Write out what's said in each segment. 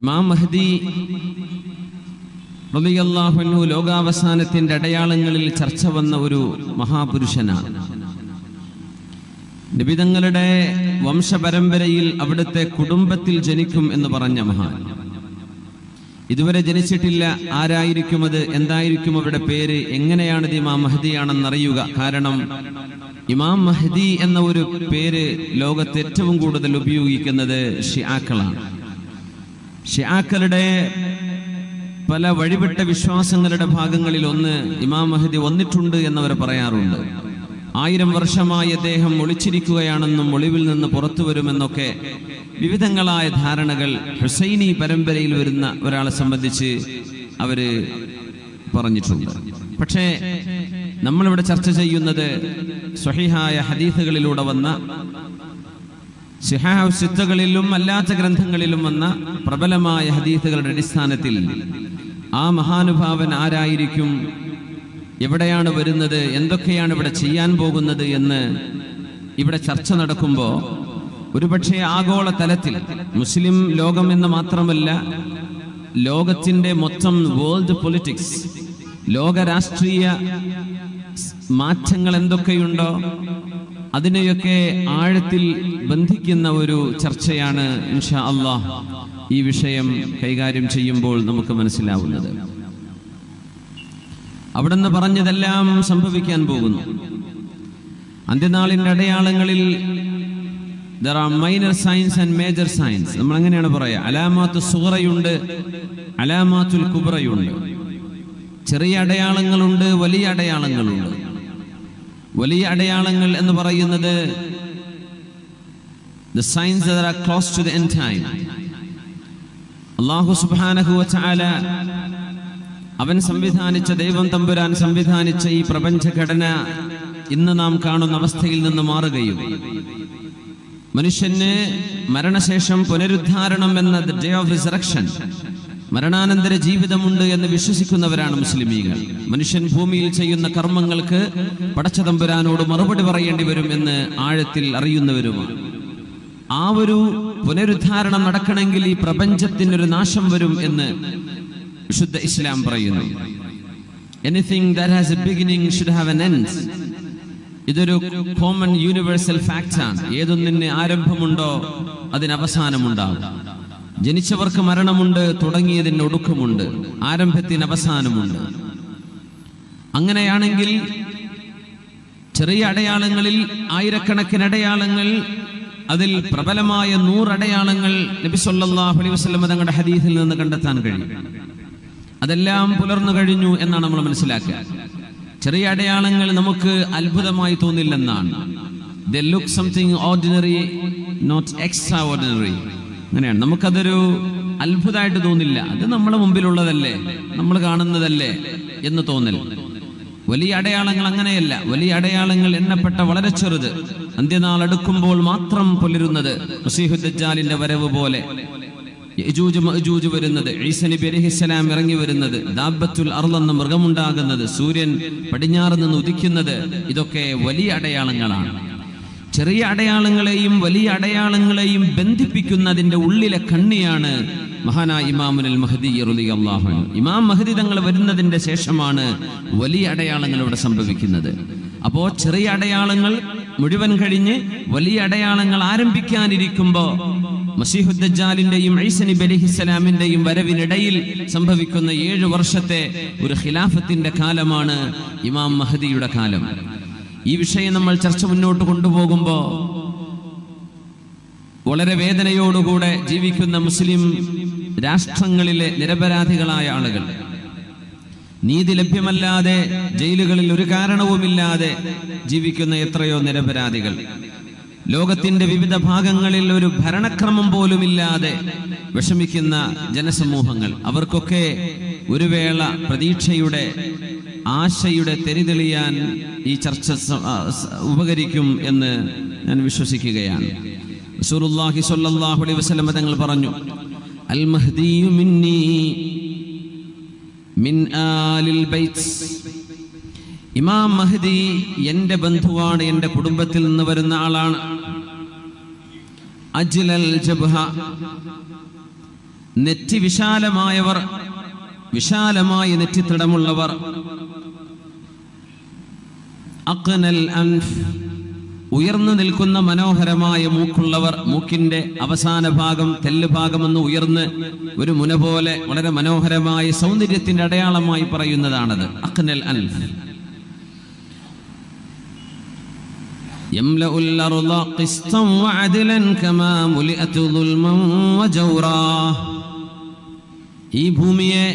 ഇമാം മഹ്ദി റളിയല്ലാഹു അൻഹു ലോകാവസാനത്തിന്റെ അടയാളങ്ങളിൽ ചർച്ച വന്ന ഒരു മഹാപുരുഷനാണ്. നബിതങ്ങളുടെ വംശപരമ്പരയിൽ അവിടുത്തെ കുടുംബത്തിൽ ജനിക്കും എന്ന് പറഞ്ഞ മഹാൻ. ഇതുവരെ ജനിച്ചിട്ടില്ല. ആരായിരിക്കും അത്, എന്തായിരിക്കും അവരുടെ പേര്, എങ്ങനെയാണിത് ഇമാം മഹ്ദിയാണെന്നറിയുക. കാരണം ഇമാം മഹ്ദി എന്ന ഒരു പേര് ലോകത്ത് ഏറ്റവും കൂടുതൽ ഉപയോഗിക്കുന്നത് ഷിആക്കളാണ്. ഷിആക്കളുടെ പല വഴിവിട്ട വിശ്വാസങ്ങളുടെ ഭാഗങ്ങളിൽ ഒന്ന് ഇമാം മഹ്ദി വന്നിട്ടുണ്ട് എന്നവർ പറയാറുണ്ട്. 1000 വർഷമായി അദ്ദേഹം ഒളിച്ചിരിക്കുകയാണെന്നും ഒളിവിൽ നിന്ന് പുറത്തു വരുമെന്നൊക്കെ വിവിധങ്ങളായ ധാരണകൾ ഹുസൈനി പരമ്പരയിൽ വരുന്ന ഒരാളെ സംബന്ധിച്ച് അവര് പറഞ്ഞിട്ടുണ്ട്. പക്ഷേ നമ്മളിവിടെ ചർച്ച ചെയ്യുന്നത് സ്വഹീഹായ ഹദീസുകളിലൂടെ വന്ന, സിഹാഹ് സിത്തകളിലും അല്ലാത്ത ഗ്രന്ഥങ്ങളിലും വന്ന പ്രബലമായ ഹദീസുകളുടെ അടിസ്ഥാനത്തിൽ ആ മഹാനുഭാവൻ ആരായിരിക്കും, എവിടെയാണ് വരുന്നത്, എന്തൊക്കെയാണ് ഇവിടെ ചെയ്യാൻ പോകുന്നത് എന്ന് ഇവിടെ ചർച്ച നടക്കുമ്പോൾ ഒരുപക്ഷെ ആഗോള തലത്തിൽ മുസ്ലിം ലോകം എന്ന് മാത്രമല്ല, ലോകത്തിന്റെ മൊത്തം വേൾഡ് പൊളിറ്റിക്സ്, ലോക രാഷ്ട്രീയ മാറ്റങ്ങൾ എന്തൊക്കെയുണ്ടോ അതിനെയൊക്കെ ആഴത്തിൽ ബന്ധിക്കുന്ന ഒരു ചർച്ചയാണ് ഇൻഷാ അല്ലാഹ് ഈ വിഷയം കൈകാര്യം ചെയ്യുമ്പോൾ നമുക്ക് മനസ്സിലാവുന്നത്. അവിടുന്ന് പറഞ്ഞതെല്ലാം സംഭവിക്കാൻ പോകുന്നു. അന്ത്യനാളിന്റെ അടയാളങ്ങളിൽ there are minor signs and major signs. നമ്മൾ അങ്ങനെയാണ് പറയാ. അലാമാത്തു സുഗ്റയുണ്ട്, അലാമാത്തുൽ കുബ്റയുണ്ട്. ചെറിയ അടയാളങ്ങളുണ്ട്, വലിയ അടയാളങ്ങളുണ്ട്. വലിയ അടയാളങ്ങൾ എന്ന് പറയുന്നത് the signs that are close to the end time. അല്ലാഹു സുബ്ഹാനഹു വ തആല അവൻ സംവിധാനിച്ച, ദൈവം തമ്പുരാൻ സംവിധാനിച്ച ഈ പ്രപഞ്ചഘടന ഇന്ന് നാം കാണുന്ന അവസ്ഥയിൽ നിന്ന് മാറുകയും മനുഷ്യന് മരണശേഷം പുനരുദ്ധാരണം എന്ന the day of resurrection, മരണാനന്തര ജീവിതമുണ്ട് എന്ന് വിശ്വസിക്കുന്നവരാണ് മുസ്ലിമീങ്ങൾ. മനുഷ്യൻ ഭൂമിയിൽ ചെയ്യുന്ന കർമ്മങ്ങൾക്ക് പടച്ച തമ്പുരാനോട് മറുപടി പറയേണ്ടി വരും എന്ന് ആഴത്തിൽ അറിയുന്നവരുമാണ്. ആ ഒരു പുനരുദ്ധാരണം നടക്കണമെങ്കിൽ ഈ പ്രപഞ്ചത്തിനൊരു നാശം വരും എന്ന് വിശുദ്ധ ഇസ്ലാം പറയുന്നു. Anything that has a beginning should have an end. ഇതൊരു കോമൺ യൂണിവേഴ്സൽ ഫാക്റ്റ് ആണ്. ഏതൊന്നിന് ആരംഭമുണ്ടോ അതിന് അവസാനമുണ്ടാകും. ജനിച്ചവർക്ക് മരണമുണ്ട്, തുടങ്ങിയതിന് ഒടുക്കമുണ്ട്, ആരംഭത്തിന് അവസാനമുണ്ട്. അങ്ങനെയാണെങ്കിൽ ചെറിയ അടയാളങ്ങളിൽ ആയിരക്കണക്കിന് അടയാളങ്ങൾ, അതിൽ പ്രബലമായ 100 അടയാളങ്ങൾ നബി സല്ലല്ലാഹു അലൈഹി വസല്ലം തങ്ങളുടെ ഹദീസിൽ നിന്ന് കണ്ടെത്താൻ കഴിയും. അതെല്ലാം പുലർന്നു കഴിഞ്ഞു എന്നാണ് നമ്മൾ മനസ്സിലാക്കുക. ചെറിയ അടയാളങ്ങൾ നമുക്ക് അത്ഭുതമായി തോന്നില്ലെന്നാണ്. They look something ordinary, not extraordinary. അങ്ങനെയാണ്. നമുക്കതൊരു അത്ഭുതമായിട്ട് തോന്നില്ല. അത് നമ്മുടെ മുമ്പിലുള്ളതല്ലേ, നമ്മൾ കാണുന്നതല്ലേ എന്ന് തോന്നൽ. വലിയ അടയാളങ്ങൾ അങ്ങനെയല്ല. വലിയ അടയാളങ്ങൾ എണ്ണപ്പെട്ട വളരെ ചെറുത്, അന്ത്യനാൾ അടുക്കുമ്പോൾ മാത്രം പുലരുന്നത്. മസീഹു ദജ്ജാലിന്റെ വരവ് പോലെ, യജൂജ് മഅജൂജ് വരുന്നത്, ഈസാ നബി അലൈഹിസ്സലാം ഇറങ്ങി വരുന്നത്, ദാബത്തുൽ അർള് എന്ന മൃഗമുണ്ടാകുന്നത്, സൂര്യൻ പടിഞ്ഞാറ് നിന്ന് ഉദിക്കുന്നത്, ഇതൊക്കെ വലിയ അടയാളങ്ങളാണ്. ചെറിയ അടയാളങ്ങളെയും വലിയ അടയാളങ്ങളെയും ബന്ധിപ്പിക്കുന്നതിന്റെ ഉള്ളിലെ കണ്ണിയാണ് മഹാനായ ഇമാമുൽ മഹ്ദി റളിയല്ലാഹു അൻഹു. ഇമാം മഹ്ദി തങ്ങൾ വരുന്നതിന്റെ ശേഷമാണ് വലിയ അടയാളങ്ങൾ ഇവിടെ സംഭവിക്കുന്നത്. അപ്പോ ചെറിയ അടയാളങ്ങൾ മുഴുവൻ കഴിഞ്ഞ് വലിയ അടയാളങ്ങൾ ആരംഭിക്കാനിരിക്കുമ്പോ മസീഹു ദജ്ജാലിന്റെയും ഈസാ നബി അലൈഹിസ്സലാമിന്റെയും വരവിനിടയിൽ സംഭവിക്കുന്ന 7 വർഷത്തെ ഒരു ഖിലാഫത്തിന്റെ കാലമാണ് ഇമാം മഹ്ദിയുടെ കാലം. ഈ വിഷയം നമ്മൾ ചർച്ച മുന്നോട്ട് കൊണ്ടുപോകുമ്പോൾ വളരെ വേദനയോടുകൂടെ ജീവിക്കുന്ന മുസ്ലിം രാഷ്ട്രങ്ങളിലെ നിരപരാധികളായ ആളുകൾ, നീതി ലഭ്യമല്ലാതെ ജയിലുകളിൽ ഒരു കാരണവുമില്ലാതെ ജീവിക്കുന്ന എത്രയോ നിരപരാധികൾ, ലോകത്തിന്റെ വിവിധ ഭാഗങ്ങളിൽ ഒരു ഭരണക്രമം പോലുമില്ലാതെ വിഷമിക്കുന്ന ജനസമൂഹങ്ങൾ, അവർക്കൊക്കെ ഒരു വേള പ്രതീക്ഷയുടെ, ആശയുടെ തെരിതെളിയാൻ ഈ ചർച്ച ഉപകരിക്കും എന്ന് ഞാൻ വിശ്വസിക്കുകയാണ്. റസൂലുള്ളാഹി സ്വല്ലല്ലാഹു അലൈഹി വസല്ലം തങ്ങൾ പറഞ്ഞു, അൽ മഹ്ദിയു മിന്നി മിൻ ആലിൽ ബൈത്ത്. ഇമാം മഹ്ദി എൻ്റെ ബന്ധുവാണ്, എൻ്റെ കുടുംബത്തിൽ നിന്ന് വരുന്ന ആളാണ്. അജ്ലൽ ജബ്ഹ, നെറ്റി വിശാലമായവർ, വിശാലമായ നെറ്റിത്തടമുള്ളവർ. അഖ്നൽ അൻഫ്, ഉയർന്നു നിൽക്കുന്ന മനോഹരമായ മൂക്കുള്ളവർ. മൂക്കിന്റെ അവസാന ഭാഗം, തെല്ല് ഭാഗമെന്ന് ഉയർന്ന് ഒരു മുന പോലെ വളരെ മനോഹരമായ സൗന്ദര്യത്തിന്റെ അടയാളമായി പറയുന്നതാണത്. അഖ്നൽ അൻഫ്. യംലഉൽ അർള ഖിസ്തൻ വഅദ്ലൻ കമാ മുലിഅത് ദുൽമൻ വജൗറാ. ഈ ഭൂമിയെ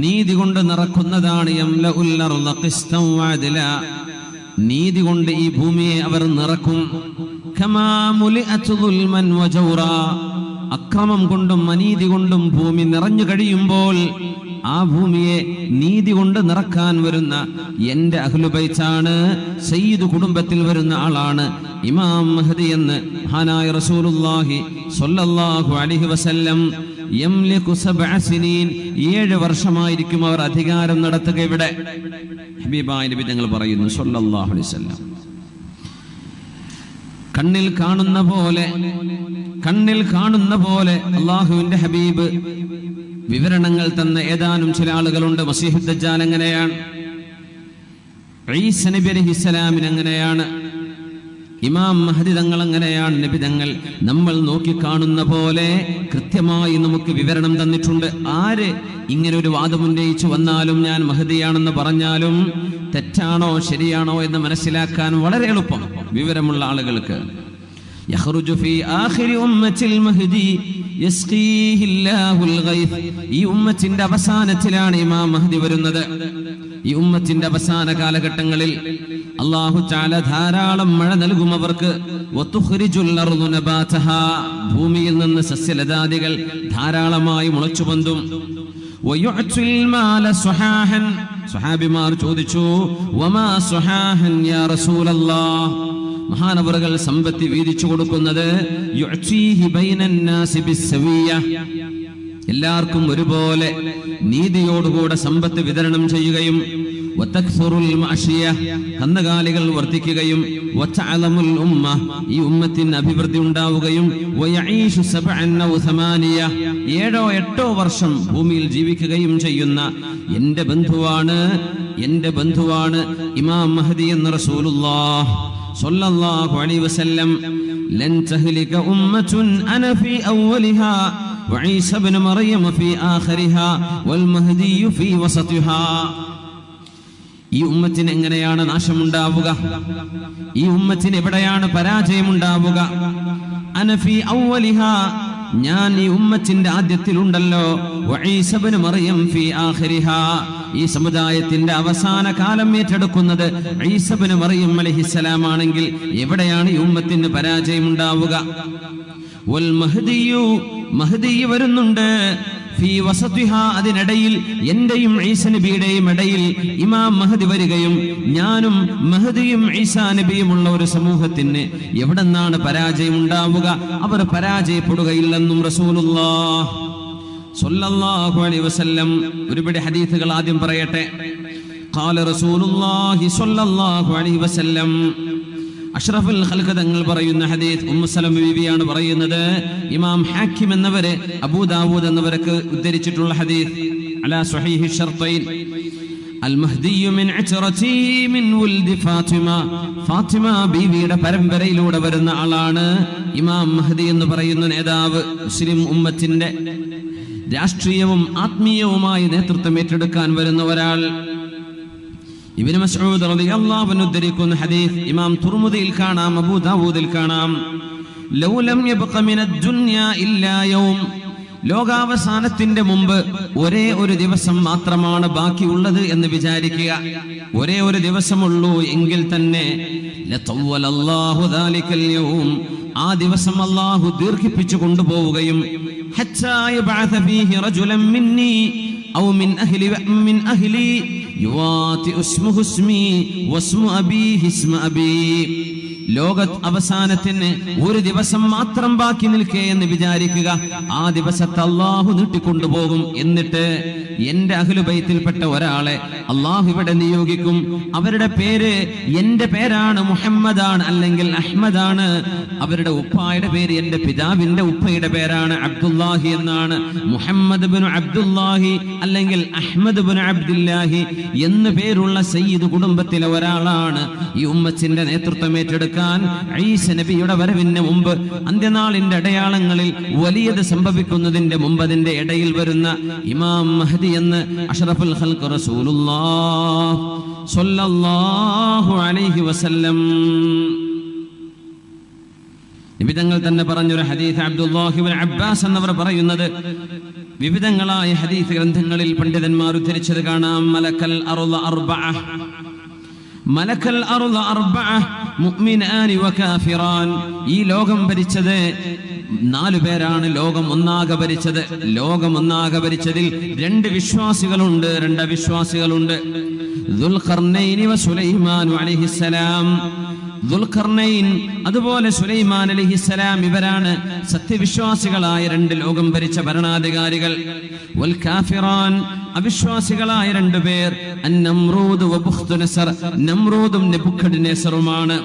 നീതി കൊണ്ട് നിറക്കുന്നതാണ്. യംലഉൽ അർള ഖിസ്തൻ വഅദ്ല, നീതി കൊണ്ട് ഈ ഭൂമിയെ അവർ നിറക്കും. കമാ മുലിഅത് ദുൽമൻ വജൗറാ, അക്രമം കൊണ്ടും അനീതി കൊണ്ടും ഭൂമി നിറഞ്ഞു കഴിയുമ്പോൾ ആ ഭൂമിയെ നീതി കൊണ്ട് നിറക്കാൻ വരുന്ന എന്റെ അഹ്ലുബൈത്താണ്, സയ്യിദ് കുടുംബത്തിൽ വരുന്ന ആളാണ് ഇമാം മഹ്ദി എന്ന് മഹാനായ റസൂലുള്ളാഹി സ്വല്ലല്ലാഹു അലൈഹി വസല്ലം. യംലികു 7 സിനീൻ, 7 വർഷമായിരിക്കും അവർ അധികാരം നടത്തുക. ഇവിടെ ഹബീബായ നബി തങ്ങൾ പറയുന്നു സ്വല്ലല്ലാഹു അലൈഹി വസല്ലം, കണ്ണിൽ കാണുന്ന പോലെ അല്ലാഹുവിന്റെ ഹബീബ് വിവരണങ്ങൾ തന്ന ഏതാനും ചില ആളുകളുണ്ട്. മസീഹു ദജ്ജാൽ എങ്ങനെയാണ്, ഈസ നബി അലൈഹിസ്സലാമിന് എങ്ങനെയാണ്, ഇമാം മഹ്ദി തങ്ങൾ എങ്ങനെയാണ്. നബി തങ്ങൾ നമ്മൾ നോക്കിക്കാണുന്ന പോലെ കൃത്യമായി നമുക്ക് വിവരണം തന്നിട്ടുണ്ട്. ആര് ഇങ്ങനെ ഒരു വാദം ഉന്നയിച്ചു വന്നാലും, ഞാൻ മഹ്ദിയാണെന്ന് പറഞ്ഞാലും തെറ്റാണോ ശരിയാണോ എന്ന് മനസ്സിലാക്കാൻ വളരെ എളുപ്പം വിവരമുള്ള ആളുകൾക്ക്. യഖ്റുജു ഫീ ആഖിരി ഉമ്മത്തിൽ മഹ്ദി യസ്ഖീഹില്ലാഹുൽ ഗൈസ്. ഈ ഉമ്മത്തിന്റെ അവസാനത്തിലാണ് ഇമാം മഹ്ദി വരുന്നത്. ഈ ഉമ്മത്തിന്റെ അവസാന കാലഘട്ടങ്ങളിൽ അല്ലാഹു തആല ധാരാളം മഴ നൽകും അവർക്ക്. വതുഖ്രിജുൽ അർദു നബാതഹാ, ഭൂമിയിൽ നിന്ന് സസ്യലതാദികൾ ധാരാളമായി മുളച്ചു പൊന്തും. വയുഅ്തുൽ മാല സുഹാഹൻ, സ്വഹാബിമാർ ചോദിച്ചു വമാ സുഹാഹൻ യാ റസൂലല്ലാഹ്. മഹാനവറുകൾ സമ്പത്ത് വീതിച്ചു കൊടുക്കുന്നത് യുഅ്തീഹി ബൈനന്നാസി ബിസ്സവിയ്യ, എല്ലാവർക്കും ഒരുപോലെ നീതിയോടുകൂടെ സമ്പത്ത് വിതരണം ചെയ്യുകയും വതക്സുറുൽ മഅശിയ, കന്നുകാലികൾ വർദ്ധിക്കുകയും വതഅലമുൽ ഉമ്മ, ഈ ഉമ്മത്തിന് അഭിവൃദ്ധി ഉണ്ടാവുകയും വയഈഷു 7 ഔ 8, 7 ഓ 8 വർഷം ഭൂമിയിൽ ജീവിക്കുകയും ചെയ്യുന്ന എന്റെ ബന്ധുവാണ് ഇമാം മഹ്ദി എന്ന് റസൂലുള്ളാഹ് സ്വല്ലല്ലാഹു അലൈഹി വസല്ലം. ലൻ തഹ്ലിക ഉമ്മത്തുൻ അന ഫീ അവ്വലിഹാ വഈസ ഇബ്നു മറിയം ഫീ ആഖിരിഹാ വൽ മഹ്ദി ഫീ വസതിഹാ. ഈ ഉമ്മത്തിന് എങ്ങനെയാണ് നാശമുണ്ടാവുക? ഈ ഉമ്മത്തിന് എവിടെയാണ് പരാജയമുണ്ടാവുക? അന ഫീ അവ്വലിഹാ, ഞാൻ ഈ ഉമ്മത്തിന്റെ ആദ്യത്തിലുണ്ടല്ലോ. വഈസ ഇബ്നു മറിയം ഫീ ആഖിരിഹാ, ഈ സമുദായത്തിന്റെ അവസാന കാലം ഏറ്റെടുക്കുന്നത് ഈസ ഇബ്നു മറിയം അലൈഹിസ്സലാം ആണെങ്കിൽ എവിടെയാണ് ഈ ഉമ്മത്തിന് പരാജയമുണ്ടാവുക? വൽ മഹ്ദി വരുന്നുണ്ട് ഫീ വസതിഹാ, അതിനിടയിൽ എന്റെയും ഈസ നബിയുടെയും ഇടയിൽ ഇമാം മഹ്ദി വരികയും ഞാനും മഹ്ദിയും ഈസാ നബിയുമുള്ള ഒരു സമൂഹത്തിന് എവിടെന്നാണ് പരാജയം ഉണ്ടാവുക? അവർ പരാജയപ്പെടുകയില്ലെന്നും റസൂലുള്ളാഹ് സ്വല്ലല്ലാഹു അലൈഹി വസല്ലം. ഒരുപാട് ഹദീസുകൾ ആദ്യം പറയട്ടെ. ഖാല റസൂലുള്ളാഹി സ്വല്ലല്ലാഹു അലൈഹി വസല്ലം, അഷ്റഫുൽ ഖൽഖ് തങ്ങൾ പറയുന്ന ഹദീസ് ഉമ്മു സലമ ബീവിയാണ് പറയുന്നത്. ഇമാം ഹാക്കിം എന്നവരെ അബൂ ദാവൂദ് എന്നവരൊക്കെ ഉദ്ധരിച്ചിട്ടുള്ള ഹദീസ് അലാ സ്വഹീഹി ഷർത്തൈൻ. അൽ മഹ്ദി മിൻ അച്റതി മിൻ വൽദി ഫാത്തിമ, ഫാത്തിമ ബീവിയുടെ പരമ്പരയിലൂടെ വരുന്ന ആളാണ് ഇമാം മഹ്ദി എന്ന് പറയുന്ന നേതാവ്. മുസ്ലിം ഉമ്മത്തിന്റെ രാഷ്ട്രീയവും ആത്മീയവുമായ നേതൃത്വം ഏറ്റെടുക്കാൻ വരുന്ന ഒരാൾ. ഇബ്നു മസ്ഊദ് റളിയല്ലാഹു അൻഹു ഉദ്ധരിക്കുന്ന ഹദീസ് ഇമാം തുർമുദിയിൽ കാണാം, അബൂ ദാവൂദിൽ കാണാം. ലൗ ലം യബ്ഖ മിനദ് ദുനിയാ ഇല്ലാ യൗം, ലോകാവസാനത്തിന്റെ മുമ്പ് ഒരേ ഒരു ദിവസം മാത്രമാണ് ബാക്കിയുള്ളത് എന്ന് വിചാരിക്കുക. ഒരേ ഒരു ദിവസമുള്ളൂ എങ്കിൽ തന്നെ ലതവ്വലല്ലാഹു ദാലികൽ യൗം, ആ ദിവസം അല്ലാഹു ദീർഘിപ്പിച്ചു കൊണ്ടുപോവുകയും ഹത്താ യബഅഥ ഫീഹി റജുലൻ മിന്നി ഔ മിൻ അഹ്ലി യുവാതി ഇസ്മുഹു ഇസ്മി വസ്മു അബീഹി ഇസ്മ അബീ. ലോക അവസാനത്തിന് ഒരു ദിവസം മാത്രം ബാക്കി നിൽക്കേ എന്ന് വിചാരിക്കുക. ആ ദിവസത്തെ അള്ളാഹു നീട്ടിക്കൊണ്ടുപോകും. എന്നിട്ട് എന്റെ അഹ്ലുബൈത്തിൽപ്പെട്ട ഒരാളെ അള്ളാഹു ഇവിടെ നിയോഗിക്കും. അവരുടെ പേര് എന്റെ പേരാണ്, മുഹമ്മദാണ് അല്ലെങ്കിൽ അഹ്മദാണ്. അവരുടെ ഉപ്പായുടെ പേര് എന്റെ പിതാവിന്റെ ഉപ്പയുടെ പേരാണ്, അബ്ദുല്ലാഹി എന്നാണ്. മുഹമ്മദ് ബിൻ അബ്ദുല്ലാഹി അല്ലെങ്കിൽ അഹ്മദ് ബിൻ അബ്ദുല്ലാഹി എന്ന് പേരുള്ള സയ്യിദ് കുടുംബത്തിലെ ഒരാളാണ് ഈ ഉമ്മത്തിന്റെ നേതൃത്വം ഏറ്റെടുക്കാൻ ഈസ നബിയുടെ വരവിന് മുമ്പ്, അന്ത്യനാളിന്റെ അടയാളങ്ങളിൽ വലിയത് സംഭവിക്കുന്നതിന്റെ മുമ്പ് അതിന്റെ ഇടയിൽ വരുന്ന ഇമാം മഹ്ദി എന്ന് അഷ്റഫുൽ ഖൽഖ് റസൂലുള്ളാഹ് സ്വല്ലല്ലാഹു അലൈഹി വസല്ലം നിബിതങ്ങൾ തന്നെ പറഞ്ഞൊരു ഹദീസ് അബ്ദുല്ലാഹി ഇബ്നു അബ്ബാസ് എന്നവർ പറയുന്നത്, വിവിധങ്ങളായ ഹദീസ് ഗ്രന്ഥങ്ങളിൽ പണ്ഡിതന്മാർ ഉദ്ധരിച്ചത് കാണാം. മലക്കൽ അർള അർബഅ, മലക്കൽ അർള അർബഅ മുഅ്മിനാനി വകാഫിറാൻ. ഈ ലോകം ഭരിച്ചത് 4 പേരാണ്. ലോകം ഒന്നാകെ ഭരിച്ചത്. ലോകം ഒന്നാകെ ഭരിച്ചതിൽ 2 വിശ്വാസികളുണ്ട്, 2 അവിശ്വാസികളുണ്ട്. ദുൽഖർനൈൻ വ സുലൈമാൻ അലൈഹിസ്സലാം. ദുൽഖർനൈൻ അതുപോലെ സുലൈമാൻ അലൈഹിസ്സലാം ഇവരാണ് സത്യവിശ്വാസികളായ 2 ലോകം ഭരിച്ച ഭരണാധികാരികൾ. വൽ കാഫിറാൻ അവിശ്വാസികളായ 2 പേർ അന്നമ്രൂദ് വ ബുഖ്തുനസർ, നമ്രൂദും നെബുക്കദ്നേസറുമാണ്.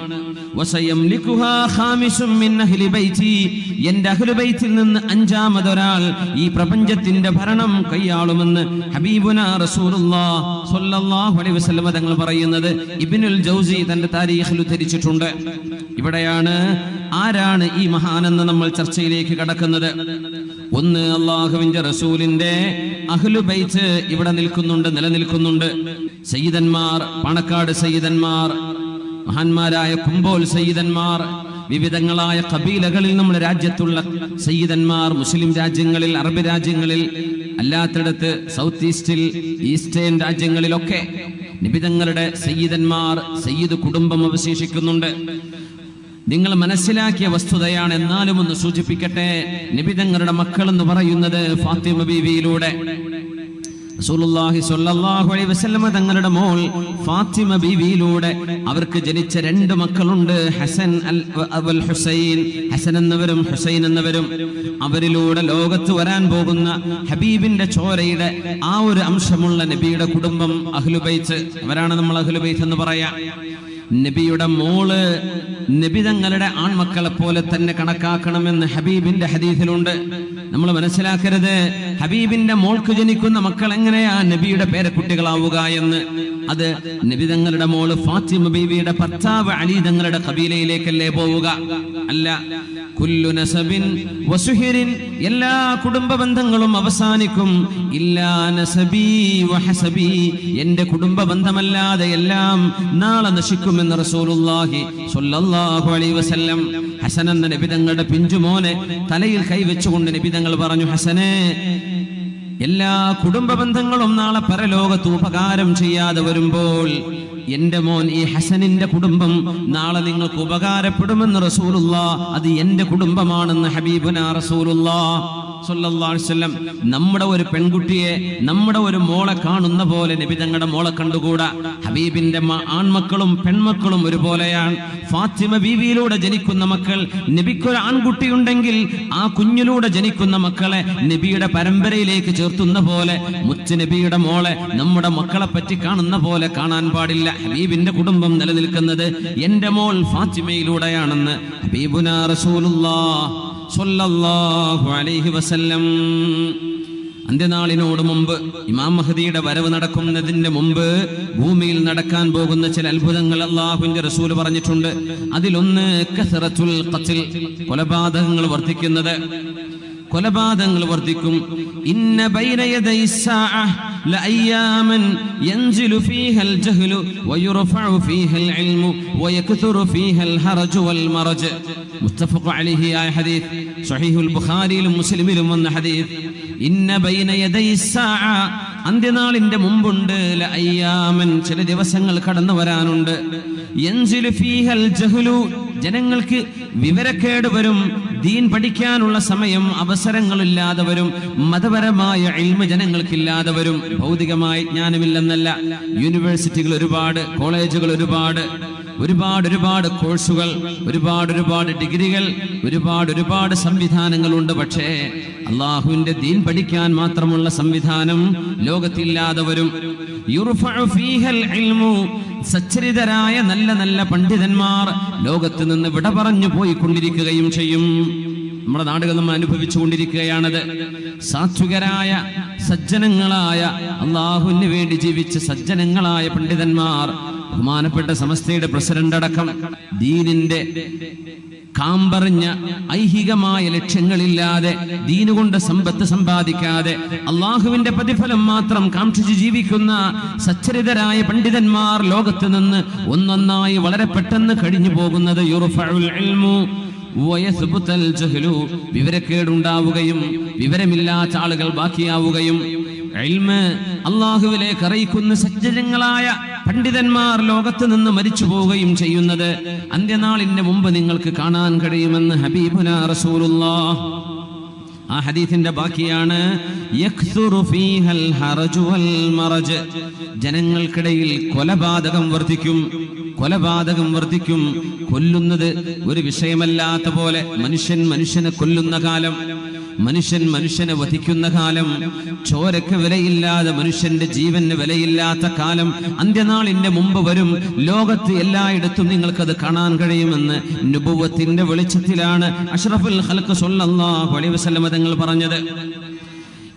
വസയംലികുഹാ ഖാമിസും മിൻ അഹ്ലി ബൈതി, എന്റെ അഹ്ലുബൈത്തിൽ നിന്ന് 5-മതൊരാൾ ഈ പ്രപഞ്ചത്തിന്റെ ഭരണം കൈയാളുമെന്ന് ഹബീബുനാ റസൂലുള്ളാഹ് സ്വല്ലല്ലാഹു അലൈഹി വസല്ലം തങ്ങൾ പറയുന്നത് ഇബ്നുൽ ജൗസി തന്റെ താരീഖിൽ ഉദ്ധരിച്ചിട്ടുണ്ട്. ഇവിടെയാണ് ആരാണ് ഈ മഹാനെന്ന് നമ്മൾ ചർച്ചയിലേക്ക് കടക്കുന്നത്. ഒന്ന്, അല്ലാഹുവിന്റെ റസൂലിന്റെ അഹ്ലുബൈത്ത് ഇവിടെ നിൽക്കുന്നുണ്ട്, നിലനിൽക്കുന്നുണ്ട്. സയ്യിദന്മാർ, പാണക്കാട് സയ്യിദന്മാർ, മഹാന്മാരായ കുമ്പോൽ സയ്യിദന്മാർ, വിവിധങ്ങളായ കബീലകളിൽ നമ്മുടെ രാജ്യത്തുള്ള സയ്യിദന്മാർ, മുസ്ലിം രാജ്യങ്ങളിൽ, അറബ് രാജ്യങ്ങളിൽ, അല്ലാത്തിടത്ത് സൗത്ത് ഈസ്റ്റിൽ, ഈസ്റ്റേൺ രാജ്യങ്ങളിലൊക്കെ നിബിതങ്ങളുടെ സയ്യിദന്മാർ, സയ്യിദ് കുടുംബം അവശേഷിക്കുന്നുണ്ട്. നിങ്ങൾ മനസ്സിലാക്കിയ വസ്തുതയാണ്. എന്നാലും ഒന്ന് സൂചിപ്പിക്കട്ടെ, നിബിതങ്ങളുടെ മക്കൾ എന്ന് പറയുന്നത് ഫാത്തിമ ബീവിയിലൂടെ റസൂലുള്ളാഹി സ്വല്ലല്ലാഹു അലൈഹി വസല്ലം തങ്ങളുടെ മോൾ ഫാത്തിമ ബീവിയിലൂടെ അവർക്ക് ജനിച്ച 2 മക്കളുണ്ട്, ഹസൻ അൽ ഹുസൈൻ, ഹസൻ എന്നവരും ഹുസൈൻ എന്നവരും. അവരിലൂടെ ലോകത്ത് വരാൻ പോകുന്ന ഹബീബിന്റെ ചോരയുടെ ആ ഒരു അംശമുള്ള നബിയുടെ കുടുംബം അഹ്ലുബൈത്ത്, അവരാണ് നമ്മൾ അഹ്ലുബൈത്ത് എന്ന് പറയാം. നബിയുടെ മോള് നബിതങ്ങളുടെ ആൺമക്കളെ പോലെ തന്നെ കണക്കാക്കണമെന്ന് ഹബീബിന്റെ ഹദീസിലുണ്ട്. നമ്മൾ മനസ്സിലാക്കരുത് ഹബീബിന്റെ മോൾക്ക് ജനിക്കുന്ന മക്കൾ എങ്ങനെയാ നബിയുടെ പേരക്കുട്ടികളാവുക എന്ന്. അത് നബിതങ്ങളുടെ മോള് ഫാത്തിമ ബീവിയുടെ ഭർത്താവ് അലി തങ്ങളുടെ ഖബീലയിലേക്കല്ലേ പോവുക? അല്ല. കുല്ലു നസബിൻ വസുഹിരിൻ, എല്ലാ കുടുംബ ബന്ധങ്ങളും അവസാനിക്കും. ഇല്ലാ നസബി വഹസബി, എന്റെ കുടുംബ ബന്ധമല്ലാതെ എല്ലാം നാളെ നശിക്കുമെന്ന് റസൂലുള്ളാഹി സ്വല്ലല്ലാഹു അലൈഹി വസല്ലം. ഹസൻ എന്ന നബിതങ്ങളുടെ പിഞ്ചുമോനെ തലയിൽ കൈവച്ചുകൊണ്ട് നബിതങ്ങൾ പറഞ്ഞു, ഹസനെ, എല്ലാ കുടുംബ ബന്ധങ്ങളും നാളെ പരലോകത്ത് ഉപകാരം ചെയ്യാതെ വരുമ്പോൾ എന്റെ മോൻ ഈ ഹസനിന്റെ കുടുംബം നാളെ നിങ്ങൾക്ക് ഉപകാരപ്പെടുമെന്ന് റസൂലുള്ളാഹ്, അത് എന്റെ കുടുംബമാണെന്ന് ഹബീബുനാ റസൂലുള്ളാഹ് സ്വല്ലല്ലാഹു അലൈഹി വസല്ലം. നമ്മുടെ ഒരു പെൺകുട്ടിയെ, നമ്മുടെ ഒരു മോളെ കാണുന്ന പോലെ നബി തങ്ങളുടെ മോളെ കണ്ടുകൂടാ. ഹബീബിന്റെ ആൺമക്കളും പെൺമക്കളും ഒരുപോലെയാണ്. ഫാത്തിമ ബീവിയിലൂടെ ജനിക്കുന്ന മക്കൾ, നബിക്കൊരു ആൺകുട്ടിയുണ്ടെങ്കിൽ ആ കുഞ്ഞിലൂടെ ജനിക്കുന്ന മക്കളെ നബിയുടെ പരമ്പരയിലേക്ക് ചേർത്തുന്ന പോലെ മുത്ത് നബിയുടെ മോളെ നമ്മുടെ മക്കളെ പറ്റി കാണുന്ന പോലെ കാണാൻ പാടില്ല. ഹബീബിന്റെ കുടുംബം നിലനിൽക്കുന്നത് എന്റെ മോൾ ഫാത്തിമയിലൂടെയാണെന്ന് ഹബീബുനാ റസൂലുള്ളാഹ് സ്വല്ലല്ലാഹു അലൈഹി വസല്ലം. അന്ത്യനാളിനോട് മുമ്പ്, ഇമാം മഹ്ദിയുടെ വരവ് നടക്കുന്നതിന് മുമ്പ് ഭൂമിയിൽ നടക്കാൻ പോകുന്ന ചില അത്ഭുതങ്ങൾ അല്ലാഹുവിന്റെ റസൂൽ പറഞ്ഞിട്ടുണ്ട്. അതിലൊന്ന് കസറത്തുൽ ഖത്ൽ, കൊലപാതകങ്ങൾ വർദ്ധിക്കുന്നത്. കൊലപാതകങ്ങൾ വർദ്ധിക്കും. ഇന്ന ബൈന യദൈ സ്സാഅ ലഅയ്യാമൻ യൻസിലു ഫീഹൽ ജഹ്ലു വയുർഫഉ ഫീഹൽ ഇൽമു വയക്തുറു ഫീഹൽ ഹറജു വൽ മറജ്. മുത്തഫഖ് അലൈഹി ആയ ഹദീസ്, സ്വഹീഹുൽ ബുഖാരിയിലും മുസ്ലിമിലും വന്ന ഹദീസ്. ഇന്ന ബൈന യദൈ സ്സാഅ, അന്ത്യനാളിന്റെ മുമ്പുണ്ട്, ലഅയ്യാമൻ, ചില ദിവസങ്ങൾ കടന്നു വരാനുണ്ട്. യൻസിലു ഫീഹൽ ജഹ്ലു, ജനങ്ങൾക്ക് വിവരക്കേട് വരും, ദീൻ പഠിക്കാനുള്ള സമയം അവസരങ്ങളില്ലാതെ വരും, മതപരമായ ഇൽമ ജനങ്ങൾക്കില്ലാതെ വരും. ഭൗതികമായ ജ്ഞാനമില്ലെന്നല്ല, യൂണിവേഴ്സിറ്റികൾ ഒരുപാട്, കോളേജുകൾ ഒരുപാട്, ഒരുപാട് കോഴ്സുകൾ, ഒരുപാട് ഡിഗ്രികൾ, ഒരുപാട് സംവിധാനങ്ങളുണ്ട്. പക്ഷേ അള്ളാഹുവിന്റെ ദീൻ പഠിക്കാൻ മാത്രമുള്ള സംവിധാനം ലോകത്തില്ലാതെ വരും. യുർഫഉ ഫീഹൽ ഇൽമു, സച്ചരിതരായ നല്ല പണ്ഡിതന്മാർ ലോകത്ത് നിന്ന് വിട പറഞ്ഞു പോയിക്കൊണ്ടിരിക്കുകയും ചെയ്യും. നമ്മുടെ നാടുകൾ നമ്മൾ അനുഭവിച്ചുകൊണ്ടിരിക്കുകയാണത്. സാത്വികരായ സജ്ജനങ്ങളായ അള്ളാഹുവിന് വേണ്ടി ജീവിച്ച സജ്ജനങ്ങളായ പണ്ഡിതന്മാർ, ബഹുമാനപ്പെട്ട സമസ്തയുടെ പ്രസിഡന്റ് അടക്കം ദീനിന്റെ കാമ്പറിഞ്ഞ ഐഹികമായ ലക്ഷ്യങ്ങളില്ലാതെ, ദീനുകൊണ്ട് സമ്പത്ത് സമ്പാദിക്കാതെ അള്ളാഹുവിന്റെ പ്രതിഫലം മാത്രം കാക്ഷിച്ച് ജീവിക്കുന്ന സച്ചരിതരായ പണ്ഡിതന്മാർ ലോകത്ത് നിന്ന് ഒന്നൊന്നായി വളരെ പെട്ടെന്ന് കഴിഞ്ഞു പോകുന്നത്. യുർഫഉൽ ഇൽമു വയസ്ബുതൽ ജഹ്ലു, വിവരക്കേടുണ്ടാവുകയും വിവരമില്ലാത്ത ആളുകൾ ബാക്കിയാവുകയും ഇൽമ് അള്ളാഹുവിലേക്ക് അറിയിക്കുന്ന സജ്ജനങ്ങളായ പണ്ഡിതന്മാർ ലോകത്ത് നിന്ന് മരിച്ചു പോവുകയും ചെയ്യുന്നത് അന്ത്യനാളിന്റെ മുമ്പ് നിങ്ങൾക്ക് കാണാൻ കഴിയുമെന്ന് ഹബീബുനാ റസൂലുള്ളാഹ്. ആ ഹദീസിന്റെ ബാക്കിയാണ് യക്സുറു ഫീഹൽ ഹറജു വൽ മറജ്, ജനങ്ങൾക്കിടയിൽ കൊലപാതകം വർദ്ധിക്കും. കൊല്ലുന്നത് ഒരു വിഷയമല്ലാത്ത പോലെ മനുഷ്യനെ കൊല്ലുന്ന കാലം, മനുഷ്യനെ വധിക്കുന്ന കാലം, ചോരക്ക് വിലയില്ലാതെ മനുഷ്യന്റെ ജീവന് വിലയില്ലാത്ത കാലം അന്ത്യനാളിന്റെ മുമ്പ് വരും. ലോകത്ത് എല്ലായിടത്തും നിങ്ങൾക്കത് കാണാൻ കഴിയുമെന്ന് നുബുവത്തിന്റെ വെളിച്ചത്തിലാണ് അഷ്റഫുൽ ഖൽഖ് സ്വല്ലല്ലാഹു അലൈഹി വസല്ലം തങ്ങൾ പറഞ്ഞത്.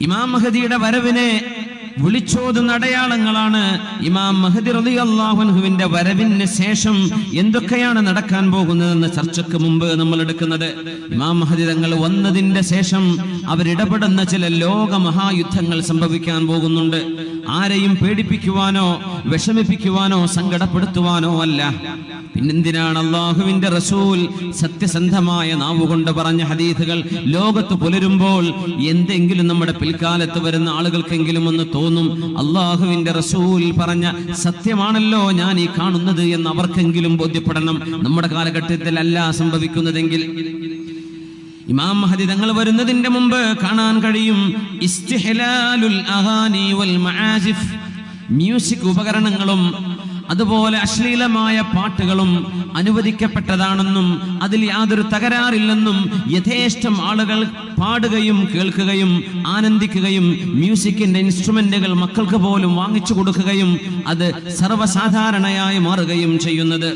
ഇമാം മഹദിയുടെ വരവിനെ വിളിച്ചോതുന്ന അടയാളങ്ങളാണ്. ഇമാം മഹദി റളിയല്ലാഹു അൻഹുവിന്റെ വരവിന് ശേഷം എന്തൊക്കെയാണ് നടക്കാൻ പോകുന്നതെന്ന ചർച്ചയ്ക്ക് മുമ്പ് നമ്മൾ എടുക്കുന്നത്. ഇമാം മഹദി തങ്ങൾ വന്നതിന്റെ ശേഷം അവരിടപെടുന്ന ചില ലോക മഹായുദ്ധങ്ങൾ സംഭവിക്കാൻ പോകുന്നുണ്ട്. ആരെയും പേടിപ്പിക്കുവാനോ വിഷമിപ്പിക്കുവാനോ സങ്കടപ്പെടുത്തുവാനോ അല്ല. പിന്നെന്തിനാണ് അള്ളാഹുവിന്റെ റസൂൽ സത്യസന്ധമായ നാവുകൊണ്ട് പറഞ്ഞ ഹദീസുകൾ ലോകത്ത് പുലരുമ്പോൾ എന്തെങ്കിലും നമ്മുടെ പിൽക്കാലത്ത് വരുന്ന ആളുകൾക്കെങ്കിലും ഒന്ന് തോന്നും, അള്ളാഹുവിന്റെ റസൂൽ പറഞ്ഞ സത്യമാണല്ലോ ഞാൻ ഈ കാണുന്നത് എന്ന് അവർക്കെങ്കിലും ബോധ്യപ്പെടണം. നമ്മുടെ കാലഘട്ടത്തിൽ അല്ല സംഭവിക്കുന്നതെങ്കിൽ. ഇമാം മഹദി തങ്ങൾ വരുന്നതിന്റെ മുമ്പ് കാണാൻ കഴിയും ഇസ്തിഹ്ലാലുൽ അഗാനി വൽ മആസിഫ്, മ്യൂസിക് ഉപകരണങ്ങളും അതുപോലെ അശ്ലീലമായ പാട്ടുകളും അനുവദിക്കപ്പെട്ടതാണെന്നും അതിൽ യാതൊരു തകരാറില്ലെന്നും യഥേഷ്ടം ആളുകൾ പാടുകയും കേൾക്കുകയും ആനന്ദിക്കുകയും മ്യൂസിക്കിന്റെ ഇൻസ്ട്രുമെന്റുകൾ മക്കൾക്ക് പോലും വാങ്ങിച്ചു കൊടുക്കുകയും അത് സർവ്വസാധാരണയായി മാറുകയും ചെയ്യുന്നത്.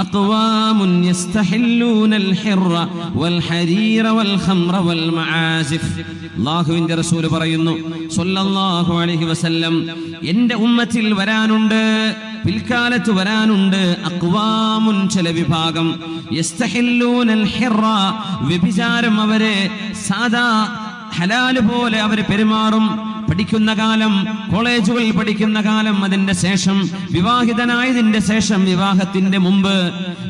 അഖ്വാമുൻ യസ്തഹില്ലൂനൽ ഹിർറ വൽ ഹരീറ വൽ ഖംറ വൽ മആസിഫ്. അല്ലാഹുവിന്റെ റസൂൽ പറയുന്നു സ്വല്ലല്ലാഹു അലൈഹി വസല്ലം, എൻ്റെ ഉമ്മത്തിൽ വരാനുണ്ട്, പിൽക്കാലത്ത് വരാനുണ്ട് അഖ്വാമുൻ, ചില വിഭാഗം, യസ്തഹില്ലൂനൽ ഹിർറ, വ്യഭിചാരം അവരെ സാദാ ഹലാല് പോലെ അവർ പെരുമാറും. പഠിക്കുന്ന കാലം, കോളേജുകളിൽ പഠിക്കുന്ന കാലം, അതിന്റെ ശേഷം വിവാഹിതനായതിന്റെ ശേഷം വിവാഹത്തിന്റെ മുമ്പ്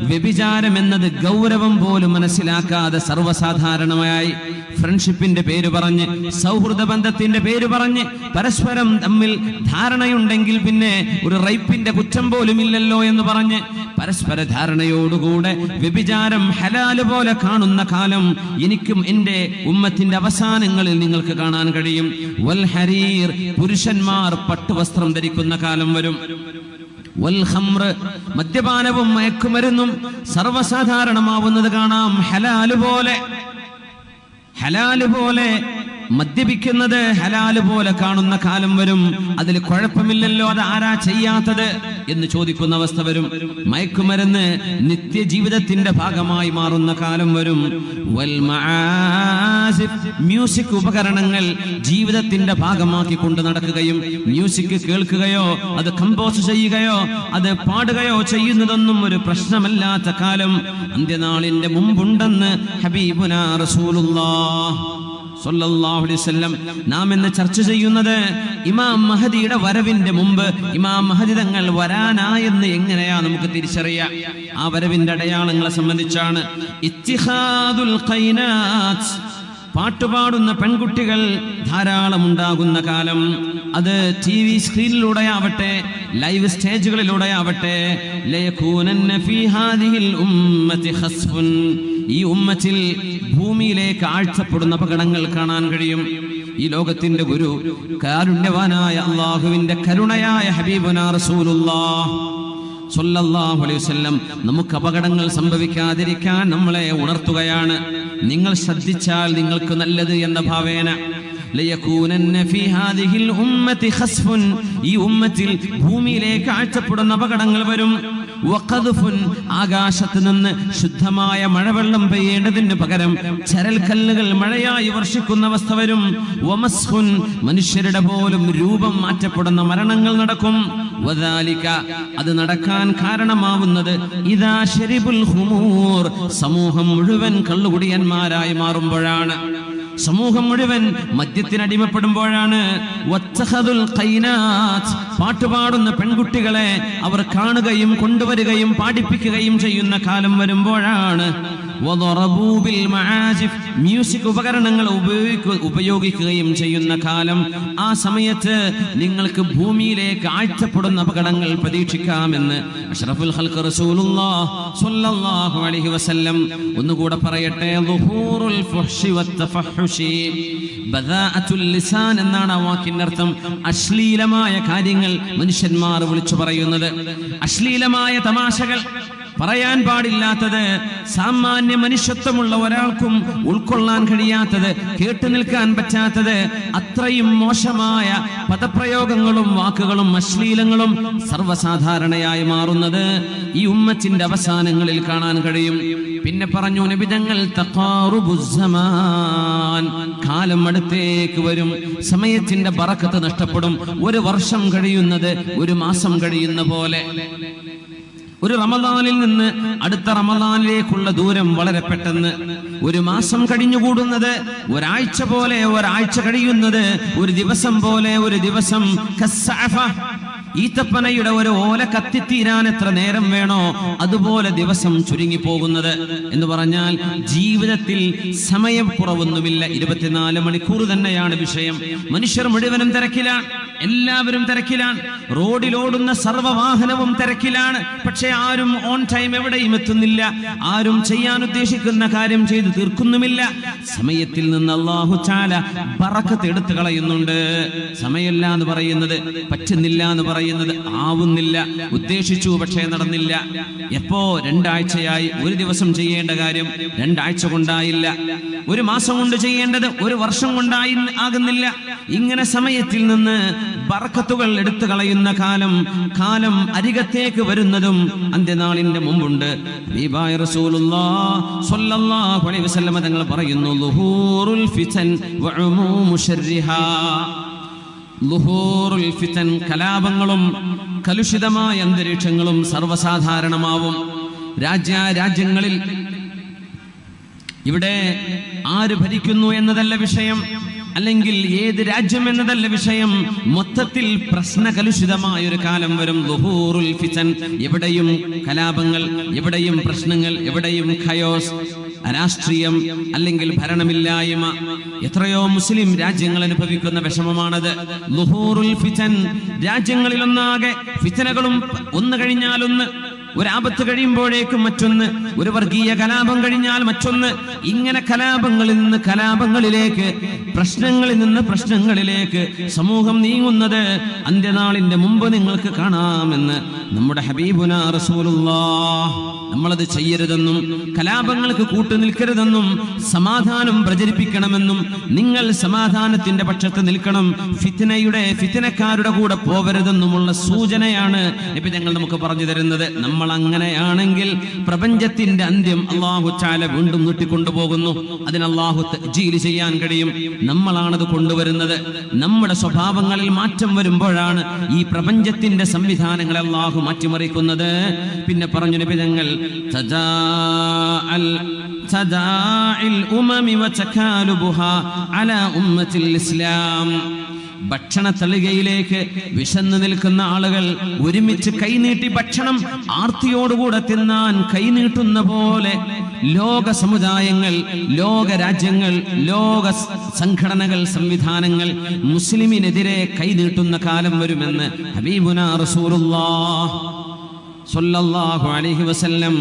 വ്യഭിചാരം എന്നത് ഗൗരവം പോലും മനസ്സിലാക്കാതെ സർവ്വസാധാരണമായി ഫ്രണ്ട്ഷിപ്പിന്റെ പേര് പറഞ്ഞ്, സൗഹൃദ ബന്ധത്തിന്റെ പേര് പറഞ്ഞ്, പരസ്പരം തമ്മിൽ ധാരണയുണ്ടെങ്കിൽ പിന്നെ ഒരു റേപ്പിന്റെ കുറ്റം പോലും ഇല്ലല്ലോ എന്ന് പറഞ്ഞ് പരസ്പര ധാരണയോടുകൂടെ വ്യഭിചാരം ഹലാല് പോലെ കാണുന്ന കാലം എനിക്കും എൻ്റെ ഉമ്മത്തിന്റെ അവസാനങ്ങളിൽ നിങ്ങൾക്ക് കാണാൻ കഴിയും. വൽ ഹരീർ, പുരുഷന്മാർ പട്ടുവസ്ത്രം ധരിക്കുന്ന കാലം വരും. വൽ ഖംർ, മദ്യപാനവും മയക്കുമരുന്നും സർവ്വസാധാരണമാവുന്നത് കാണാം. ഹലാല് പോലെ മദ്യപിക്കുന്നത് ഹലാല് പോലെ കാണുന്ന കാലം വരും. അതിൽ കുഴപ്പമില്ലല്ലോ, അത് ആരാ ചെയ്യാത്തത് എന്ന് ചോദിക്കുന്ന അവസ്ഥ വരും. മയക്കുമരുന്ന് നിത്യജീവിതത്തിന്റെ ഭാഗമായി മാറുന്ന കാലം വരും. വൽ മആസിഫ്, മ്യൂസിക് ഉപകരണങ്ങൾ ജീവിതത്തിന്റെ ഭാഗമാക്കി കൊണ്ട് നടക്കുകയും മ്യൂസിക് കേൾക്കുകയോ അത് കമ്പോസ് ചെയ്യുകയോ അത് പാടുകയോ ചെയ്യുന്നതൊന്നും ഒരു പ്രശ്നമല്ലാത്ത കാലം അന്ത്യനാളിന്റെ മുമ്പുണ്ടെന്ന് ഹബീബുനാ റസൂലുള്ളാഹ് സ്വല്ലല്ലാഹു അലൈഹി വസല്ലം. നാം ഇന്ന് ചർച്ച ചെയ്യുന്നത് ഇമാം മഹദിയുടെ വരവിന്റെ മുമ്പ് ഇമാം മഹദി തങ്ങൾ വരാനായെന്ന് എങ്ങനെയാ നമുക്ക് തിരിച്ചറിയാം? ആ വരവിന്റെ അടയാളങ്ങളെ സംബന്ധിച്ചാണ്. ഇത്തിഖാദുൽ ഖൈനാത്ത്, പാട്ടുപാടുന്ന പെൺകുട്ടികൾ ധാരാളം ഉണ്ടാകുന്ന കാലം. അത് TV സ്ക്രീനിലൂടെ ആവട്ടെ, ലൈവ് സ്റ്റേജുകളിലൂടെ ആവട്ടെ. ലയകൂനന്ന ഫീ ഹാദിഹിൽ ഉമ്മത്തി ഖസ്ഫുൻ, ഈ ഉമ്മത്തിൽ ഭൂമിയിലേക്ക് ആഴ്ചപ്പെടുന്ന അപകടങ്ങൾ കാണാൻ കഴിയും. ഈ ലോകത്തിന്റെ ഗുരു, കാരുണ്യവാനായ അല്ലാഹുവിന്റെ കരുണയായ ഹബീബുനാ റസൂലുള്ളാഹ് സ്വല്ലല്ലാഹു അലൈഹി വസല്ലം നമുക്ക് അപകടങ്ങൾ സംഭവിക്കാതിരിക്കാൻ നമ്മളെ ഉണർത്തുകയാണ്. നിങ്ങൾ ശ്രദ്ധിച്ചാൽ നിങ്ങൾക്ക് നല്ലത് എന്ന ഭാവേന ലയകൂനന്ന ഫീ ഹാദിഹിൽ ഉമ്മത്തി ഖസ്ഫുൻ, ഈ ഉമ്മത്തിൽ ഭൂമിയിലേക്ക് ആഴ്ചപ്പെടുന്ന അപകടങ്ങൾ വരും. വഖദ്ഫുൻ, ആകാശത്ത് നിന്ന് ശുദ്ധമായ മഴവെള്ളം പെയ്യേണ്ടതിന് പകരം ചരൽക്കല്ലുകൾ മഴയായി വർഷിക്കുന്ന അവസ്ഥ വരും. വമസ്ഖുൻ, മനുഷ്യരുടെ പോലും രൂപം മാറ്റപ്പെടുന്ന മരണങ്ങൾ നടക്കും. വദാലിക, അത് നടക്കാൻ കാരണമാവുന്നത് ഇദാ ശരിബുൽ ഖുമൂർ, സമൂഹം മുഴുവൻ കള്ളുകുടിയന്മാരായി മാറുമ്പോഴാണ്, സമൂഹം മുഴുവൻ മദ്യത്തിനടിമപ്പെടുമ്പോഴാണ്. വത്തഖദുൽ ഖൈനാത്ത്, പാട്ടുപാടുന്ന പെൺകുട്ടികളെ അവർ കാണുകയും കൊണ്ടുവരികയും പാടിപ്പിക്കുകയും ചെയ്യുന്ന കാലം വരുമ്പോഴാണ്. വദറബൂ ബിൽ മആസിഫ്, മ്യൂസിക് ഉപകരണങ്ങൾ ഉപയോഗിക്കുകയും ചെയ്യുന്ന കാലം. ആ സമയത്ത് നിങ്ങൾക്ക് ഭൂമിയിലേക്ക് ആഴ്ചപ്പെടുന്ന അപകടങ്ങൾ പ്രതീക്ഷിക്കാമെന്ന് അഷ്റഫുൽ ഖൽഖ് റസൂലുള്ളാഹി സ്വല്ലല്ലാഹു അലൈഹി വസല്ലം ഒന്നുകൂടെ പറയട്ടെ. ളുഹൂറുൽ ഫുഹ്ശി വത്തഫഹുശി, ബദാഅത്തുൽ ലിസാൻ എന്നാണ് ആ വാക്കിന്റെ അർത്ഥം. അശ്ലീലമായ കാര്യങ്ങൾ മനുഷ്യന്മാർ വിളിച്ചു പറയുന്നത്, അശ്ലീലമായ തമാശകൾ, പറയാൻ പാടില്ലാത്തത്, സാമാന്യ മനുഷ്യത്വമുള്ള ഒരാൾക്കും ഉൾക്കൊള്ളാൻ കഴിയാത്തത്, കേട്ടു നിൽക്കാൻ പറ്റാത്തത്, അത്രയും മോശമായ പദപ്രയോഗങ്ങളും വാക്കുകളും അശ്ലീലങ്ങളും സർവ്വസാധാരണയായി മാറുന്നത് ഈ ഉമ്മത്തിന്റെ അവസാനങ്ങളിൽ കാണാൻ കഴിയും. പിന്നെ പറഞ്ഞു നബി തങ്ങൾ, തഖാറുബുസ്സമാൻ, കാലം അടുത്തേക്ക് വരും, സമയത്തിന്റെ ബറക്കത്ത് നഷ്ടപ്പെടും. ഒരു വർഷം കഴിയുന്നത് ഒരു മാസം കഴിയുന്ന പോലെ. ഒരു റമദാനിൽ നിന്ന് അടുത്ത റമദാനിലേക്കുള്ള ദൂരം വളരെ പെട്ടെന്ന്. ഒരു മാസം കഴിഞ്ഞുകൂടുന്നത് ഒരാഴ്ച പോലെ, ഒരാഴ്ച കഴിയുന്നത് ഒരു ദിവസം പോലെ. ഒരു ദിവസം കസ്സഅഫ, ഈത്തപ്പനയുടെ ഒരു ഓല കത്തിത്തീരാൻ എത്ര നേരം വേണോ അതുപോലെ ദിവസം ചുരുങ്ങി പോകുന്നത് എന്ന് പറഞ്ഞാൽ ജീവിതത്തിൽ സമയക്കുറവൊന്നുമില്ല. 24 മണിക്കൂർ തന്നെയാണ് വിഷയം. മനുഷ്യർ മുഴുവനും തിരക്കിലാണ്, എല്ലാവരും തിരക്കിലാണ്. റോഡിലോടുന്ന സർവ്വവാഹനവും തിരക്കിലാണ്. പക്ഷെ ആരും ഓൺ ടൈം എവിടെയും എത്തുന്നില്ല. ആരും ചെയ്യാൻ ഉദ്ദേശിക്കുന്ന കാര്യം ചെയ്തു തീർക്കുന്നുമില്ല. സമയത്തിൽ നിന്ന് അല്ലാഹു തആല ബറക്കത്ത് എടുത്തു കളയുന്നുണ്ട്. സമയമില്ല എന്ന് പറയുന്നത്, പറ്റുന്നില്ല എന്ന് പറയുന്നത്, ആവുന്നില്ല, ഉദ്ദേശിച്ചു പക്ഷേ നടന്നില്ല. എപ്പോ 2 ആഴ്ചയായി ഒരു ദിവസം ചെയ്യേണ്ട കാര്യം 2 ആഴ്ച കൊണ്ടായില്ല. ഒരു മാസം കൊണ്ട് ചെയ്യേണ്ടത് ഒരു വർഷം കൊണ്ടായി ആകുന്നില്ല. ഇങ്ങനെ സമയത്തിൽ നിന്ന് ബർക്കത്തുകൾ എടുത്തു കളയുന്ന കാലം അരികത്തേക്ക് വരുന്നതും അന്ത്യനാളിന്റെ മുമ്പുണ്ട്. ഹബീബായ റസൂലുള്ളാഹി സ്വല്ലല്ലാഹു അലൈഹി വസല്ലം തങ്ങൾ പറയുന്നു, ളുഹൂറുൽ ഫിതൻ വഉമൂമു ശർരിഹാ, ളുഹൂറുൽ ഫിതൻ, കലാപങ്ങളും കലുഷിതമായ അന്തരീക്ഷങ്ങളും സർവ്വസാധാരണമാവും. രാജ്യങ്ങളിൽ ഇവിടെ ആര് ഭരിക്കുന്നു എന്നതല്ല വിഷയം, അല്ലെങ്കിൽ ഏത് രാജ്യം എന്നതല്ല വിഷയം. മൊത്തത്തിൽ പ്രശ്നകലുഷിതമായ ഒരു കാലം വരും. ളുഹൂറുൽ ഫിതൻ, എവിടെയും കലാപങ്ങൾ, എവിടെയും പ്രശ്നങ്ങൾ, എവിടെയും ഖയോസ്, രാഷ്ട്രീയം അല്ലെങ്കിൽ ഭരണമില്ലായ്മ. എത്രയോ മുസ്ലിം രാജ്യങ്ങൾ അനുഭവിക്കുന്ന വിഷമമാണത്. ളുഹൂറുൽ ഫിതൻ, രാജ്യങ്ങളിലൊന്നാകെ ഫിതനകളും ഒന്ന് കഴിഞ്ഞാൽ ഒന്ന്, ഒരാപത്ത് കഴിയുമ്പോഴേക്കും മറ്റൊന്ന്, ഒരു വർഗീയ കലാപം കഴിഞ്ഞാൽ മറ്റൊന്ന്. ഇങ്ങനെ കലാപങ്ങളിൽ നിന്ന് കലാപങ്ങളിലേക്ക്, പ്രശ്നങ്ങളിൽ നിന്ന് പ്രശ്നങ്ങളിലേക്ക് സമൂഹം നീങ്ങുന്നത് അന്ത്യനാളിന്റെ മുമ്പ് നിങ്ങൾക്ക് കാണാമെന്ന് നമ്മുടെ ഹബീബുനാ റസൂലുള്ളാഹ്. നമ്മളത് ചെയ്യരുതെന്നും കലാപങ്ങൾക്ക് കൂട്ടുനിൽക്കരുതെന്നും സമാധാനം പ്രചരിപ്പിക്കണമെന്നും നിങ്ങൾ സമാധാനത്തിന്റെ പക്ഷത്ത് നിൽക്കണം, ഫിത്നക്കാരുടെ കൂടെ പോവരുതെന്നുമുള്ള സൂചനയാണ് നബി ഞങ്ങൾ നമുക്ക് പറഞ്ഞു തരുന്നത്. നമ്മൾ അങ്ങനെയാണെങ്കിൽ പ്രപഞ്ചത്തിന്റെ അന്ത്യം അല്ലാഹു തആല വീണ്ടും നീട്ടിക്കൊണ്ടുപോകുന്നു. അതിന് അല്ലാഹു തഅ്ജീൽ ചെയ്യാൻ കഴിയും. നമ്മളാണത് കൊണ്ടുവരുന്നത്. നമ്മുടെ സ്വഭാവങ്ങളിൽ മാറ്റം വരുമ്പോഴാണ് ഈ പ്രപഞ്ചത്തിന്റെ സംവിധാനങ്ങളെ അല്ലാഹു മാറ്റിമറിക്കുന്നത്. പിന്നെ പറഞ്ഞു നബി ഞങ്ങൾ, തദാഇൽ ഉമമി വതകാലുബുഹാ അലാ ഉമ്മത്തിൽ ഇസ്ലാം, ഭക്ഷണ തളികയിലേക്ക് വിശന്നു നിൽക്കുന്ന ആളുകൾ ഒരുമിച്ച് കൈനീട്ടി ഭക്ഷണം ആർത്തിയോടുകൂടെ തിന്നാൻ കൈനീട്ടുന്ന പോലെ ലോക സമുദായങ്ങൾ, ലോക രാജ്യങ്ങൾ, ലോക സംഘടനകൾ, സംവിധാനങ്ങൾ മുസ്ലിമിനെതിരെ കൈനീട്ടുന്ന കാലം വരുമെന്ന് ഹബീബുനാ റസൂലുള്ളാഹി സ്വല്ലല്ലാഹു അലൈഹി വസല്ലം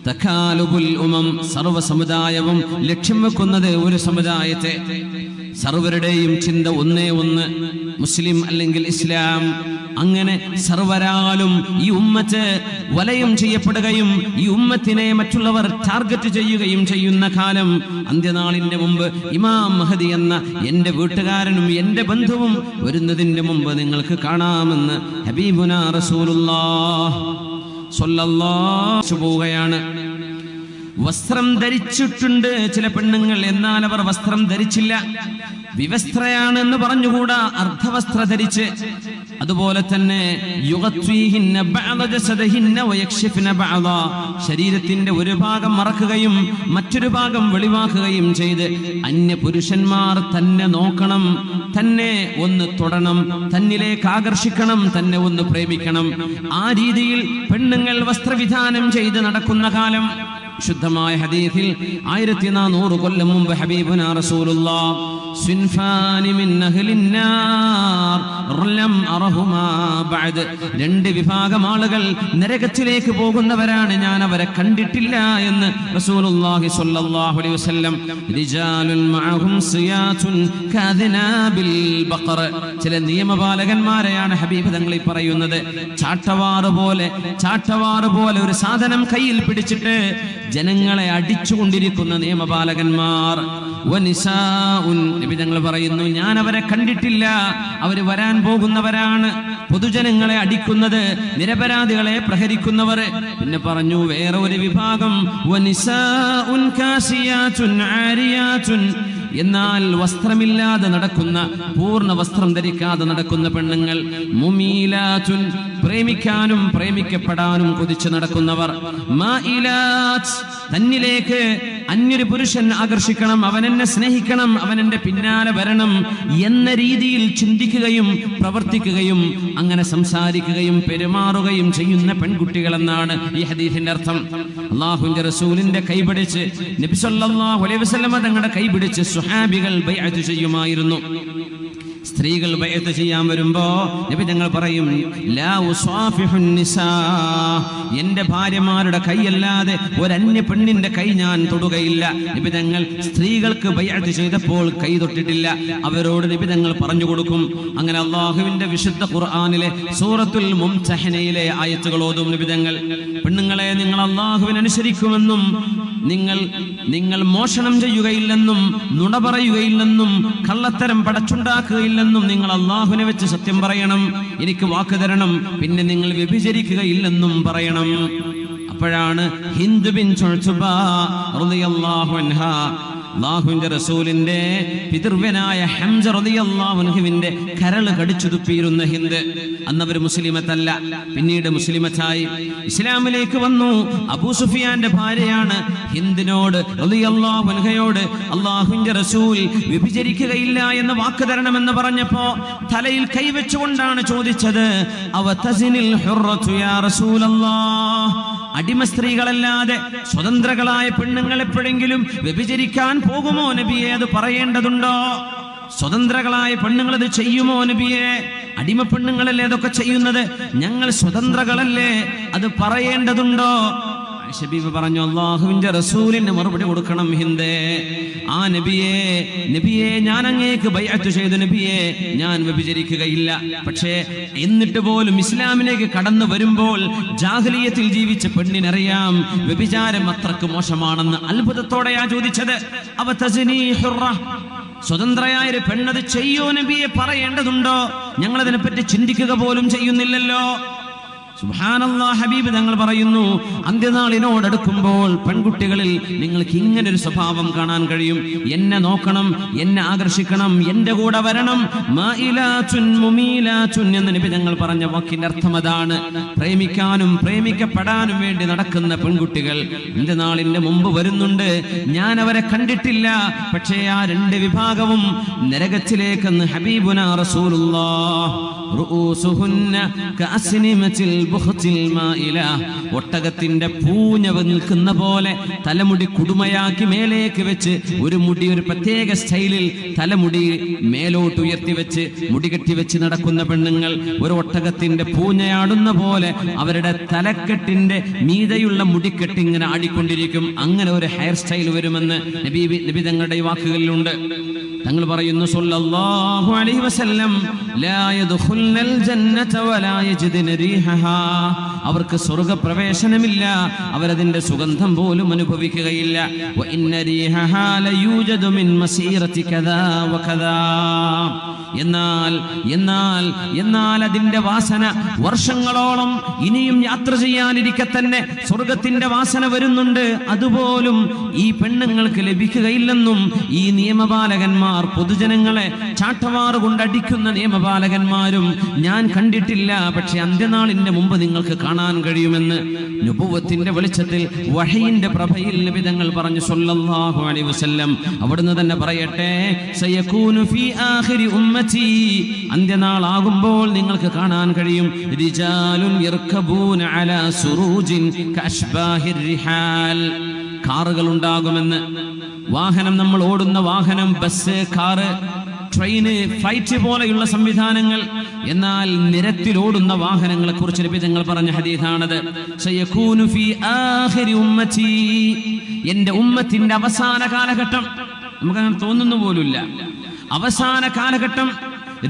തകാലുബുൽ ഉമം, സർവ്വ സമുദായവും ലക്ഷ്യം വെക്കുന്നത് ഒരു സമുദായത്തെ. സർവരുടെയും ചിന്ത ഒന്നേ ഒന്ന്, മുസ്ലിം അല്ലെങ്കിൽ ഇസ്ലാം. അങ്ങനെ സർവരാലും ഈ ഉമ്മത്ത് വലയം ചെയ്യപ്പെടുകയും ഈ ഉമ്മത്തിനെ മറ്റുള്ളവർ ടാർഗറ്റ് ചെയ്യുകയും ചെയ്യുന്ന കാലം, അന്ത്യനാളിന്റെ മുമ്പ് ഇമാം മഹദി എന്ന എന്റെ വീട്ടുകാരനും എന്റെ ബന്ധുവും വരുന്നതിന്റെ മുമ്പ് നിങ്ങൾക്ക് കാണാമെന്ന് ഹബീബുനാ റസൂലുള്ളാഹ് സ്വല്ലല്ലാഹു പോവുകയാണ്. വസ്ത്രം ധരിച്ചിട്ടുണ്ട് ചില പെണ്ണുങ്ങൾ, എന്നാൽ അവർ വസ്ത്രം ധരിച്ചില്ല. വിവസ്ത്രയാണെന്ന് പറഞ്ഞുകൂടാ, അർദ്ധവസ്ത്ര ധരിച്ച്. അതുപോലെ തന്നെ ശരീരത്തിന്റെ ഒരു ഭാഗം മറക്കുകയും മറ്റൊരു ഭാഗം വെളിവാക്കുകയും ചെയ്ത് അന്യ പുരുഷന്മാർ തന്നെ നോക്കണം, തന്നെ ഒന്ന് തൊടണം, തന്നിലേക്ക് ആകർഷിക്കണം, തന്നെ ഒന്ന് പ്രേമിക്കണം. ആ രീതിയിൽ പെണ്ണുങ്ങൾ വസ്ത്രവിധാനം ചെയ്ത് നടക്കുന്ന കാലം. ശുദ്ധമായ ഹദീസിൽ 1400 കൊല്ലം മുമ്പ് ഹബീബുനാ റസൂലുള്ളാഹ് സിൻഫാനി മിൻ അഹ്ലിന്നാർ ലം അറഹുമാ ബഅദ്, രണ്ട് വിഭാഗം ആളുകൾ നരകത്തിലേക്ക് പോകുന്നവരാണ്, ഞാൻ അവരെ കണ്ടിട്ടില്ല എന്ന് റസൂലുള്ളാഹി സ്വല്ലല്ലാഹു അലൈഹി വസല്ലം. റിജാലുൻ മഅഹും സിയാതുൻ കാദിനാബിൽ ബഖർ, ചില നിയമപാലകന്മാരെയാണ് ഹബീബ് തങ്ങൾ ഈ പറയുന്നത്. ചാട്ടവാറ് പോലെ ഒരു സാധനം കയ്യിൽ പിടിച്ചിട്ട് ജനങ്ങളെ അടിച്ചുകൊണ്ടിരിക്കുന്ന നിയമപാലകന്മാർ. നബി തങ്ങൾ പറയുന്നു, ഞാൻ അവരെ കണ്ടിട്ടില്ല, അവര് വരാൻ പോകുന്നവരാണ്. പൊതുജനങ്ങളെ അടിക്കുന്നത്, നിരപരാധികളെ പ്രഹരിക്കുന്നവർ. പിന്നെ പറഞ്ഞു വേറെ ഒരു വിഭാഗം, എന്നാൽ വസ്ത്രമില്ലാതെ നടക്കുന്ന, പൂർണ്ണ വസ്ത്രം ധരിക്കാതെ നടക്കുന്ന പെണ്ണുങ്ങൾ. മുമീലാത്തുൻ, പ്രേമിക്കാനും പ്രേമിക്കപ്പെടാനും കൊതിച്ചു നടക്കുന്നവർ. മായിലാത്ത്, തന്നിലേക്ക് അന്യൊരു പുരുഷൻ ആകർഷിക്കണം, അവൻ എന്നെ സ്നേഹിക്കണം, അവൻ എന്റെ പിന്നാലെ വരണം എന്ന രീതിയിൽ ചിന്തിക്കുകയും പ്രവർത്തിക്കുകയും അങ്ങനെ സംസാരിക്കുകയും പെരുമാറുകയും ചെയ്യുന്ന പെൺകുട്ടികൾ എന്നാണ് ഈ ഹദീസിന്റെ അർത്ഥം. അല്ലാഹുവിന്റെ റസൂലിന്റെ കൈപിടിച്ച്, നബി സല്ലല്ലാഹു അലൈഹി വസല്ലം തങ്ങളുടെ കൈപിടിച്ച് സ്വഹാബികൾ ബൈഅത്ത് ചെയ്യുമായിരുന്നു. സ്ത്രീകൾ ബൈഅത്ത് ചെയ്യാൻ വരുമ്പോ നബി തങ്ങൾ പറയും, ലാ ഉസാഫിഹുൻ നിസാ, എന്റെ ഭാര്യമാരുടെ കൈയല്ലാതെ ഒരന്യ പെണ്ണിന്റെ കൈ ഞാൻ തൊടുകയില്ല. നബി തങ്ങൾ സ്ത്രീകൾക്ക് ബൈഅത്ത് ചെയ്തപ്പോൾ കൈ തൊട്ടിട്ടില്ല. അവരോട് നബി തങ്ങൾ പറഞ്ഞു കൊടുക്കും. അങ്ങനെ അല്ലാഹുവിന്റെ വിശുദ്ധ ഖുർആനിലെ സൂറത്തുൽ മുംതഹനയിലെ ആയത്തുകൾ ഓതും നബി തങ്ങൾ. പെണ്ണുങ്ങളെ, നിങ്ങൾ അല്ലാഹുവിനെ അനുസരിക്കുമെന്നും നിങ്ങൾ മോഷണം ചെയ്യുകയില്ലെന്നും നുണ പറയുകയില്ലെന്നും കള്ളത്തരം പടച്ചുണ്ടാക്കുകയില്ലെന്നും നിങ്ങൾ അല്ലാഹുവിനെ വെച്ച് സത്യം പറയണം, എനിക്ക് വാക്ക് തരണം, പിന്നെ നിങ്ങൾ വ്യഭിചരിക്കുകയില്ലെന്നും പറയണം. അപ്പോഴാണ് ഹിന്ദ് ബിൻത് ഉത്ബ റളിയല്ലാഹു അൻഹാ, അല്ലാഹുവിന്റെ റസൂലിന്റെ പിതൃവ്യനായ ഹംസ റളിയല്ലാഹു അൻഹുവിന്റെ കരള് കടിച്ചു തുപ്പിയിരുന്ന ഹിന്ദ്. അന്നവർ മുസ്ലിമത്തല്ല, പിന്നീട് മുസ്ലിമത്തായി ഇസ്ലാമിലേക്ക് വന്നു. അബൂ സുഫിയാന്റെ ഭാര്യയാണ്. ഹിന്ദിനോട് റളിയല്ലാഹു അൻഹയോട് അല്ലാഹുവിന്റെ റസൂൽ വ്യഭിചരിക്കുകയില്ല എന്ന് വാക്ക് തരണമെന്ന് പറഞ്ഞപ്പോ തലയിൽ കൈവച്ചുകൊണ്ടാണ് ചോദിച്ചത്, അവ തസിനിൽ ഹുറത്തു യാ റസൂലല്ലാഹ്, അടിമ സ്ത്രീകളല്ലാതെ സ്വതന്ത്രകളായ പെണ്ണുങ്ങൾ എപ്പോഴെങ്കിലും വ്യഭിചരിക്കാൻ പോകുമോ നബിയെ? അത് പറയേണ്ടതുണ്ടോ? സ്വതന്ത്രകളായ പെണ്ണുങ്ങൾ അത് ചെയ്യുമോ നബിയെ? അടിമ പെണ്ണുങ്ങളല്ലേ അതൊക്കെ ചെയ്യുന്നത്, ഞങ്ങൾ സ്വതന്ത്രകളല്ലേ, അത് പറയേണ്ടതുണ്ടോ? ശബീബ് പറഞ്ഞു, അല്ലാഹുവിന്റെ റസൂലിന് മറുപടി കൊടുക്കണം ഹിന്ദേ. ആ നബിയെ ഞാൻ അങ്ങേക്ക് ബൈഅത്ത് ചെയ്തു നബിയെ, ഞാൻ വ്യഭിചരിക്കുകയില്ല. പക്ഷേ എന്നിട്ട് പോലും ഇസ്ലാമിലേക്ക് കടന്നു വരുമ്പോൾ ജാഹിലിയത്തിൽ ജീവിച്ച പെണ്ണിനറിയാം വ്യഭിചാരം അത്രക്ക് മോശമാണെന്ന്. അത്ഭുതത്തോടെയാ ചോദിച്ചത്. അവ തസ്നി ഹുറ, സ്വതന്ത്രയായൊരു പെണ്ണത് ചെയ്യോ നബിയെ? പറയേണ്ടതുണ്ടോ? ഞങ്ങളതിനെപ്പറ്റി ചിന്തിക്കുക പോലും ചെയ്യുന്നില്ലല്ലോ. സുബ്ഹാനല്ലാഹ്, ഹബീബ് തങ്ങൾ പറയുന്നു, അന്ത്യനാളിനോടടുക്കുമ്പോൾ പെൺകുട്ടികളിൽ നിങ്ങൾക്ക് ഇങ്ങനൊരു സ്വഭാവം കാണാൻ കഴിയും. എന്നെ നോക്കണം, എന്നെ ആകർഷിക്കണം, എന്റെ കൂടെ വരണം. മായിലാത്തുൻ മുമീലാത്തുൻ എന്ന് നബി തങ്ങൾ പറഞ്ഞ വാക്കിന്റെ അർത്ഥം അതാണ്. പ്രേമിക്കാനും പ്രേമിക്കപ്പെടാനും വേണ്ടി നടക്കുന്ന പെൺകുട്ടികൾ അന്ത്യനാളിന്റെ മുമ്പ് വരുന്നുണ്ട്. ഞാൻ അവരെ കണ്ടിട്ടില്ല, പക്ഷേ ആ രണ്ട് വിഭാഗവും നരകത്തിലേക്കെന്ന് ഹബീബുനാ റസൂലുള്ളാഹ്. റൂസുഹുന്ന കഅസ്നിമത്തിൽ ഒട്ടകത്തിന്റെ പൂഞ്ഞ നിൽക്കുന്ന പോലെ തലമുടി കുടുമയാക്കി മേലേക്ക് വെച്ച് ഒരു പ്രത്യേക സ്റ്റൈലിൽ തലമുടി മേലോട്ട് ഉയർത്തി വെച്ച് മുടി കെട്ടി വെച്ച് നടക്കുന്ന പെണ്ണുങ്ങൾ ഒരു ഒട്ടകത്തിന്റെ പൂഞ്ഞയാടുന്ന പോലെ അവരുടെ തലക്കെട്ടിന്റെ മീതയുള്ള മുടിക്കെട്ട് ഇങ്ങനെ ആടിക്കൊണ്ടിരിക്കും. അങ്ങനെ ഒരു ഹെയർ സ്റ്റൈൽ വരുമെന്ന് നബി തങ്ങളുടെ വാക്കുകളിലുണ്ട്. തങ്ങൾ പറയുന്നു സല്ലല്ലാഹു അലൈഹി വസല്ലം, ലാ യദ്ഖുൽനൽ ജന്നത വലാ യജിദന റീഹഹാ, അവർക്ക് സ്വർഗ്ഗപ്രവേശനമില്ല, അവരതിന്റെ സുഗന്ധം പോലും അനുഭവിക്കുകയില്ല. വ ഇന്ന റീഹഹാ ലയൂജദു മിൻ മസീറതി കദാ വകദാ, എന്നാൽ അതിന്റെ വാസന വർഷങ്ങളോളം ഇനിയും യാത്ര ചെയ്യാനിരിക്കെ തന്നെ സ്വർഗത്തിന്റെ വാസന വരുന്നുണ്ട്. അതുപോലും ഈ പെണ്ണുങ്ങൾക്ക് ലഭിക്കുകയില്ലെന്നും ഈ നിയമപാലകന്മാർ, പൊതുജനങ്ങളെ ചാട്ടവാറ് കൊണ്ടടിക്കുന്ന നിയമപാലകന്മാരും ഞാൻ കണ്ടിട്ടില്ല. പക്ഷെ അന്ത്യനാളിന്റെ മുമ്പ് നിങ്ങൾക്ക് കാണാൻ കഴിയുമെന്ന് നുബുവത്തിന്റെ വെളിച്ചത്തിൽ വഹയിന്റെ പ്രഭയിൽ നബി തങ്ങൾ പറഞ്ഞു സല്ലല്ലാഹു അലൈഹി വസല്ലം. അവിടുന്ന് തന്നെ പറയട്ടെ, സയകൂനു ഫീ ആഖിരി ഉമ്മത്തി, അന്ത്യനാളാകുമ്പോൾ നിങ്ങൾക്ക് കാണാൻ കഴിയും, റിജാലുൻ യർകബൂന അലാ സുറൂജിൻ കഅശ്ബാഹിർ റിഹാൽ, കാറുകൾ ഉണ്ടാകുമെന്ന്. വാഹനം, നമ്മൾ ഓടുന്ന വാഹനം, ബസ്, കാറ്, ട്രെയിന്, ഫ്ലൈറ്റ് പോലെയുള്ള സംവിധാനങ്ങൾ. എന്നാൽ നിരത്തിലോടുന്ന വാഹനങ്ങളെ കുറിച്ച് നബി തങ്ങൾ പറഞ്ഞ ഹദീസാണത്. സയകൂനു ഫീ ആഖിരി ഉമ്മത്തി, എന്റെ ഉമ്മത്തിന്റെ അവസാന കാലഘട്ടം, നമുക്കങ്ങനെ തോന്നുന്നു പോലുമില്ല, അവസാന കാലഘട്ടം.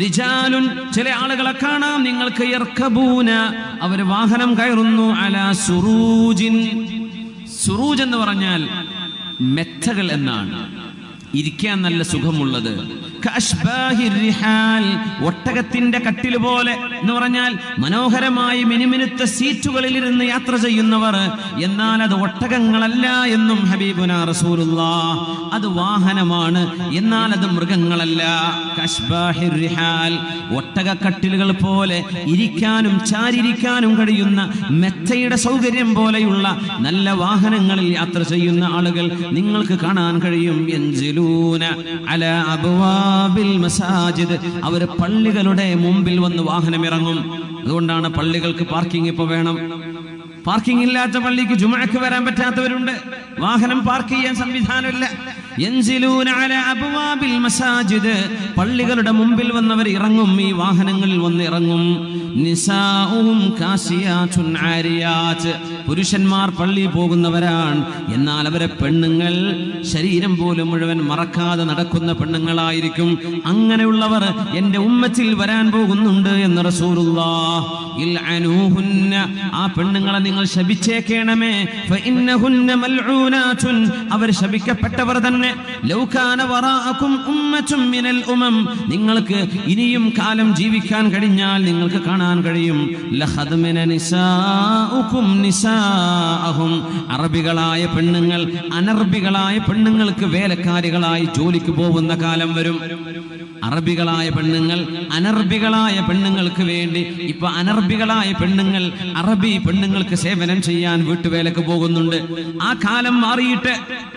റിജാലുൻ, ചില ആളുകളെ കാണാം നിങ്ങൾക്ക്, യർകബൂന, അവർ വാഹനം കയറുന്നു, അലാ സുറൂജിൻ. സുറൂജ് എന്ന് പറഞ്ഞാൽ മെത്തകൾ എന്നാണ്, ഇരിക്കാൻ നല്ല സുഖമുള്ളത്. കഅശ്ബാഹിർ റിഹാൽ, ഒട്ടകത്തിന്റെ കട്ടിൽ പോലെ എന്ന് പറഞ്ഞാൽ മനോഹരമായി മിനുമിനുത്ത സീറ്റുകളിൽ ഇരുന്ന് യാത്ര ചെയ്യുന്നവർ. എന്നാൽ അത് ഒട്ടകങ്ങളല്ല എന്നും ഹബീബുനാ റസൂലുള്ളാഹ്, അത് വാഹനമാണ്, എന്നാൽ അത് മൃഗങ്ങളല്ല. കഅശ്ബാഹിർ റിഹാൽ, ഒട്ടക കട്ടിലുകൾ പോലെ ഇരിക്കാനും ചാരിരിക്കാനും കഴിയുന്ന മെത്തയുടെ സൗകര്യം പോലെയുള്ള നല്ല വാഹനങ്ങളിൽ യാത്ര ചെയ്യുന്ന ആളുകൾ നിങ്ങൾക്ക് കാണാൻ കഴിയും. യൻസിലൂന അലാ അബ്വാബിൽ മസാജിദ്, അവർ പള്ളികളുടെ മുമ്പിൽ വന്ന് വാഹനം ഇറങ്ങും. അതുകൊണ്ടാണ് പള്ളികൾക്ക് പാർക്കിംഗ് ഇപ്പൊ വേണം. പാർക്കിംഗ് ഇല്ലാത്ത പള്ളിക്ക് ജുമുഅക്ക് വരാൻ പറ്റാത്തവരുണ്ട്, വാഹനം പാർക്ക് ചെയ്യാൻ സംവിധാനമില്ല. യൻസിലൂന അലാ അബ്വാബിൽ മസാജിദ്, പള്ളികളുടെ മുമ്പിൽ വന്നവർ ഇറങ്ങും, ഈ വാഹനങ്ങളിൽ വന്ന് ഇറങ്ങും. നിസാഉഹും കാസിയാതുൻ ആരിയാത്ത്, പുരുഷന്മാർ പള്ളി പോകുന്നവരാണ്, എന്നാൽ അവരെ പെണ്ണുങ്ങൾ ശരീരം പോലും മുഴുവൻ മറക്കാതെ നടക്കുന്ന പെണ്ണുങ്ങളായിരിക്കും. അങ്ങനെയുള്ളവർ എന്റെ ഉമ്മത്തിൽ വരാൻ പോകുന്നുണ്ട് എന്ന് റസൂലുള്ളാഹ്. ഇൽഅനൂഹുന്ന, ആ പെണ്ണുങ്ങളെ നിങ്ങൾ ശപിച്ചേക്കണമേ. ഫഇന്നഹുന്ന മൽഊനാതുൻ, അവർ ശപിക്കപ്പെട്ടവർ തന്നെ. ലൗ കാന വറാഅകും ഉമ്മത്തും മിനൽ ഉമം, നിങ്ങൾക്ക് ഇനിയും കാലം ജീവിക്കാൻ കഴിഞ്ഞാൽ നിങ്ങൾക്ക് കാണാൻ കഴിയും, ലഖദ്മന നിസാഉകും നിസാഅഹും, അറബികളായ പെണ്ണുങ്ങൾ അനർബികളായ പെണ്ണുങ്ങൾക്ക് വേലക്കാരികളായി ജോലിക്ക് പോകുന്ന കാലം വരും. അറബികളായ പെണ്ണുങ്ങൾ അനർബികളായ പെണ്ണുങ്ങൾക്ക് വേണ്ടി, ഇപ്പൊ അനർബികളായ പെണ്ണുങ്ങൾ അറബി പെണ്ണുങ്ങൾക്ക് സേവനം ചെയ്യാൻ വീട്ടുവേലക്ക് പോകുന്നുണ്ട്. ആ കാലം മാറിയിട്ട്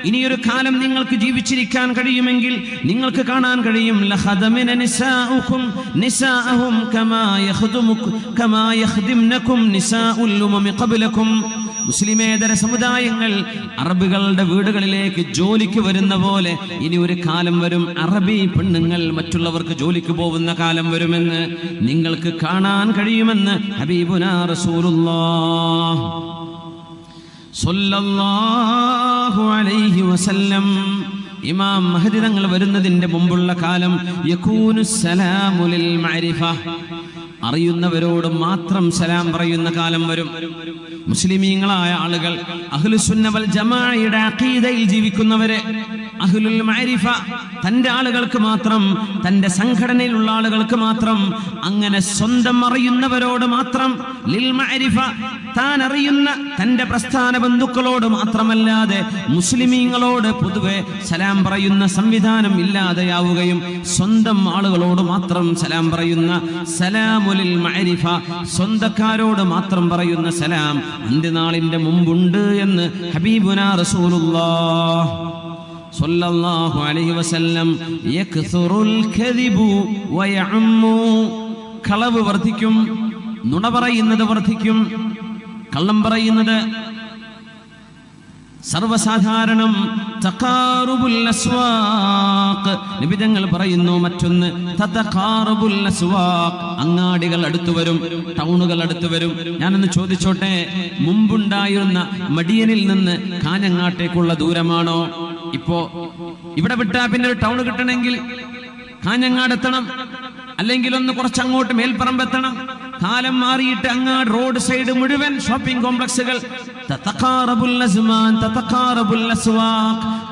ഇനിയൊരു കാലം നിങ്ങൾക്ക് ജീവിച്ചിരിക്കാൻ കഴിയുമെങ്കിൽ നിങ്ങൾക്ക് കാണാൻ കഴിയും, ലഖദമിന നിസാഉകും നിസാഅഹും കമാ യഖ്ദിംനകും നിസാഉൽ ഉമമി ഖബ്ലകും. മുസ്ലിമേതര സമുദായങ്ങൾ അറബികളുടെ വീടുകളിലേക്ക് ജോലിക്ക് വരുന്ന പോലെ ഇനി ഒരു കാലം വരും, അറബി പെണ്ണുങ്ങൾ മറ്റുള്ളവർക്ക് ജോലിക്ക് പോകുന്ന കാലം വരുമെന്ന് നിങ്ങൾക്ക് കാണാൻ കഴിയുമെന്ന് ഹബീബുനാ റസൂലുള്ളാഹ് സ്വല്ലല്ലാഹു അലൈഹി വസല്ലം. ഇമാം മഹ്ദി തങ്ങൾ വരുന്നതിന്റെ മുമ്പുള്ള കാലം യകൂനു സലാമു ലിൽ മഅരിഫ, അറിയുന്നവരോട് മാത്രം സലാം പറയുന്ന കാലം വരും. മുസ്ലിമീങ്ങളായ ആളുകൾ, അഹ്ലുസുന്ന വൽ ജമാഅയുടെ അഖീദയിൽ ജീവിക്കുന്നവരെ, അഹ്ലുൽ മഅരിഫ, തന്റെ ആളുകൾക്ക് മാത്രം, തന്റെ സംഘടനയിലുള്ള ആളുകൾക്ക് മാത്രം, അങ്ങനെ സ്വന്തം അറിയുന്നവരോട് മാത്രം, ലിൽ മഅരിഫ, താൻ അറിയുന്ന തന്റെ പ്രസ്ഥാന ബന്ധുക്കളോട് മാത്രമല്ലാതെ മുസ്ലിമീങ്ങളോട് പൊതുവെ സലാം പറയുന്ന സംവിധാനം ഇല്ലാതെയാവുകയും സ്വന്തം ആളുകളോട് മാത്രം സലാം പറയുന്ന സലാമുലിൽ മഅരിഫ, സ്വന്തക്കാരോട് മാത്രം പറയുന്ന സലാം അന്ത്യനാളിന്റെ മുമ്പുണ്ട് എന്ന് ഹബീബുനാ റസൂലുള്ളാഹ് സ്വല്ലല്ലാഹു അലൈഹി വസല്ലം. യക്സുറുൽ കദിബു വയഉമ്മു, കളവ് വർദ്ധിക്കും, നുണ പറയുന്നത് വർദ്ധിക്കും, കള്ളം പറയുന്നത് സർവസാധാരണം. തഖാറുബുൽ അസ്വാഖ്, നബി തങ്ങൾ പറയുന്നു മറ്റൊന്ന് തതഖാറുബുൽ അസ്വാഖ്, അങ്ങാടികൾ അടുത്തു വരും, ടൗണുകൾ അടുത്തു വരും. ഞാനൊന്ന് ചോദിച്ചോട്ടെ, മുമ്പുണ്ടായിരുന്ന മടിയനിൽ നിന്ന് കാഞ്ഞങ്ങാട്ടേക്കുള്ള ദൂരമാണോ? ഇപ്പോ ഇവിടെ വിട്ടാ പിന്നെ ഒരു ടൗൺ കിട്ടണമെങ്കിൽ കാഞ്ഞങ്ങാട് എത്തണം, അല്ലെങ്കിൽ ഒന്ന് കുറച്ചങ്ങോട്ട് മേൽപ്പറമ്പെത്തണം. കാലം മാറിയിട്ട് അങ്ങാട് റോഡ് സൈഡ് മുഴുവൻ ഷോപ്പിംഗ് കോംപ്ലക്സുകൾ.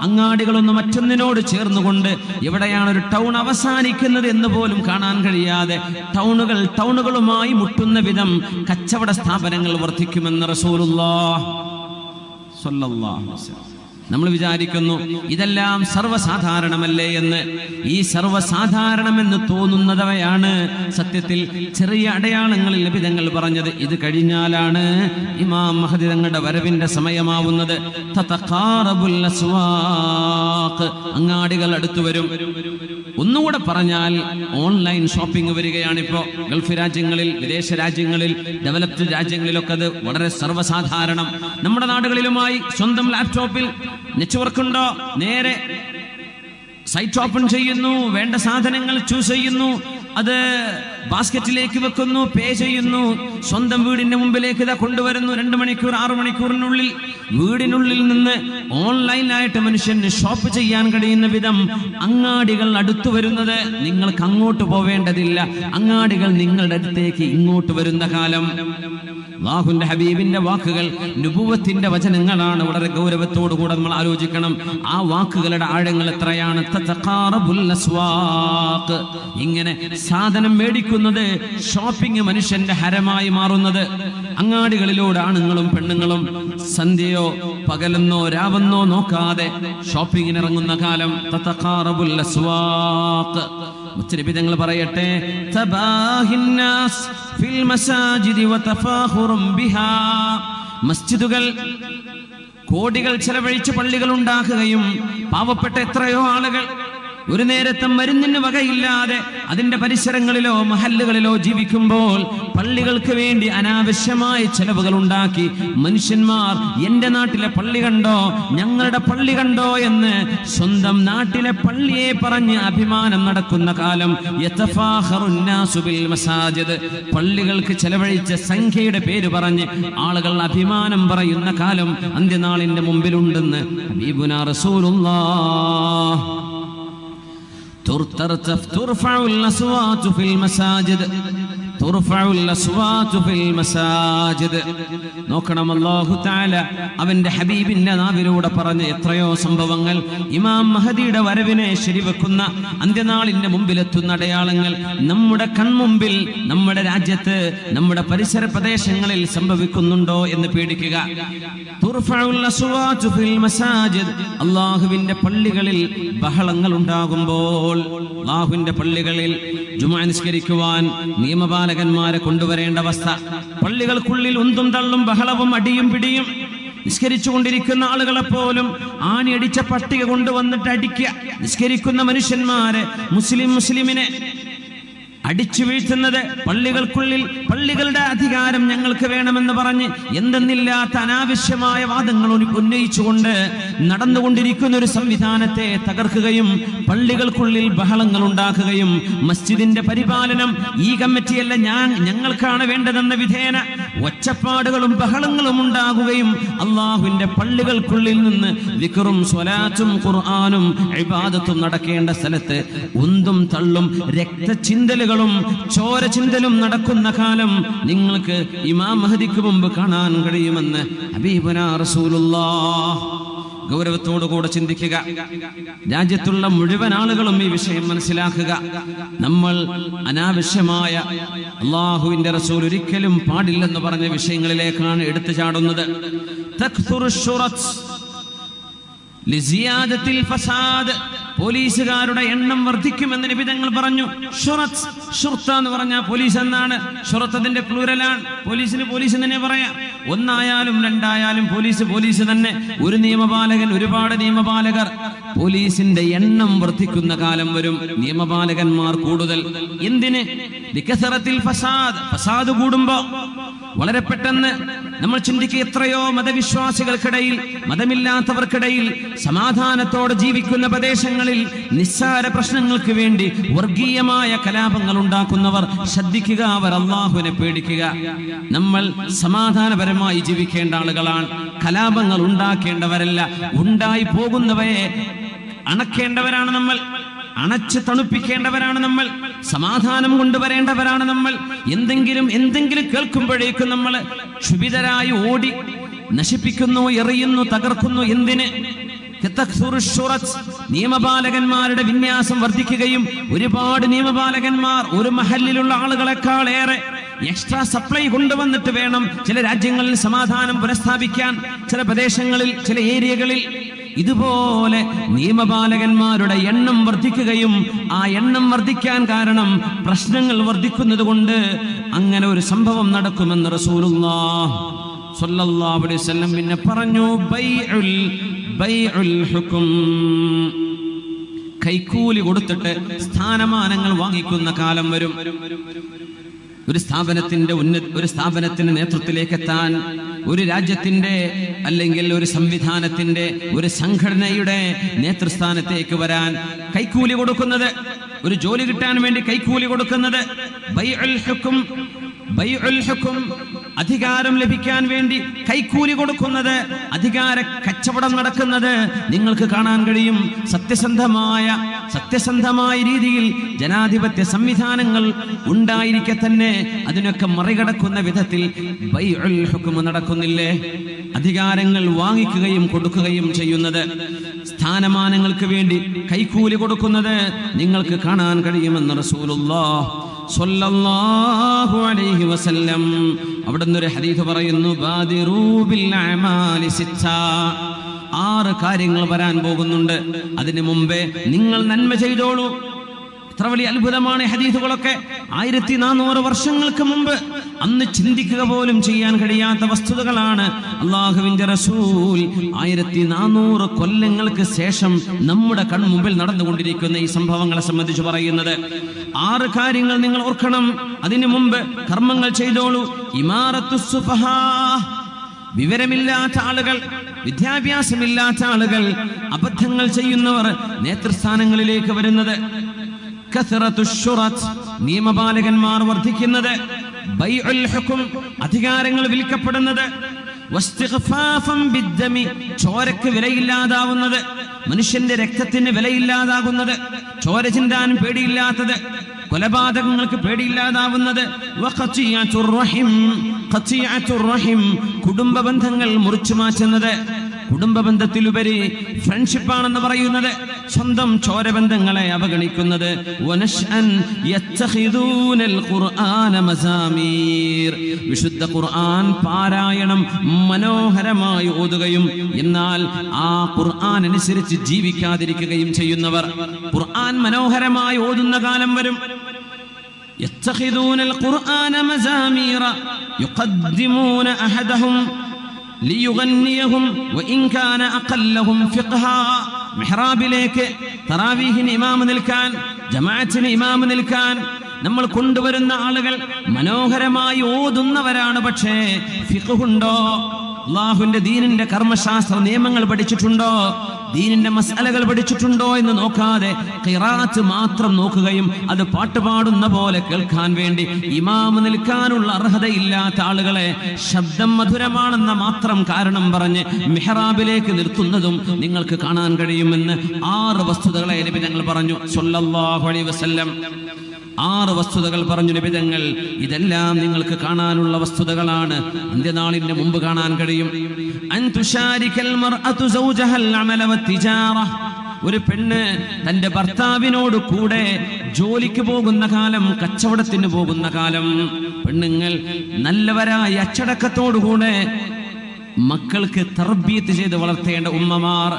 അങ്ങാടികളൊന്നും മറ്റൊന്നിനോട് ചേർന്നുകൊണ്ട് എവിടെയാണ് ഒരു ടൗൺ അവസാനിക്കുന്നത് എന്ന് പോലും കാണാൻ കഴിയാതെ ടൗണുകളുമായി മുട്ടുന്ന വിധം കച്ചവട സ്ഥാപനങ്ങൾ വർദ്ധിക്കുമെന്ന് റസൂലുള്ളാഹി സ്വല്ലല്ലാഹു അലൈഹി വസല്ലം. നമ്മൾ വിചാരിക്കുന്നു ഇതെല്ലാം സർവ്വസാധാരണമല്ലേ എന്ന്. ഈ സർവ്വസാധാരണമെന്ന് തോന്നുന്നവയാണ് സത്യത്തിൽ ചെറിയ അടയാളങ്ങളിൽ നബി തങ്ങൾ പറഞ്ഞത്. ഇത് കഴിഞ്ഞാലാണ് ഇമാം മഹദി തങ്ങളുടെ വരവിന്റെ സമയമാവുന്നത്. തതഖാറബുൽ അസ്വാഖ്, അങ്ങാടികൾ അടുത്തു വരും. ഒന്നുകൂടെ പറഞ്ഞാൽ ഓൺലൈൻ ഷോപ്പിംഗ് വരികയാണിപ്പോ. ഗൾഫ് രാജ്യങ്ങളിൽ, വിദേശ രാജ്യങ്ങളിൽ, ഡെവലപ്ഡ് രാജ്യങ്ങളിലൊക്കെ അത് വളരെ സർവ്വസാധാരണം. നമ്മുടെ നാടുകളിലുമായി സ്വന്തം ലാപ്ടോപ്പിൽ നെറ്റ്വർക്ക് ഉണ്ടോ, നേരെ സൈറ്റ് ഓപ്പൺ ചെയ്യുന്നു, വേണ്ട സാധനങ്ങൾ ചൂസ് ചെയ്യുന്നു, അത് ബാസ്ക്കറ്റിലേക്ക് വെക്കുന്നു, പേ ചെയ്യുന്നു, സ്വന്തം വീടിന്റെ മുമ്പിലേക്ക് ഇതാ കൊണ്ടുവരുന്നു. 2 മണിക്കൂർ 6 മണിക്കൂറിനുള്ളിൽ വീടിനുള്ളിൽ നിന്ന് ഓൺലൈനായിട്ട് മനുഷ്യന് ഷോപ്പ് ചെയ്യാൻ കഴിയുന്ന വിധം അങ്ങാടികൾ അടുത്തു വരുന്നത്. നിങ്ങൾക്ക് അങ്ങോട്ട് പോവേണ്ടതില്ല, അങ്ങാടികൾ നിങ്ങളുടെ അടുത്തേക്ക് ഇങ്ങോട്ട് വരുന്ന കാലം. അല്ലാഹുവിന്റെ ഹബീബിന്റെ വാക്കുകൾ നുബുവത്തിന്റെ വചനങ്ങളാണ്. വളരെ ഗൗരവത്തോടു കൂടെ നമ്മൾ ആലോചിക്കണം. ആ വാക്കുകളുടെ ആഴങ്ങൾ എത്രയാണ്. തതഖാറബുൽ അസ്വാഖ്, ഇങ്ങനെ സാധനം മേടിക്കുന്നത്, ഷോപ്പിംഗ് മനുഷ്യന്റെ ഹരമായി മാറുന്നത്. അങ്ങാടികളിലൂടെ ആണുങ്ങളും പെണ്ണുങ്ങളും സന്ധ്യയോ പകലെന്നോ രാവെന്നോ നോക്കാതെ ഷോപ്പിങ്ങിന് ഇറങ്ങുന്ന കാലം. തതഖാറബുൽ അസ്വാഖ്. മുത്തനബി തങ്ങൾ പറയട്ടെ, തബാഹിന്നാസ് ഫിൽ മസാജിദി വതഫാഖുറും ബിഹാ, മസ്ജിദുകൾ കോടികൾ ചെലവഴിച്ച് പള്ളികൾ ഉണ്ടാക്കുകയും പാവപ്പെട്ട എത്രയോ ആളുകൾ ഒരു നേരത്തെ മരുന്നിന് വകയില്ലാതെ അതിന്റെ പരിസരങ്ങളിലോ മഹല്ലുകളിലോ ജീവിക്കുമ്പോൾ പള്ളികൾക്ക് വേണ്ടി അനാവശ്യമായ ചെലവുകൾ ഉണ്ടാക്കി മനുഷ്യന്മാർ എന്റെ നാട്ടിലെ പള്ളി കണ്ടോ, ഞങ്ങളുടെ പള്ളി കണ്ടോ എന്ന് സ്വന്തം നാട്ടിലെ പള്ളിയെ പറഞ്ഞ് അഭിമാനം നടക്കുന്ന കാലം. യതഫാഖറുന്നാസു ബിൽ മസാജിദ്, പള്ളികൾക്ക് ചെലവഴിച്ച സംഖ്യയുടെ പേര് പറഞ്ഞ് ആളുകൾ അഭിമാനം പറയുന്ന കാലം അന്ത്യനാളിന്റെ മുമ്പിലുണ്ടെന്ന് ഹബീബുനാ റസൂലുള്ളാഹ്. ترفع الأصوات في المساجد നോക്കണം. അല്ലാഹു തആല അവന്റെ ഹബീബിന്റെ നാവിലൂടെ പറഞ്ഞ എത്രയോ സംഭവങ്ങൾ. ഇമാം മഹദിയുടെ വരവിനെ ശരിവെക്കുന്ന അന്ത്യനാളിന്റെ മുമ്പിലെത്തുന്ന അടയാളങ്ങൾ നമ്മുടെ കൺമുമ്പിൽ, നമ്മുടെ രാജ്യത്ത്, നമ്മുടെ പരിസര പ്രദേശങ്ങളിൽ സംഭവിക്കുന്നുണ്ടോ എന്ന് പേടിക്കുക. അല്ലാഹുവിന്റെ പള്ളികളിൽ ബഹളങ്ങൾ ഉണ്ടാകുമ്പോൾ, അല്ലാഹുവിന്റെ പള്ളികളിൽ ജുമുഅ നിസ്കരിക്കുവാൻ നിയമപാലകന്മാരെ കൊണ്ടുവരേണ്ട അവസ്ഥ. പള്ളികൾക്കുള്ളിൽ ഉന്തും തള്ളും ബഹളവും അടിയും പിടിയും. നിസ്കരിച്ചുകൊണ്ടിരിക്കുന്ന ആളുകളെ പോലും ആണിയടിച്ച പട്ടിക കൊണ്ടുവന്നിട്ട് അടിക്കുക. നിസ്കരിക്കുന്ന മനുഷ്യന്മാരെ, മുസ്ലിമിനെ അടിച്ചു വീഴ്ത്തുന്നത്. പള്ളികൾക്കുള്ളിൽ പള്ളികളുടെ അധികാരം ഞങ്ങൾക്ക് വേണമെന്ന് പറഞ്ഞ് എന്തെന്നില്ലാത്ത അനാവശ്യമായ വാദങ്ങൾ ഉന്നയിച്ചുകൊണ്ട് നടന്നുകൊണ്ടിരിക്കുന്ന ഒരു സംവിധാനത്തെ തകർക്കുകയും പള്ളികൾക്കുള്ളിൽ ബഹളങ്ങൾ ഉണ്ടാക്കുകയും മസ്ജിദിന്റെ പരിപാലനം ഈ കമ്മിറ്റിയല്ല ഞങ്ങൾക്കാണ് വേണ്ടതെന്ന വിധേന ഒച്ചപ്പാടുകളും ബഹളങ്ങളും ഉണ്ടാകുകയും അള്ളാഹുവിന്റെ പള്ളികൾക്കുള്ളിൽ നിന്ന് ദിക്റും സ്വലാത്തും ഖുർആനും ഇബാദത്തും നടക്കേണ്ട സ്ഥലത്ത് ഉന്തും തള്ളും രക്തചിന്തലുകൾ ചോര ചിന്തലും നടക്കുന്ന കാലം നിങ്ങൾക്ക് ഇമാം മഹദിക്ക് മുമ്പ് കാണാൻ കഴിയുമെന്ന് ഹബീബുനാ റസൂലുള്ളാഹ്. ഗൗരവത്തോടുകൂടെ ചിന്തിക്കുക. രാജ്യത്തുള്ള മുഴുവൻ ആളുകളും ഈ വിഷയം മനസ്സിലാക്കുക. നമ്മൾ അനാവശ്യമായ, അല്ലാഹുവിന്റെ റസൂൽ ഒരിക്കലും പാടില്ലെന്ന് പറഞ്ഞ വിഷയങ്ങളിലേക്കാണ് എടുത്തു ചാടുന്നത്. തക്സുറു ശുറത്ത് ലിസിയാദത്തിൽ ഫസാദ്, പോലീസുകാരുടെ എണ്ണം വർദ്ധിക്കുമെന്ന് നബി തങ്ങൾ പറഞ്ഞു. ഷുർത്ത എന്ന് പറഞ്ഞാൽ പോലീസ് എന്നാണ്. ഷുറത്തതിന്റെ പ്ലൂരലാണ്. പോലീസിന് പോലീസ് തന്നെ പറയാം. ഒന്നായാലും രണ്ടായാലും പോലീസ് തന്നെ. ഒരു നിയമപാലകൻ, ഒരുപാട് നിയമപാലകർ. പോലീസിന്റെ എണ്ണം വർദ്ധിക്കുന്ന കാലം വരും. നിയമപാലകന്മാർ കൂടുതൽ. എന്തിന്? ലികസറത്തിൽ ഫസാദ് കൂടുമ്പോ വളരെ പെട്ടെന്ന് നമ്മൾ ചിന്തിക്കുക, എത്രയോ മതവിശ്വാസികൾക്കിടയിൽ, മതമില്ലാത്തവർക്കിടയിൽ സമാധാനത്തോടെ ജീവിക്കുന്ന പ്രദേശങ്ങളിൽ നിസ്സാര പ്രശ്നങ്ങൾക്ക് വേണ്ടി വർഗീയമായ കലാപങ്ങൾ ഉണ്ടാക്കുന്നവർ ശ്രദ്ധിക്കുക, അവർ അള്ളാഹുവിനെ പേടിക്കുക. നമ്മൾ സമാധാനപരമായി ജീവിക്കേണ്ട ആളുകളാണ്. കലാപങ്ങൾ ഉണ്ടാക്കേണ്ടവരല്ല. ഉണ്ടായി പോകുന്നവയെ അണക്കേണ്ടവരാണ് നമ്മൾ. അണച്ച് തണുപ്പിക്കേണ്ടവരാണ് നമ്മൾ. സമാധാനം കൊണ്ടുവരേണ്ടവരാണ് നമ്മൾ. എന്തെങ്കിലും കേൾക്കുമ്പോഴേക്കും നമ്മൾ ക്ഷുഭിതരായി ഓടി നശിപ്പിക്കുന്നു, എറിയുന്നു, തകർക്കുന്നു. എന്തിന്? നിയമപാലകന്മാരുടെ വിന്യാസം വർദ്ധിക്കുകയും ഒരുപാട് നിയമപാലകന്മാർ ഒരു മഹല്ലിലുള്ള ആളുകളെക്കാൾ ഏറെ എക്സ്ട്രാ സപ്ലൈ കൊണ്ടുവന്നിട്ട് വേണം ചില രാജ്യങ്ങളിൽ സമാധാനം പുനഃസ്ഥാപിക്കാൻ, ചില പ്രദേശങ്ങളിൽ, ചില ഏരിയകളിൽ. ഇതുപോലെ നിയമപാലകന്മാരുടെ എണ്ണം വർദ്ധിക്കുകയും ആ എണ്ണം വർദ്ധിക്കാൻ കാരണം പ്രശ്നങ്ങൾ വർദ്ധിക്കുന്നത് കൊണ്ട് അങ്ങനെ ഒരു സംഭവം നടക്കുമെന്ന് റസൂലുള്ളാഹി സ്വല്ലല്ലാഹു അലൈഹി വസല്ലം പിന്നെ പറഞ്ഞു, ബൈഉൽ ഹുക്ം, കൈക്കൂലി കൊടുത്തിട്ട് സ്ഥാനമാനങ്ങൾ വാങ്ങിക്കുന്ന കാലം വരും. ഒരു സ്ഥാപനത്തിന്റെ നേതൃത്വത്തിലേക്ക് എത്താൻ, ഒരു രാജ്യത്തിന്റെ അല്ലെങ്കിൽ ഒരു സംവിധാനത്തിന്റെ, ഒരു സംഘടനയുടെ നേതൃസ്ഥാനത്തേക്ക് വരാൻ കൈക്കൂലി കൊടുക്കുന്നത്, ഒരു ജോലി കിട്ടാൻ വേണ്ടി കൈക്കൂലി കൊടുക്കുന്നത്, ബൈഉൽ ഹുക്ം, അധികാരം ലഭിക്കാൻ വേണ്ടി കൈക്കൂലി കൊടുക്കുന്നത്, അധികാര കച്ചവടം നടക്കുന്നത് നിങ്ങൾക്ക് കാണാൻ കഴിയും. സത്യസന്ധമായ രീതിയിൽ ജനാധിപത്യ സംവിധാനങ്ങൾ ഉണ്ടായിരിക്കെ തന്നെ അതിനൊക്കെ മറികടക്കുന്ന വിധത്തിൽ ബൈഉൽ ഹുക്ം നടക്കുന്നില്ലേ? അധികാരങ്ങൾ വാങ്ങിക്കുകയും കൊടുക്കുകയും ചെയ്യുന്നത്, സ്ഥാനമാനങ്ങൾക്ക് വേണ്ടി കൈക്കൂലി കൊടുക്കുന്നത് നിങ്ങൾക്ക് കാണാൻ കഴിയുമെന്ന് റസൂലുള്ളാഹി സ്വല്ലല്ലാഹു അലൈഹി വസല്ലം അവിടുന്ന് ഒരു ഹദീസ് പറയുന്നു, ബാദിറൂ ബിൽ അമാലി സിത്ത, 6 കാര്യങ്ങൾ വരാൻ പോകുന്നുണ്ട്. അതിനു മുമ്പേ നിങ്ങൾ നന്മ ചെയ്തോളൂ. എത്ര വലിയ അത്ഭുതമാണ് ഹദീസുകളൊക്കെ. 1400 വർഷങ്ങൾക്ക് മുമ്പ് അന്ന് ചിന്തിക്കുക പോലും ചെയ്യാൻ കഴിയാത്ത വസ്തുതകളാണ് അള്ളാഹുവിന്റെ റസൂൽ 1400 കൊല്ലങ്ങൾക്ക് ശേഷം നമ്മുടെ കൺമുമ്പിൽ നടന്നുകൊണ്ടിരിക്കുന്ന ഈ സംഭവങ്ങളെ സംബന്ധിച്ച് പറയുന്നത്. 6 കാര്യങ്ങൾ നിങ്ങൾ ഓർക്കണം. അതിനു മുമ്പ് കർമ്മങ്ങൾ ചെയ്തോളൂ. ഇമാറത്തുസ് സുഫഹാ, വിവരമില്ലാത്ത ആളുകൾ, വിദ്യാഭ്യാസമില്ലാത്ത ആളുകൾ, അബദ്ധങ്ങൾ ചെയ്യുന്നവർ നേതൃസ്ഥാനങ്ങളിലേക്ക് വരുന്നത്. നിയമപാലകന്മാർ വർദ്ധിക്കുന്നത്. ബൈഉൽ ഹുക്ം, അധികാരങ്ങൾ വിൽക്കപ്പെടുന്നത്. ചോരക്ക് വിലയില്ലാതാവുന്നത്, മനുഷ്യന്റെ രക്തത്തിന് വിലയില്ലാതാകുന്നത്, ചോര ചിന്താൻ പേടിയില്ലാത്തത്, കൊലപാതകങ്ങൾക്ക് പേടിയില്ലാതാവുന്നത്. കുടുംബ ബന്ധങ്ങൾ മുറിച്ചു മാറ്റുന്നത്. കുടുംബ ബന്ധത്തിലുപരി ഫ്രണ്ട്ഷിപ്പാണെന്ന് പറയുന്നത്. സ്വന്തം ചോരബന്ധങ്ങളെ അവഗണിക്കുന്നത്. വിശുദ്ധ ഖുർആൻ പാരായണം മനോഹരമായി ഓതുകയും എന്നാൽ ആ ഖുർആൻ അനുസരിച്ച് ജീവിക്കാതിരിക്കുകയും ചെയ്യുന്നവർ. ഖുർആൻ മനോഹരമായി ഓതുന്ന കാലം വരും. യത്തഖിദൂനൽ ഖുർആന മസാമീറ യുഖദ്ദിമൂന അഹദഹും ലിയുഗന്നിയഹും വഇൻ കാന അഖല്ലഹും ഫിഖ്ഹാ. മിഹ്റാബിലേക്ക് തറാവീഹിന് ഇമാം നിൽക്കാൻ, ജമാഅത്തിന് ഇമാം നിൽക്കാൻ നമ്മൾ കൊണ്ടുവരുന്ന ആളുകൾ മനോഹരമായി ഓതുന്നവരാണ്. പക്ഷേ ഫിഖ്ഹുണ്ടോ? അല്ലാഹുവിന്റെ ദീനിന്റെ കർമ്മശാസ്ത്ര നിയമങ്ങൾ പഠിച്ചിട്ടുണ്ടോ? ദീനിന്റെ മസ്അലകൾ പഠിച്ചിട്ടുണ്ടോ എന്ന് നോക്കാതെ ഖിറാഅത്ത് മാത്രം നോക്കുകയും അത് പാട്ടുപാടുന്ന പോലെ കേൾക്കാൻ വേണ്ടി ഇമാം നിൽക്കാനുള്ള അർഹതയില്ലാത്ത ആളുകളെ ശബ്ദം മധുരമാണെന്ന മാത്രം കാരണം പറഞ്ഞ് മിഹ്റാബിലേക്ക് നിർത്തുന്നതും നിങ്ങൾക്ക് കാണാൻ കഴിയുമെന്ന് 6 വസ്തുതകളെ നബി തങ്ങൾ പറഞ്ഞു സ്വല്ലല്ലാഹു അലൈഹി വസല്ലം. 6 വസ്തുതകൾ പറഞ്ഞു നബി തങ്ങൾ. ഇതെല്ലാം നിങ്ങൾക്ക് കാണാനുള്ള വസ്തുതകളാണ്. അന്ത്യനാളിന്റെ മുമ്പ് കാണാൻ കഴിയും. ഒരു പെണ്ണ് തന്റെ ഭർത്താവിനോട് കൂടെ ജോലിക്ക് പോകുന്ന കാലം, കച്ചവടത്തിന് പോകുന്ന കാലം, പെണ്ണുങ്ങൾ നല്ലവരായ അച്ചടക്കത്തോടുകൂടെ മക്കൾക്ക് തർബീയത്ത് ചെയ്ത് വളർത്തേണ്ട ഉമ്മമാർ,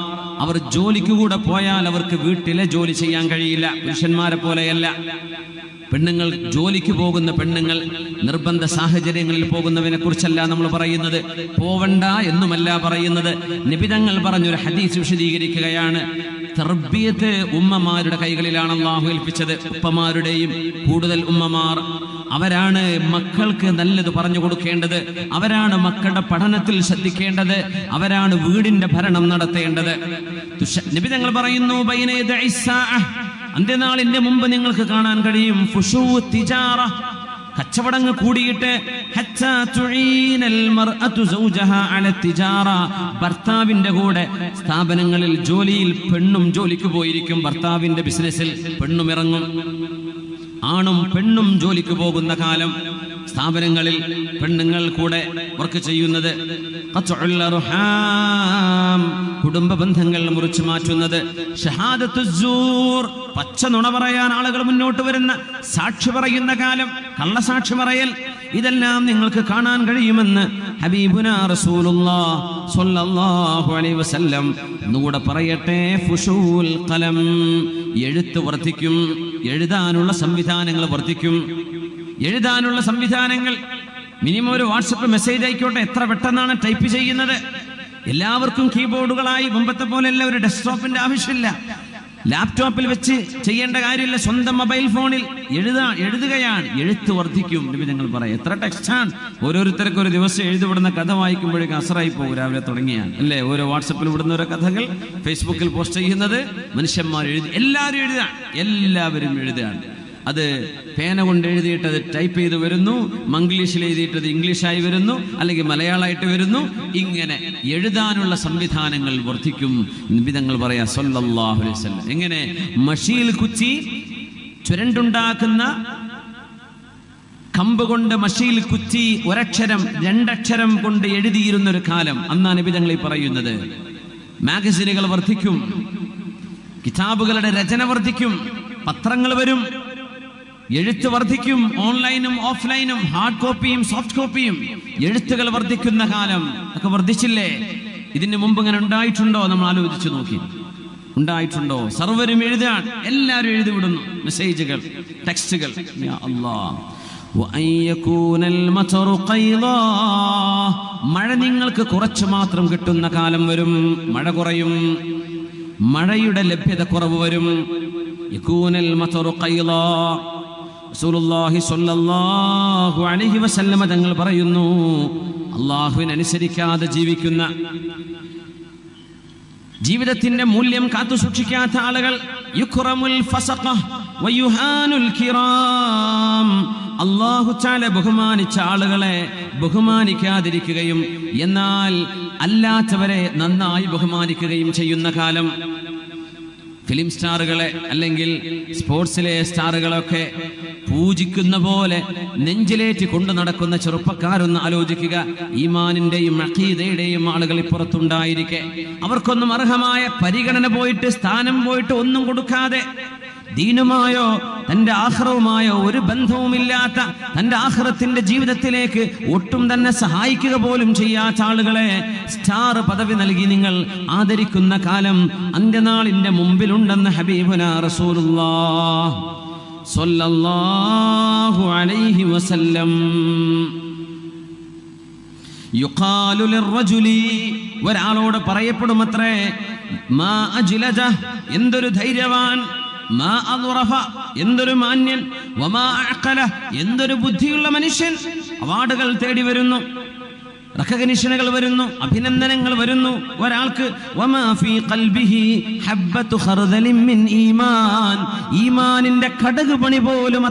അവർ ജോലിക്ക് കൂടെ പോയാൽ അവർക്ക് വീട്ടിലെ ജോലി ചെയ്യാൻ കഴിയില്ല. പുരുഷന്മാരെ പോലെയല്ല. പെണ്ണുങ്ങൾ ജോലിക്ക് പോകുന്ന പെണ്ണുങ്ങൾ നിർബന്ധ സാഹചര്യങ്ങളിൽ പോകുന്നവനെ കുറിച്ചല്ല നമ്മൾ പറയുന്നത്, പോവണ്ട എന്നുമല്ല പറയുന്നത്. നബി തങ്ങൾ പറഞ്ഞൊരു ഹദീസ് വിശദീകരിക്കുകയാണ്. തർബിയത്ത് ഉമ്മമാരുടെ കൈകളിലാണ് അല്ലാഹു ഏൽപ്പിച്ചത്. ഉപ്പമാരുടെയും കൂടുതൽ ഉമ്മമാർ അവരാണ് മക്കൾക്ക് നല്ലത് പറഞ്ഞു കൊടുക്കേണ്ടത്, അവരാണ് മക്കളുടെ പഠനത്തിൽ ശ്രദ്ധിക്കേണ്ടത്, അവരാണ് വീടിന്റെ ഭരണം നടത്തേണ്ടത്. നബി തങ്ങൾ പറയുന്നു, അന്ത്യനാളിന്റെ മുമ്പ് നിങ്ങൾക്ക് കാണാൻ കഴിയും കച്ചവടങ്ങൾ കൂടിയിട്ട് ഭർത്താവിന്റെ കൂടെ സ്ഥാപനങ്ങളിൽ ജോലിയിൽ പെണ്ണും ജോലിക്ക് പോയിരിക്കും. ഭർത്താവിന്റെ ബിസിനസ്സിൽ പെണ്ണും ഇറങ്ങും. ആണും പെണ്ണും ജോലിക്ക് പോകുന്ന കാലം, സ്ഥാപനങ്ങളിൽ പെണ്ണുങ്ങൾ കൂടെ വർക്ക് ചെയ്യുന്നത്, കുടുംബ ബന്ധങ്ങൾ മുറിച്ചു മാറ്റുന്നത്, ഷഹാദത്തുസ്സൂർ പച്ച നുണ പറയാൻ ആളുകൾ മുന്നോട്ട് വരുന്ന, സാക്ഷി പറയുന്ന കാലം, കള്ളസാക്ഷി പറയൽ, ഇതെല്ലാം നിങ്ങൾക്ക് കാണാൻ കഴിയുമെന്ന് ഹബീബുനാ റസൂലുള്ളാഹി സ്വല്ലല്ലാഹു അലൈഹി വസല്ലം. ഒന്നുകൂടെ പറയട്ടെ, ഫുശൂൽ ഖലം, എഴുത്ത് വർദ്ധിക്കും, എഴുതാനുള്ള സംവിധാനങ്ങൾ വർദ്ധിക്കും. എഴുതാനുള്ള സംവിധാനങ്ങൾ മിനിമം ഒരു വാട്സപ്പ് മെസ്സേജ് ആയിക്കോട്ടെ, എത്ര പെട്ടെന്നാണ് ടൈപ്പ് ചെയ്യുന്നത്. എല്ലാവർക്കും കീബോർഡുകളായി. മുമ്പത്തെ പോലെയല്ല, ഒരു ഡെസ്ക്ടോപ്പിന്റെ ആവശ്യമില്ല, ലാപ്ടോപ്പിൽ വെച്ച് ചെയ്യേണ്ട കാര്യമില്ല, സ്വന്തം മൊബൈൽ ഫോണിൽ എഴുതുകയാണ്. എഴുത്ത് വർദ്ധിക്കും. നബി ഞങ്ങൾ പറയാം, എത്ര ടെക്സ്റ്റാണ്. ഓരോരുത്തർക്ക് ഒരു ദിവസം എഴുതിവിടുന്ന കഥ വായിക്കുമ്പോഴേക്കും അസറായി പോകും. രാവിലെ തുടങ്ങിയാൽ അല്ലേ, ഓരോ വാട്സപ്പിൽ വിടുന്ന ഓരോ കഥകൾ ഫേസ്ബുക്കിൽ പോസ്റ്റ് ചെയ്യുന്നത് മനുഷ്യന്മാർ എഴുതി. എല്ലാവരും എഴുതുകയാണ്. അത് പേന കൊണ്ട് എഴുതിയിട്ട് അത് ടൈപ്പ് ചെയ്ത് വരുന്നു, മംഗ്ലീഷിൽ എഴുതിയിട്ടത് ഇംഗ്ലീഷായി വരുന്നു, അല്ലെങ്കിൽ മലയാളമായിട്ട് വരുന്നു. ഇങ്ങനെ എഴുതാനുള്ള സംവിധാനങ്ങൾ വർദ്ധിക്കും. നബിതങ്ങൾ പറയാ സല്ലല്ലാഹു അലൈഹി വസല്ലം. എങ്ങനെ മഷീൽ കുച്ചി ചുരണ്ടുണ്ടാക്കുന്ന കമ്പ് കൊണ്ട് മഷീൽ കുച്ചി ഒരക്ഷരം രണ്ടക്ഷരം കൊണ്ട് എഴുതിയിരുന്നൊരു കാലം അന്നാണ് നബിതങ്ങൾ പറയുന്നത്. മാഗസിനുകൾ വർദ്ധിക്കും, കിതാബുകളുടെ രചന വർദ്ധിക്കും, പത്രങ്ങൾ വരും, എഴുത്ത് വർദ്ധിക്കും. ഓൺലൈനും ഓഫ്ലൈനും, ഹാർഡ് കോപ്പിയും സോഫ്റ്റ് കോപ്പിയും എഴുത്തുകൾ വർദ്ധിക്കുന്ന കാലം. ഒക്കെ വർദ്ധിച്ചില്ലേ? ഇതിന് മുമ്പ് ഇങ്ങനെ ഉണ്ടായിട്ടുണ്ടോ? നമ്മൾ ആലോചിച്ചു നോക്കി. ഉണ്ടായിട്ടുണ്ടോ? സർവരും എഴുതാൻ, എല്ലാവരും എഴുതിവിടുന്നു മെസ്സേജുകൾ, ടെക്സ്റ്റുകൾ. യാ അല്ലാഹ്, മഴ നിങ്ങൾക്ക് കുറച്ചു മാത്രം കിട്ടുന്ന കാലം വരും. മഴ കുറയും, മഴയുടെ ലഭ്യത കുറവ് വരും. യകൂനൽ മതറു ഖൈളാ. റസൂലുള്ളാഹി സ്വല്ലല്ലാഹു അലൈഹി വസല്ലം തങ്ങൾ പറയുന്നു, അല്ലാഹുവിനെ അനുസരിക്കാതെ ജീവിക്കുന്ന, ജീവിതത്തിന്റെ മൂല്യം കാത്തു സൂക്ഷിക്കാത്ത ആളുകൾ, യുക്റമുൽ ഫസഖ വയുഹാനുൽ കിറാം, അല്ലാഹു തആല ബഹുമാനിച്ച ആളുകളെ ബഹുമാനിക്കാതിരിക്കുകയും എന്നാൽ അല്ലാത്തവരെ നന്നായി ബഹുമാനിക്കുകയും ചെയ്യുന്ന കാലം. ഫിലിം സ്റ്റാറുകളെ അല്ലെങ്കിൽ സ്പോർട്സിലെ സ്റ്റാറുകളൊക്കെ പൂജിക്കുന്ന പോലെ നെഞ്ചിലേറ്റി കൊണ്ടു നടക്കുന്ന ചെറുപ്പക്കാരൊന്ന് ആലോചിക്കുക. ഈമാനിന്റെയും അഖീദയുടെയും ആളുകൾ ഇപ്പുറത്തുണ്ടായിരിക്കെ അവർക്കൊന്നും അർഹമായ പരിഗണന പോയിട്ട്, സ്ഥാനം പോയിട്ട് ഒന്നും കൊടുക്കാതെ, ദീനുമായോ തന്റെ ആഖിറവുമായോ ഒരു ബന്ധവുമില്ലാത്ത, തന്റെ ആഖിറത്തിന്റെ ജീവിതത്തിലേക്ക് ഒട്ടും തന്നെ സഹായിക്കുക പോലും ചെയ്യാത്ത ആളുകളെ സ്റ്റാർ പദവി നൽകി നിങ്ങൾ ആദരിക്കുന്ന കാലം അന്ത്യനാളിന്റെ മുമ്പിലുണ്ടെന്ന് ഹബീബുനാ റസൂലുള്ളാഹി സ്വല്ലല്ലാഹു അലൈഹി വസല്ലം. യുഖാലു ലിർറജുലി, ഒരാളോട് പറയപ്പെടുമത്രേ, മാ അജ്ലജ, എന്തൊരു ധൈര്യവാൻ, മാ അദ്റഫ, എന്തൊരു മാന്യൻ, വമാ അഖല, എന്തൊരു ബുദ്ധിയുള്ള മനുഷ്യൻ. അവാർഡുകൾ തേടി വരുന്നു, റെക്കഗ്നിഷനുകൾ വരുന്നു, അഭിനന്ദനങ്ങൾ വരുന്നു ഒരാൾക്ക്. വമാ ഫീ ഖൽബിഹി ഹബ്ബത്തു ഖർദലിൻ മിൻ ഈമാൻ, ഈമാനിന്റെ കടുക് പണി പോലും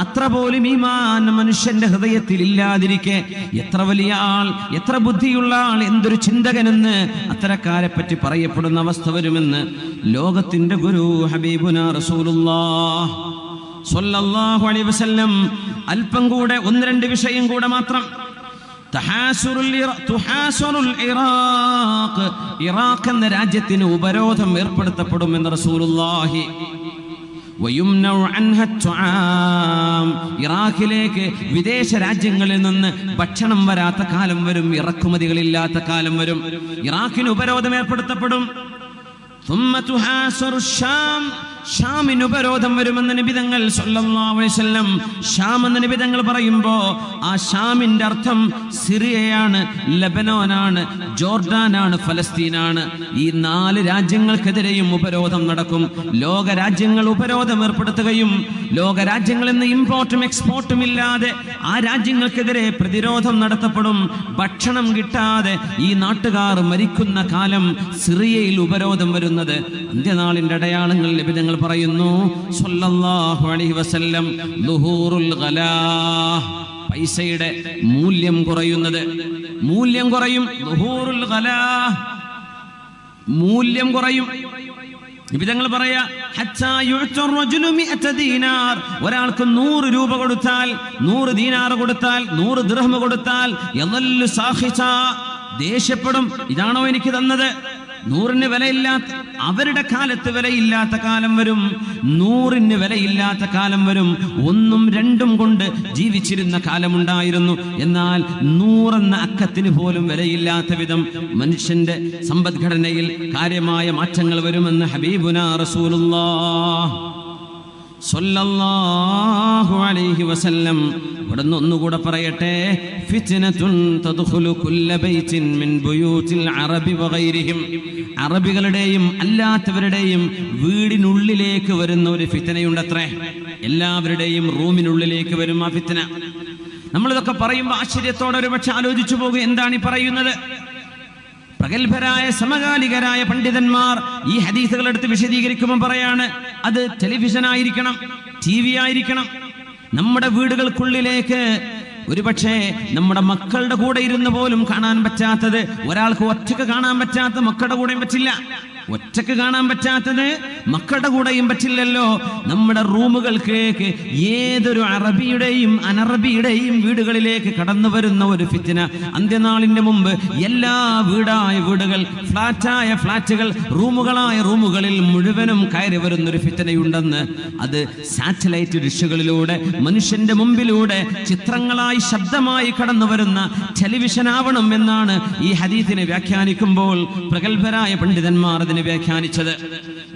അത്ര പോലും ഈമാൻ മനുഷ്യന്റെ ഹൃദയത്തിൽ ഇല്ലാതിരിക്കെ എത്ര വലിയ ആൾ, എത്ര ബുദ്ധിയുള്ള ആൾ, എന്തൊരു ചിന്തകനെന്ന് അത്തരക്കാരെ പറ്റി പറയപ്പെടുന്ന അവസ്ഥ വരുമെന്ന് ലോകത്തിന്റെ ഗുരു ഹബീബുനാ റസൂലുള്ളാഹി സ്വല്ലല്ലാഹു അലൈഹി വസല്ലം. അല്പം കൂടെ ഒന്ന് രണ്ട് വിഷയം കൂടെ മാത്രം. ഇറാഖ് എന്ന രാജ്യത്തിന് ഉപരോധം ഏർപ്പെടുത്തപ്പെടുമെന്ന് റസൂലുള്ളാഹി. ഇറാഖിലേക്ക് വിദേശ രാജ്യങ്ങളിൽ നിന്ന് ഭക്ഷണം വരാത്ത കാലം വരും, ഇറക്കുമതികളില്ലാത്ത കാലം വരും. ഇറാഖിന് ഉപരോധം ഏർപ്പെടുത്തപ്പെടും. ثم تحاصر الشام ഷാമിന് ഉപരോധം വരുമെന്ന് നബി തങ്ങൾ സല്ലല്ലാഹു അലൈഹി വസല്ലം. ഷാം എന്ന് നബി തങ്ങൾ പറയുമ്പോ ആ ഷാമിന്റെ അർത്ഥം സിറിയയാണ്, ലബനോനാണ്, ജോർഡാനാണ്, ഫലസ്തീനാണ്. ഈ 4 രാജ്യങ്ങൾക്കെതിരെയും ഉപരോധം നടക്കും. ലോക രാജ്യങ്ങൾ ഉപരോധം ഏർപ്പെടുത്തുകയും ലോക രാജ്യങ്ങളിൽ നിന്ന് ഇമ്പോർട്ടും എക്സ്പോർട്ടും ഇല്ലാതെ ആ രാജ്യങ്ങൾക്കെതിരെ പ്രതിരോധം നടത്തപ്പെടും. ഭക്ഷണം കിട്ടാതെ ഈ നാട്ടുകാർ മരിക്കുന്ന കാലം സിറിയയിൽ ഉപരോധം വരുന്നത് അന്ത്യനാളിന്റെ അടയാളങ്ങൾ നബി തങ്ങൾ പറയുന്നു സല്ലല്ലാഹു അലൈഹി വസല്ലം. ദുഹൂറുൽ ഗലാഹ്, പൈസയുടെ മൂല്യം കുറയുന്നത്, മൂല്യം കുറയും. ദുഹൂറുൽ ഗലാഹ്, മൂല്യം കുറയും. വിധങ്ങൾ പറയാ ഒരാൾക്ക് 100 രൂപ കൊടുത്താൽ, 100 ദീനാർ കൊടുത്താൽ, 100 ദിർഹം കൊടുത്താൽ ദേഷ്യപ്പെടും. ഇതാണോ എനിക്ക് തന്നത്? 100-ന് വിലയില്ലാത്ത, അവരുടെ കാലത്ത് വിലയില്ലാത്ത കാലം വരും, 100-ന് വിലയില്ലാത്ത കാലം വരും. 1ഉം 2ഉം കൊണ്ട് ജീവിച്ചിരുന്ന കാലമുണ്ടായിരുന്നു. എന്നാൽ 100 എന്ന അക്കത്തിന് പോലും വിലയില്ലാത്ത വിധം മനുഷ്യന്റെ സമ്പദ്ഘടനയിൽ കാര്യമായ മാറ്റങ്ങൾ വരുമെന്ന് ഹബീബുനാ റസൂലുള്ളാഹ് സല്ലല്ലാഹു അലൈഹി വസല്ലം. ഇവിടുന്ന് ഒന്നുകൂടെ പറയട്ടെ, ഫിത്നതുൻ തദ്ഖുലു കുല്ല ബൈത്തിൻ മിൻ ബുയൂതിൽ അറബി വഗൈരിഹിം. അറബികളുടെയും അല്ലാത്തവരുടെയും വീടിനുള്ളിലേക്ക് വരുന്ന ഒരു ഫിത്നയുണ്ടത്രേ. എല്ലാവരുടെയും റൂമിനുള്ളിലേക്ക് വരും ആ ഫിത്ന. നമ്മളിതൊക്കെ പറയുമ്പോൾ ആശ്ചര്യത്തോടെ ഒരു പക്ഷെ ആലോചിച്ചു പോകും, എന്താണ് ഈ പറയുന്നത്? പ്രഗത്ഭരായ സമകാലികരായ പണ്ഡിതന്മാർ ഈ ഹദീസുകൾ എടുത്ത് വിശദീകരിക്കുമ്പോൾ പറയാണ്, അത് ടെലിവിഷൻ ആയിരിക്കണം, TV ആയിരിക്കണം. നമ്മുടെ വീടുകൾക്കുള്ളിലേക്ക് ഒരുപക്ഷെ നമ്മുടെ മക്കളുടെ കൂടെ ഇരുന്ന് പോലും കാണാൻ പറ്റാത്തത്, ഒരാൾക്ക് ഒറ്റക്ക് കാണാൻ പറ്റാത്ത മക്കളുടെ കൂടെയും പറ്റില്ല. ഒറ്റക്ക് കാണാൻ പറ്റാത്തത് മക്കളുടെ കൂടെയും പറ്റില്ലല്ലോ. നമ്മുടെ റൂമുകൾക്കേക്ക് ഏതൊരു അറബിയുടെയും അനറബിയുടെയും വീടുകളിലേക്ക് കടന്നു വരുന്ന ഒരു ഫിത്ന. അന്ത്യനാളിന്റെ മുമ്പ് എല്ലാ വീടായ വീടുകൾ, ഫ്ലാറ്റായ ഫ്ലാറ്റുകൾ, റൂമുകളായ റൂമുകളിൽ മുഴുവനും കയറി വരുന്നൊരു ഫിത്നയുണ്ടെന്ന്. അത് സാറ്റലൈറ്റ് ഡിഷുകളിലൂടെ മനുഷ്യന്റെ മുമ്പിലൂടെ ചിത്രങ്ങളായി ശബ്ദമായി കടന്നു വരുന്ന ടെലിവിഷൻ ആവണം എന്നാണ് ഈ ഹദീസിനെ വ്യാഖ്യാനിക്കുമ്പോൾ പ്രഗത്ഭരായ പണ്ഡിതന്മാർ അതിനെ വ്യാഖ്യാനിച്ചത്.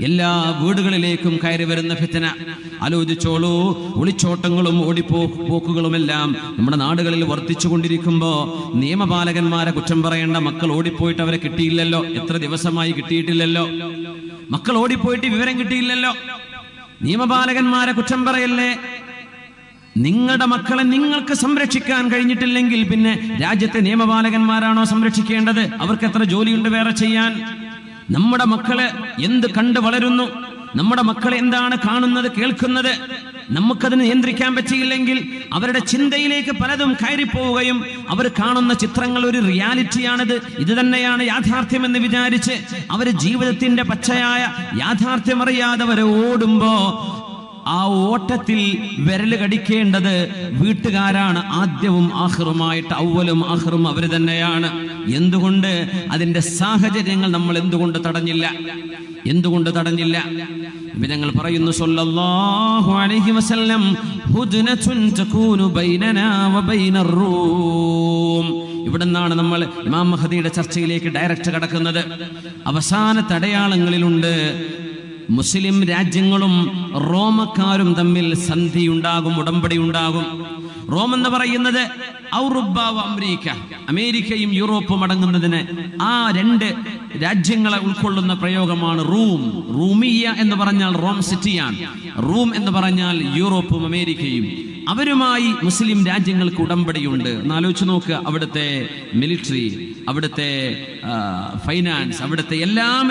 എല്ലാ വീടുകളിലേക്കും കയറി വരുന്ന ഫിത്ന. ആലോചിച്ചോളൂ, ഒളിച്ചോട്ടങ്ങളും ഓടിപ്പോക്കുകളുമെല്ലാം നമ്മുടെ നാടുകളിൽ വർദ്ധിച്ചു കൊണ്ടിരിക്കുമ്പോ നിയമപാലകന്മാരെ കുറ്റം പറയേണ്ട. മക്കൾ ഓടിപ്പോയിട്ട് അവരെ കിട്ടിയില്ലല്ലോ, എത്ര ദിവസമായി കിട്ടിയിട്ടില്ലല്ലോ. മക്കൾ ഓടിപ്പോയിട്ട് വിവരം കിട്ടിയില്ലല്ലോ. നിയമപാലകന്മാരെ കുറ്റം പറയല്ലേ. നിങ്ങളുടെ മക്കളെ നിങ്ങൾക്ക് സംരക്ഷിക്കാൻ കഴിഞ്ഞിട്ടില്ലെങ്കിൽ പിന്നെ രാജ്യത്തെ നിയമപാലകന്മാരാണോ സംരക്ഷിക്കേണ്ടത്? അവർക്ക് എത്ര ജോലിയുണ്ട് വേറെ ചെയ്യാൻ? നമ്മുടെ മക്കളെ എന്ത് കണ്ട് വളരുന്നു, നമ്മുടെ മക്കൾ എന്താണ് കാണുന്നത്, കേൾക്കുന്നത്, നമുക്കതിന് നിയന്ത്രിക്കാൻ പറ്റിയില്ലെങ്കിൽ അവരുടെ ചിന്തയിലേക്ക് പലതും കയറിപ്പോവുകയും അവർ കാണുന്ന ചിത്രങ്ങൾ ഒരു റിയാലിറ്റിയാണിത്, ഇത് തന്നെയാണ് യാഥാർത്ഥ്യമെന്ന് വിചാരിച്ച് അവർ ജീവിതത്തിന്റെ പച്ചയായ യാഥാർത്ഥ്യം അറിയാതെ അവർ ഓടുമ്പോ ആ ഓട്ടത്തിൽ വിരല് കടിക്കേണ്ടത് വീട്ടുകാരാണ്. ആദ്യവും ആഖിറുമായിട്ട്, അവലും ആഖിറും അവർ തന്നെയാണ്. എന്തുകൊണ്ട് അതിന്റെ സാഹചര്യങ്ങൾ നമ്മൾ എന്തുകൊണ്ട് തടഞ്ഞില്ല? എന്തുകൊണ്ട് തടഞ്ഞില്ല? ഞങ്ങൾ പറയുന്നു സല്ലല്ലാഹു അലൈഹി വസല്ലം, ഹുദ്നതുൻ തകൂനു ബൈനനാ വബൈനർ റൂം. ഇവിടുന്നാണ് നമ്മൾ ഇമാം മഹദിയുടെ ചർച്ചയിലേക്ക് ഡയറക്റ്റ് കടക്കുന്നത്. അവസാനത്തെ അടയാളങ്ങളിലുണ്ട് മുസ്ലിം രാജ്യങ്ങളും റോമക്കാരും തമ്മിൽ സന്ധി ഉണ്ടാകും, ഉടമ്പടി ഉണ്ടാകും. റോം എന്ന് പറയുന്നത് ഔറോപ്പ അമേരിക്ക, അമേരിക്കയും യൂറോപ്പും അടങ്ങുന്നതിന് ആ 2 രാജ്യങ്ങളെ ഉൾക്കൊള്ളുന്ന പ്രയോഗമാണ് റൂം. റൂമിയ എന്ന് പറഞ്ഞാൽ റോം സിറ്റിയാണ്, റൂം എന്ന് പറഞ്ഞാൽ യൂറോപ്പും അമേരിക്കയും. അവരുമായി മുസ്ലിം രാജ്യങ്ങൾക്ക് ഉടമ്പടിയുണ്ട്. എന്നാലോചിച്ച് നോക്കുക, അവിടുത്തെ മിലിറ്ററി, അവിടുത്തെ ഫൈനാൻസ്, അവിടുത്തെ എല്ലാം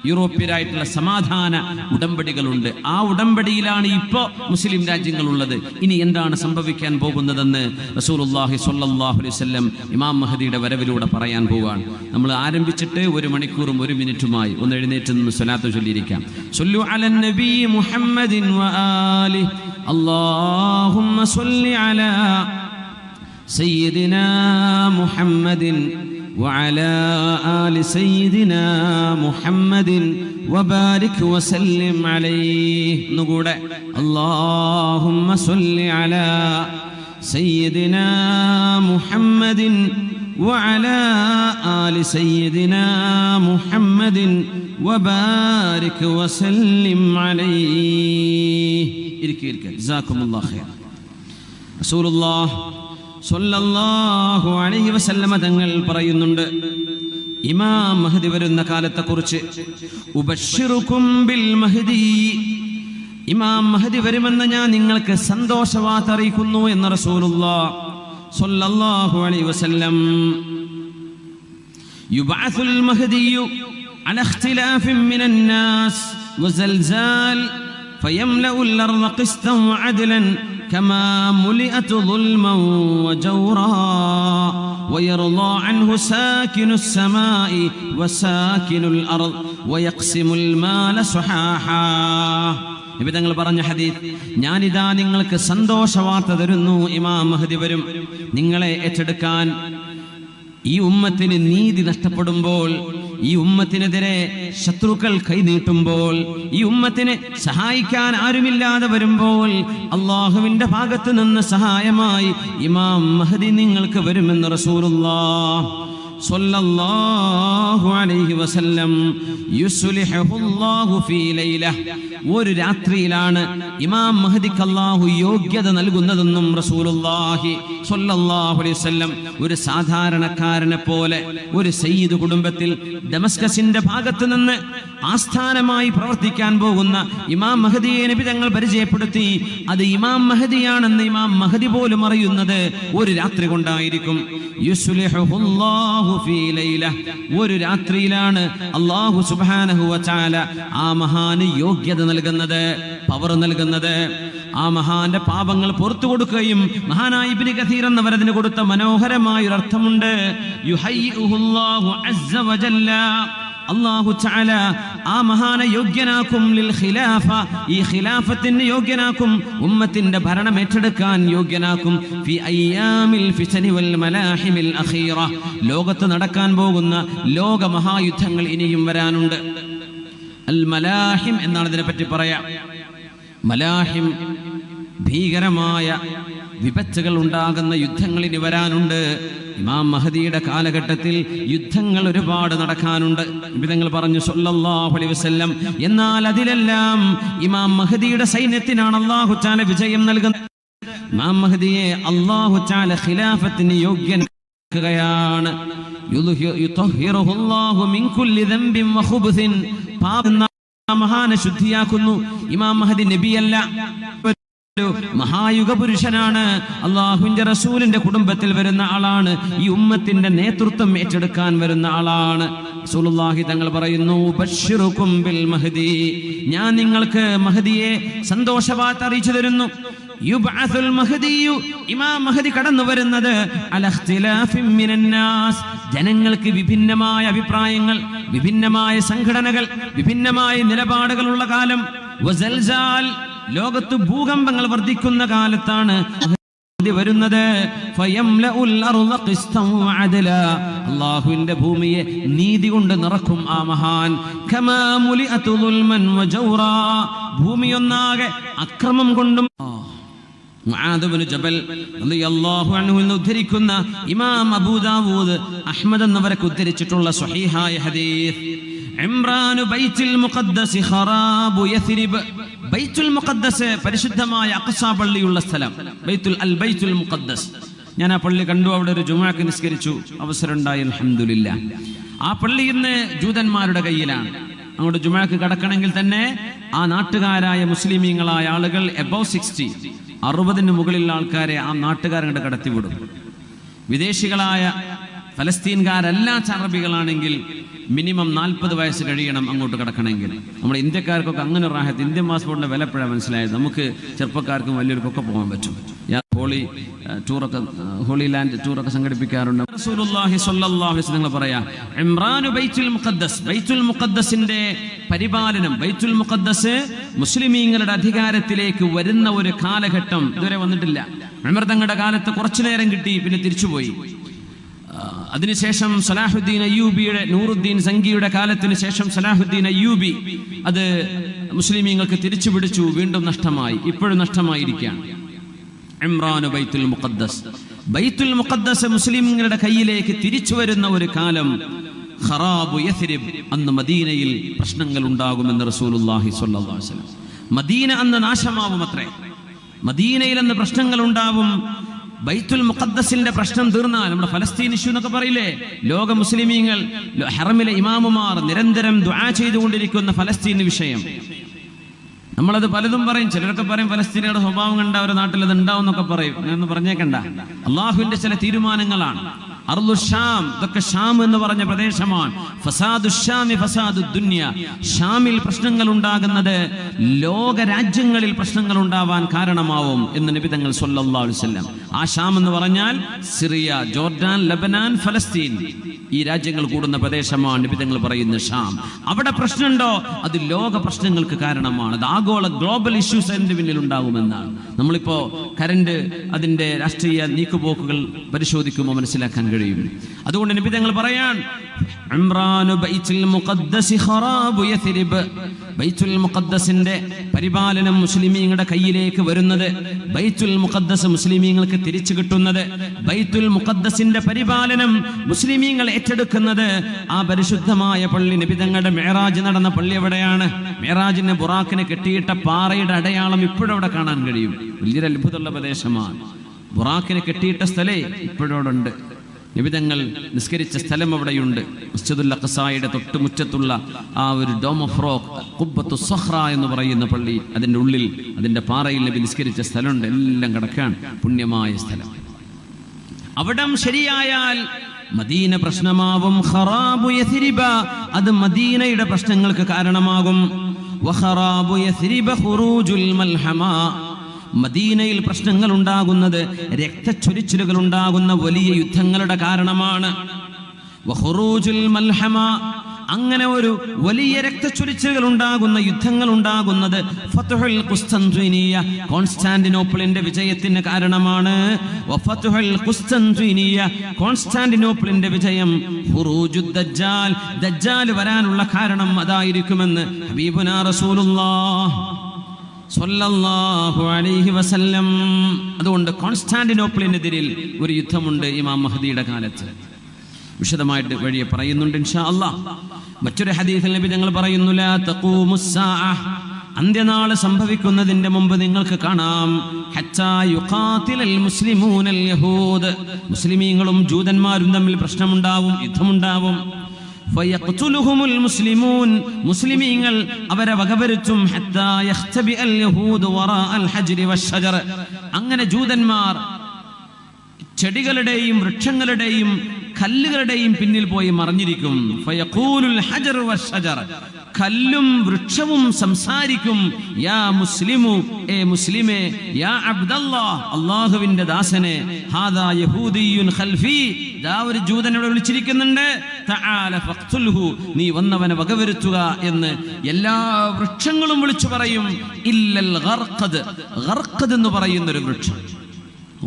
യൂറോപ്യരായിട്ടുള്ള സമാധാന ഉടമ്പടികളുണ്ട്. ആ ഉടമ്പടിയിലാണ് ഇപ്പോ മുസ്ലിം രാജ്യങ്ങളുള്ളത്. ഇനി എന്താണ് സംഭവിക്കാൻ പോകുന്നതെന്ന് റസൂലുള്ളാഹി സ്വല്ലല്ലാഹു അലൈഹി വസല്ലം ഇമാം മഹദിയുടെ വരവിലൂടെ പറയാൻ പോവുകയാണ്. നമ്മൾ ആരംഭിച്ചിട്ട് 1 മണിക്കൂറും 1 മിനിറ്റുമായി. ഒന്ന് എഴുന്നേറ്റ് നിന്ന് സ്വലാത്ത് ചൊല്ലിയിരിക്കാം. സ്വല്ലു അലൻ നബി മുഹമ്മദിൻ വആലി അല്ലാഹുമ്മ സ്വല്ലി അലാ സയ്യിദിനാ മുഹമ്മദിൻ وعلى آل سيدنا محمد وبارك وسلم عليه. نقول اللهم صل على سيدنا محمد وعلى آل سيدنا محمد وبارك وسلم عليه. جزاكم الله خير. റസൂലുള്ളാഹി സ്വല്ലല്ലാഹു അലൈഹി വസല്ലമ തങ്ങൾ പറയുന്നുണ്ട്, ഇമാം മഹ്ദി വരുന്ന കാലത്തെക്കുറിച്ച്, ഉബശ്ശിറുകും ബിൽ മഹ്ദി, ഇമാം മഹ്ദി വരുമെന്ന് ഞാൻ നിങ്ങൾക്ക് സന്തോഷവാർത്ത അറിയിക്കുന്നു എന്ന് റസൂലുള്ളാഹി സ്വല്ലല്ലാഹു അലൈഹി വസല്ലം. യുബഅസുൽ മഹ്ദിയു അല ഇഖ്തിലാഫിൻ മിനൻ നാസ് വസൽസാൽ ഫയംലഉൽ അർള ഖിസ്തൻ വഅദ്ലൻ كما ملئت ظلما وجورا ويرضى عنه ساكن السماء وساكن الأرض ويقسم المال صحاحا. നബി തങ്ങൾ പറഞ്ഞ ഹദീസ്, ഞാനിതാ നിങ്ങൾക്ക് സന്തോഷവാർത്ത തരുന്നു, ഇമാം മഹ്ദി വരും. നിങ്ങളെ ഏറ്റെടുക്കാൻ ഈ ഉമ്മത്തിന് നീതി നഷ്ടപ്പെടുമ്പോൾ, ഈ ഉമ്മത്തിനെതിരെ ശത്രുക്കൾ കൈനീട്ടുമ്പോൾ, ഈ ഉമ്മത്തിനെ സഹായിക്കാൻ ആരുമില്ലാതെ വരുമ്പോൾ അള്ളാഹുവിന്റെ ഭാഗത്ത് നിന്ന് സഹായമായി ഇമാം മഹ്ദി നിങ്ങൾക്ക് വരുമെന്ന് റസൂലുള്ളാഹി സ്വല്ലല്ലാഹു അലൈഹി വസല്ലം. യുസ്ലിഹുല്ലാഹു ഫീ ലൈല, ഒരു രാത്രിയിലാണ് ഇമാം മഹ്ദിക്ക് അല്ലാഹു യോഗ്യത നൽകുന്നതെന്നും റസൂലുള്ളാഹി സ്വല്ലല്ലാഹു അലൈഹി വസല്ലം. ഒരു സാധാരണക്കാരനെ പോലെ ഒരു സയ്യിദ് കുടുംബത്തിൽ ദമസ്കസിന്റെ ഭാഗത്ത് നിന്ന് ആസ്ഥാനമായി പ്രവർത്തിക്കാൻ പോകുന്ന ഇമാം മഹ്ദിയെ നബി തങ്ങൾ പരിചയപ്പെടുത്തി. അത് ഇമാം മഹ്ദിയാണെന്ന് ഇമാം മഹ്ദി പോലും അറിയുന്നത് ഒരു രാത്രി കൊണ്ടായിരിക്കും. യുസ്ലിഹുല്ലാഹു ഫീ ലൈല, ഒരു രാത്രിയിലാണ് അല്ലാഹു സുബ്ഹാനഹു വ തആല ആ മഹാന് യോഗ്യത നൽകുന്നത്, പവർ നൽകുന്നത്. ആ മഹാന്റെ പാപങ്ങൾ പുറത്തു കൊടുക്കുകയും, മഹാനായ ഇബ്നു കസീർ എന്നവർ അതിന് കൊടുത്ത മനോഹരമായ ഒരു അർത്ഥമുണ്ട്. യുഹയ്യിഉഹുല്ലാഹു അസ്സ വജല്ല, അല്ലാഹു തആല ആ മഹാനെ യോഗ്യനാക്കും ലിൽ ഖിലാഫ, ഈ ഖിലാഫത്തിന് യോഗ്യനാക്കും, ഉമ്മത്തിന്റെ ഭരണം ഏറ്റെടുക്കാൻ യോഗ്യനാക്കും. ഫി അയ്യാമിൽ ഫിതനി വൽ മലാഹിമിൽ അഖീറ, ലോകത്ത് നടക്കാൻ പോകുന്ന ലോക മഹായുദ്ധങ്ങൾ ഇനിയും വരാനുണ്ട്. അൽ മലാഹിം എന്നാണ് ഇതിനെപ്പറ്റി പറയാം. മലാഹിം ഭീകരമായ വിപത്തുകൾ ഉണ്ടാകുന്ന യുദ്ധങ്ങൾ ഇനി വരാനുണ്ട്. ഇമാം മഹ്ദിയുടെ കാലഘട്ടത്തിൽ യുദ്ധങ്ങൾ ഒരുപാട് നടക്കാനുണ്ട്. നബിതങ്ങൾ പറഞ്ഞു സ്വല്ലല്ലാഹു അലൈഹി വസല്ലം, എന്നാൽ അതിലെല്ലാം ഇമാം മഹ്ദിയുടെ സൈന്യത്തിനാണ് അല്ലാഹു തആല വിജയം നൽകുന്നത്. ഇമാം മഹ്ദിയെ അല്ലാഹു തആല ഖിലാഫത്തിന് യോഗ്യനാക്കുകയാണ്. യുതഹിറുഹുല്ലാഹു മിൻ കുല്ലി ദംബിൻ വഖുബ്സിൻ, മഹാനെ ശുദ്ധിയാക്കുന്നു. ഇമാം മഹ്ദി നബിയല്ല, മഹായുഗ പുരുഷനാണ്. അള്ളാഹുവിന്റെ റസൂലിന്റെ കുടുംബത്തിൽ വരുന്ന ആളാണ്. ഈ ഉമ്മത്തിന്റെ നേതൃത്വം ഏറ്റെടുക്കാൻ വരുന്ന ആളാണ്. റസൂലുള്ളാഹി തങ്ങൾ പറയുന്നു, ബശ്ശിറുകും ബിൽ മഹ്ദി, ഞാൻ നിങ്ങൾക്ക് മഹ്ദിയെ സന്തോഷവാർത്ത അറിയിച്ചു തരുന്നു. യുബ്അസുൽ മഹ്ദിയു, ഇമാം മഹ്ദി കടന്നു വരുന്നത് അല ഇഖ്തിലാഫിൻ മിനൻ നാസ്, ജനങ്ങൾക്ക് വിഭിന്നമായ അഭിപ്രായങ്ങൾ, വിഭിന്നമായ സംഘടനകൾ, വിഭിന്നമായ നിലപാടുകളുള്ള കാലം. വസൽസാൽ, ലോകത്ത് ഭൂകമ്പങ്ങൾ വർദ്ധിക്കുന്ന കാലത്താണ് വരുന്നത്. അല്ലാഹുവിന്റെ ഭൂമിയെ നീതി കൊണ്ട് നിറക്കും ആ മഹാൻ. ഭൂമിയൊന്നാകെ അക്രമം കൊണ്ടും. മുആദ് ഇബ്നു ജബൽ റളിയല്ലാഹു അൻഹു ഉദ്ധരിക്കുന്ന ഇമാം അബൂ ദാവൂദ്, അഹ്മദ് എന്നിവരൊക്കെ ഉദ്ധരിച്ചിട്ടുള്ള സ്വഹീഹായ ഹദീസ്, ഇംറാനു ബൈത്തുൽ മുഖദ്ദസ് ഖറാബു യസ്രിബ്, ബൈത്തുൽ മുഖദ്ദസ് പരിശുദ്ധമായ അഖ്സ പള്ളിയുള്ള സ്ഥലം, ബൈത്തുൽ മുഖദ്ദസ്. ഞാൻ ആ പള്ളി കണ്ടു, അവിടെ ഒരു ജുമുഅക്ക് നിസ്കരിച്ചു, അവസരം ഉണ്ടായി, അൽഹംദുലില്ലാ. ആ പള്ളി ഇന്ന് ജൂതന്മാരുടെ കയ്യിലാണ്. അങ്ങോട്ട് ജുമുഅക്ക് കടക്കണമെങ്കിൽ തന്നെ ആ നാട്ടുകാരായ മുസ്ലിമീങ്ങളായ ആളുകൾ എബവ് 60, 60-ന് മുകളിലുള്ള ആൾക്കാരെ ആ നാട്ടുകാരങ്ങോട്ട് കടത്തിവിടും. വിദേശികളായ ഫലസ്തീൻകാരല്ലാത്ത അറബികളാണെങ്കിൽ മിനിമം 40 വയസ്സ് കഴിയണം അങ്ങോട്ട് കിടക്കണമെങ്കിൽ. നമ്മുടെ ഇന്ത്യക്കാർക്കൊക്കെ അങ്ങനെ ഒരു റാഹത്ത്, ഇന്ത്യൻ പാസ്പോർട്ടിന്റെ വില എപ്പോഴാണ് മനസ്സിലായത്. നമുക്ക് ചെറുപ്പക്കാർക്കും വലിയവർക്കൊക്കെ പോകാൻ പറ്റും. ഹോളി ടൂറൊക്കെ, ഹോളി ലാൻഡ് ടൂറൊക്കെ സംഘടിപ്പിക്കാറുണ്ട്. റസൂലുള്ളാഹി സ്വല്ലല്ലാഹു അലൈഹി വസല്ലം പറയാ, ഇംറാനു ബൈത്തുൽ മുഖദ്ദസ്, ബൈത്തുൽ മുഖദ്ദസിന്റെ പരിപാലനം, ബൈത്തുൽ മുഖദ്ദസ് മുസ്ലിമീങ്ങളുടെ അധികാരത്തിലേക്ക് വരുന്ന ഒരു കാലഘട്ടം ഇതുവരെ വന്നിട്ടില്ല. ഉമർ തങ്ങളുടെ കാലത്ത് കുറച്ചു നേരം കിട്ടി, പിന്നെ തിരിച്ചുപോയി. അതിനുശേഷം സലാഹുദ്ദീൻ അയ്യൂബിയുടെ, നൂറുദ്ദീൻ സംഗിയുടെ കാലത്തിന് ശേഷം സലാഹുദ്ദീൻ അയ്യൂബി അത് മുസ്ലിമീങ്ങൾക്ക് തിരിച്ചു പിടിച്ചു, വീണ്ടും നഷ്ടമായി, ഇപ്പോഴും നഷ്ടമായിരിക്കുകയാണ്. ഇംറാനു ബൈത്തുൽ മുഖദ്ദസ്, ബൈത്തുൽ മുഖദ്ദസ് മുസ്ലിംകളുടെ കയ്യിലേക്ക് തിരിച്ചു വരുന്ന ഒരു കാലം, ഖറാബു യസ്രിബ്, അന്ന് മദീനയിൽ പ്രശ്നങ്ങൾ ഉണ്ടാകുമെന്ന് റസൂലുള്ളാഹി സ്വല്ലല്ലാഹു അലൈഹി വസല്ലം. മദീന അന്ന് നാശമാവുമത്രേ. മദീനയിൽ അന്ന് പ്രശ്നങ്ങൾ ഉണ്ടാവും. ബൈത്തുൽ മുഖദ്ദസിന്റെ പ്രശ്നം തീർന്നാൽ, നമ്മുടെ ഫലസ്തീൻ ഇഷ്യൂ എന്നൊക്കെ പറയില്ലേ, ലോക മുസ്ലിമീങ്ങൾ ഹറമിലെ ഇമാമുമാർ നിരന്തരം ദുആ ചെയ്തുകൊണ്ടിരിക്കുന്ന ഫലസ്തീൻ വിഷയം, നമ്മളത് പലതും പറയും. ചിലരൊക്കെ പറയും ഫലസ്തീനിയുടെ സ്വഭാവം കണ്ട അവരുടെ നാട്ടിൽ അത് ഉണ്ടാവും എന്നൊക്കെ പറയും. ഞാനൊന്ന് പറഞ്ഞേക്കണ്ട, അള്ളാഹുവിന്റെ ചില തീരുമാനങ്ങളാണ്. അർളു ഷാം, ഇതൊക്കെ ഷാം എന്ന് പറഞ്ഞ പ്രദേശമാണ്. ഫസാദു ഷാമി ഫസാദു ദുനിയ, ഷാമിൽ പ്രശ്നങ്ങൾ ഉണ്ടാകുന്നത് ലോക രാജ്യങ്ങളിൽ പ്രശ്നങ്ങൾ ഉണ്ടാവാൻ കാരണമാവും എന്ന് നബി തങ്ങൾ സ്വല്ലല്ലാഹു അലൈഹി വസല്ലം. ആ ഷാം എന്ന് പറഞ്ഞാൽ സിറിയ, ജോർഡാൻ, ലബനാൻ, ഫലസ്തീൻ, ഈ രാജ്യങ്ങൾ കൂടുന്ന പ്രദേശമാണ് നബി തങ്ങൾ പറയുന്ന ഷാം. അവിടെ പ്രശ്നമുണ്ടോ, അത് ലോക പ്രശ്നങ്ങൾക്ക് കാരണമാണ്. അത് ആഗോള ഗ്ലോബൽ ഇഷ്യൂസ് അതിന്റെ പിന്നിൽ ഉണ്ടാകുമെന്നാണ്. നമ്മളിപ്പോ കരണ്ട്, അതിന്റെ രാഷ്ട്രീയ നീക്കുപോക്കുകൾ പരിശോധിക്കുമ്പോൾ മനസ്സിലാക്കാൻ കഴിയും. അതുകൊണ്ട് നബി തങ്ങൾ പറയാൻ, ഇംറാനു ബൈത്തുൽ മുഖദ്ദസ് ഖറാബു യസ്രിബ്, ബൈത്തുൽ മുഖദ്ദസിന്റെ പരിപാലനം മുസ്ലിമീങ്ങളുടെ കയ്യിലേക്ക് വരുന്നത്, ബൈത്തുൽ മുഖദ്ദസ് മുസ്ലിമീങ്ങൾക്ക് തിരിച്ചു കിട്ടുന്നത്, ബൈത്തുൽ മുഖദ്ദസിന്റെ പരിപാലനം മുസ്ലിമീങ്ങൾ ഏറ്റെടുക്കുന്നത്, ആ പരിശുദ്ധമായ പള്ളി, നബി തങ്ങളുടെ മിഅ്റാജ് നടന്ന പള്ളി എവിടെയാണ്? മിഅ്റാജിന് ബുറാക്കിന് കെട്ടിയിട്ട പാറയുടെ അടയാളം ഇപ്പോഴും അവിടെ കാണാൻ കഴിയും. വലിയൊരു അത്ഭുതമുള്ള പ്രദേശമാണ്. ബുറാക്കിന് കെട്ടിയിട്ട സ്ഥലേ ഇപ്പോഴോടുണ്ട്. നിബിതങ്ങൾ നിസ്കരിച്ച സ്ഥലം അവിടെയുണ്ട്. മസ്ജിദുൽ അഖ്സായുടെ തൊട്ടുമുറ്റത്തുള്ള ആ ഒരു ഡോം ഓഫ് റോക്ക്, ഖുബ്ബത്തു സഖ്റ എന്ന് പറയുന്ന പള്ളി, അതിൻ്റെ ഉള്ളിൽ, അതിൻ്റെ പാറയിൽ നബി നിസ്കരിച്ച സ്ഥലമുണ്ട്. എല്ലാം കിടക്കാൻ പുണ്യമായ സ്ഥലം. അവിടം ശരിയായാൽ മദീന പ്രശ്നമാവും. ഖറാബു യസ്രിബ, അത് മദീനയുടെ പ്രശ്നങ്ങൾക്ക് കാരണമാകും. വഖറാബു യസ്രിബ ഖുറൂജുൽ മൽഹമ, മദീനയിൽ പ്രശ്നങ്ങൾ ഉണ്ടാകുന്നത്, രക്തച്ചൊരിച്ചിലുകൾ ഉണ്ടാകുന്ന വലിയ യുദ്ധങ്ങളുടെ കാരണമാണ്. വഖുറൂജുൽ മൽഹമ, അങ്ങനെ ഒരു വലിയ രക്തച്ചൊരിച്ചിലുകൾ ഉണ്ടാകുന്ന, യുദ്ധങ്ങൾ ഉണ്ടാകുന്നത് ഫത്ഹുൽ ഖുസ്തൻതീനിയ, കോൺസ്റ്റാന്റിനോപ്പിളിന്റെ വിജയത്തിന് കാരണമാണ്. വഫത്ഹുൽ ഖുസ്തൻതീനിയ, കോൺസ്റ്റാന്റിനോപ്പിളിന്റെ വിജയം ഖുറൂജുദ് ദജ്ജാൽ, ദജ്ജാൽ വരാനുള്ള കാരണം അതായിരിക്കുമെന്ന് ഹബീബുനാ റസൂലുള്ളാഹ് സ്വല്ലല്ലാഹു അലൈഹി വസല്ലം. അതുകൊണ്ട് കോൺസ്റ്റാന്റിനോപ്പിളിനെതിരിൽ ഒരു യുദ്ധമുണ്ട് ഇമാം മഹ്ദിയുടെ കാലത്ത്. വിശദമായിട്ട് വഴിയെ പറയുന്നുണ്ട് ഇൻഷാ അല്ലാഹ്. മറ്റൊരു ഹദീസിൽ നബി ഞങ്ങൾ പറയുന്നു, ലാ തഖൂമുസ്സാഅ, അന്ത്യനാൾ സംഭവിക്കുന്നതിന്റെ മുമ്പ് നിങ്ങൾക്ക് കാണാം, ഹത്താ യുഖാതിലൽ മുസ്ലിമൂനൽ യഹൂദ്, മുസ്ലിമീങ്ങളും ജൂതന്മാരും തമ്മിൽ പ്രശ്നമുണ്ടാവും, യുദ്ധമുണ്ടാവും. ഫയഖ്തുലുഹുമുൽ മുസ്ലിമൂൻ, മുസ്ലിമീങ്ങൾ അവരെ വകവരുത്തും. ഹത്താ യഖ്തബിഅൽ യഹൂദു വറാഅൽ ഹജ്രി വശജർ, അങ്ങനെ ജൂതന്മാർ ചെടികളുടെയും വൃക്ഷങ്ങളുടെയും കല്ലുകളുടെയും പിന്നിൽ പോയി മറഞ്ഞിരിക്കും. ഫയഖൂലുൽ ഹജർ വശജർ, കല്ലും വൃക്ഷവും സംസാരിക്കും. യാ മുസ്ലിമു, ഏ മുസ്ലിമേ, യാ അബ്ദല്ലാഹ്, അല്ലാഹുവിന്റെ ദാസനെ, ഹാദാ യഹൂദിയുൻ ഖൽഫി, ദാ ഒരു ജൂതനോട് വിളിച്ചിരിക്കുന്നുണ്ട്, തആല ഫഖ്തുൽഹു, നീ വന്നവനെ വകവരുത്തുക എന്ന് എല്ലാ വൃക്ഷങ്ങളും വിളിച്ചു പറയും. ഇല്ലൽ ഗർഖദ്, ഗർഖദ് എന്ന് പറയുന്ന ഒരു വൃക്ഷം,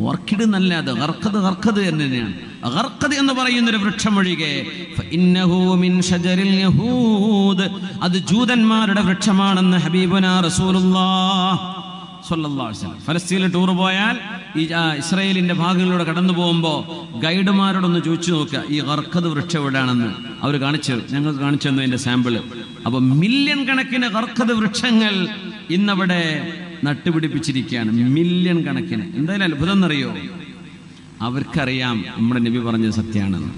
ഓർക്കിഡ് എന്നല്ല, അത് ഗർഖദ്, ഗർഖദ് തന്നെയാണ്. ഗർഖദ് എന്ന് പറയുന്ന ഒരു വൃക്ഷം ഒഴികെ, ഫഇന്നഹു മിൻ ഷജറിൽ യഹൂദ്, അത് ജൂതന്മാരുടെ വൃക്ഷമാണെന്ന് ഹബീബുനാ റസൂലുള്ളാഹ് സ്വല്ലല്ലാഹു അലൈഹി വസല്ലം. ഫലസ്തീനിൽ ടൂർ പോയാൽ, ഈ ഇസ്രായേലിന്റെ ഭാഗങ്ങളിലൂടെ കടന്നു പോകുമ്പോൾ ഗൈഡുമാരോടൊന്ന് ചോദിച്ചു നോക്കുക, ഈ ഗർഖദ് വൃക്ഷം എവിടെയാണെന്ന്. അവർ ഞങ്ങൾക്ക് കാണിച്ചു തന്നു അതിന്റെ സാമ്പിള്. അപ്പൊ മില്യൺ കണക്കിന് ഗർഖദ് വൃക്ഷങ്ങൾ ഇന്നവിടെ നട്ടുപിടിപ്പിച്ചിരിക്കുകയാണ്, മില്യൺ കണക്കിന്. എന്തായാലും അത്ഭുതം എന്നറിയോ, അവർക്കറിയാം നമ്മുടെ നബി പറഞ്ഞത് സത്യമാണെന്ന്.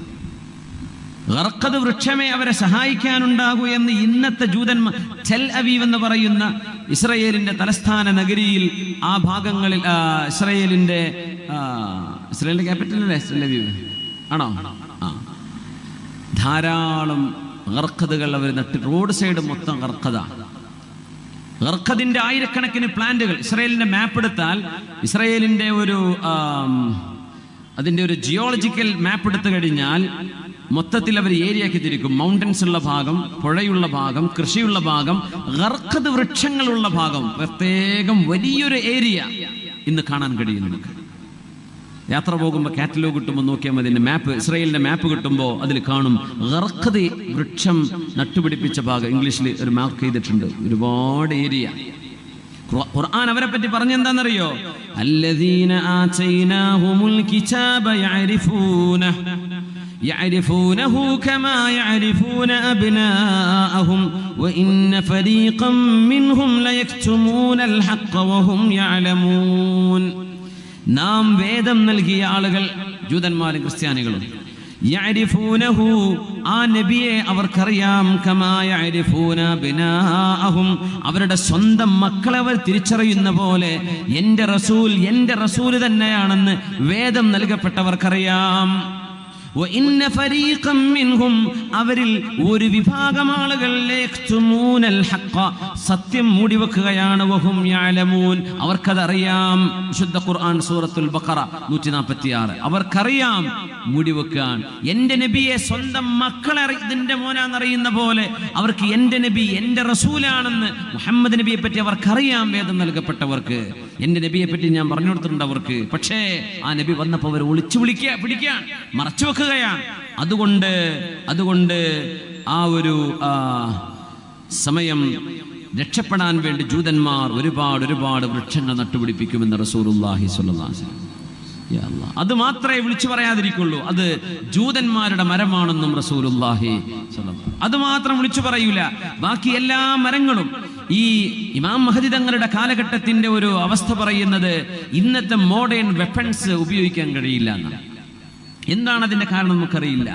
ഗർഖദ് വൃക്ഷമേ അവരെ സഹായിക്കാനുണ്ടാകൂ എന്ന് ഇന്നത്തെ ജൂതന്മാർ, ടെൽ അവീവ് എന്ന് പറയുന്ന ഇസ്രയേലിന്റെ തലസ്ഥാന നഗരിയിൽ, ആ ഭാഗങ്ങളിൽ, ഇസ്രയേലിന്റെ ക്യാപിറ്റൽ അല്ലേ ടെൽ അവീവ് ആണോ? ആ, ധാരാളം ഗർഖദുകൾ അവർ നട്ട്, റോഡ് സൈഡ് മൊത്തം ഗർഖദാണ്. ഗർഖദിന്റെ ആയിരക്കണക്കിന് പ്ലാന്റുകൾ. ഇസ്രായേലിന്റെ മാപ്പ് എടുത്താൽ, ഇസ്രായേലിന്റെ അതിന്റെ ഒരു ജിയോളജിക്കൽ മാപ്പ് എടുത്തു കഴിഞ്ഞാൽ മൊത്തത്തിൽ അവർ ഏരിയയാക്കി തിരിക്കും. മൗണ്ടൻസ് ഉള്ള ഭാഗം, പുഴയുള്ള ഭാഗം, കൃഷിയുള്ള ഭാഗം, ഗർഖദ് വൃക്ഷങ്ങളുള്ള ഭാഗം, പ്രത്യേകം വലിയൊരു ഏരിയ ഇന്ന് കാണാൻ കഴിയും നമുക്ക്. യാത്ര പോകുമ്പോൾ കാറ്റലോഗ് കിട്ടുമ്പോൾ നോക്കിയാൽ മതി, മാപ്പ്, ഇസ്രായേലിന്റെ മാപ്പ് കിട്ടുമ്പോൾ അതിൽ കാണും ഗർഖദ് വൃക്ഷം നട്ടുപിടിപ്പിച്ച ഭാഗം. ഇംഗ്ലീഷിൽ ഒരു മാർക്ക് ചെയ്തിട്ടുണ്ട്, ഒരുപാട് ഏരിയ. ഖുർആൻ അവരെ പറ്റി പറഞ്ഞെന്താണെന്നറിയോ? അല്ലദീന ആതൈനാഹുമുൽ കിതാബ യഅരിഫൂനഹു കമാ യഅരിഫൂന അബ്നാഅഹും വഇന്ന ഫരീഖൻ മിൻഹും ലയക്തുമൂനൽ ഹഖ്ഖ വഹും യഅലമൂൻ. നാം വേദം നൽകിയ ആളുകൾ, ജൂതന്മാരും ക്രിസ്ത്യാനികളും, യഅരിഫൂനഹു, ആ നബിയെ അവർക്കറിയാം, കമാ യഅരിഫൂന അബ്നാഅഹും, അവരുടെ സ്വന്തം മക്കളെ അവർ തിരിച്ചറിയുന്ന പോലെ എൻ്റെ റസൂൽ തന്നെയാണെന്ന് വേദം നൽകപ്പെട്ടവർക്കറിയാം. വഇന്ന ഫരീഖൻ മിൻഹും, അവരിൽ ഒരു വിഭാഗം ആളുകൾ ലയക്തുമൂനൽ ഹഖ്ഖ, സത്യം മൂടിവെക്കുകയാണ്. വഹും യഅലമൂൻ, അവർക്കതറിയാം. വിശുദ്ധ ഖുർആൻ സൂറത്തുൽ ബഖറ 146. അവർക്കറിയാം മൂടിവെക്കാൻ. എൻ്റെ നബിയെ സ്വന്തം മക്കളെ ഇതിൻ്റെ മോനാന്നറിയുന്ന പോലെ അവർക്ക് എൻ്റെ നബി എൻ്റെ റസൂലാണെന്ന്, മുഹമ്മദ് നബിയെ പറ്റി അവർക്കറിയാം. വേദം നൽകപ്പെട്ടവർക്ക് എൻ്റെ നബിയെ പറ്റി ഞാൻ പറഞ്ഞു കൊടുത്തിട്ടുണ്ട് അവർക്ക്. പക്ഷേ ആ നബി വന്നപ്പോൾ അവർ ഒളിച്ചു പിടിക്കാൻ, മറച്ചു വെക്കുകയാണ്. അതുകൊണ്ട് ആ ഒരു സമയം രക്ഷപ്പെടാൻ വേണ്ടി ജൂതന്മാർ ഒരുപാട് വൃക്ഷങ്ങൾ നട്ടുപിടിപ്പിക്കുമെന്ന് റസൂലുള്ളാഹി സ്വല്ലല്ലാഹു അലൈഹി വസല്ലം. യാ അല്ലാഹ്, അത് മാത്രമേ വിളിച്ചു പറയാതിരിക്കുള്ളൂ. അത് ജൂതന്മാരുടെ മരമാണെന്നും റസൂലുള്ളാഹി സ്വല്ലല്ലാഹു, അത് മാത്രം വിളിച്ചു പറയൂല. ബാക്കി എല്ലാ മരങ്ങളും, ഈ ഇമാം മഹദി തങ്ങളുടെ കാലഘട്ടത്തിന്റെ ഒരു അവസ്ഥ പറയുന്നത് ഇന്നത്തെ മോഡേൺ വെപ്പൺസ് ഉപയോഗിക്കാൻ കഴിയില്ല എന്നാണ്. എന്താണ് അതിന്റെ കാരണം നമുക്കറിയില്ല.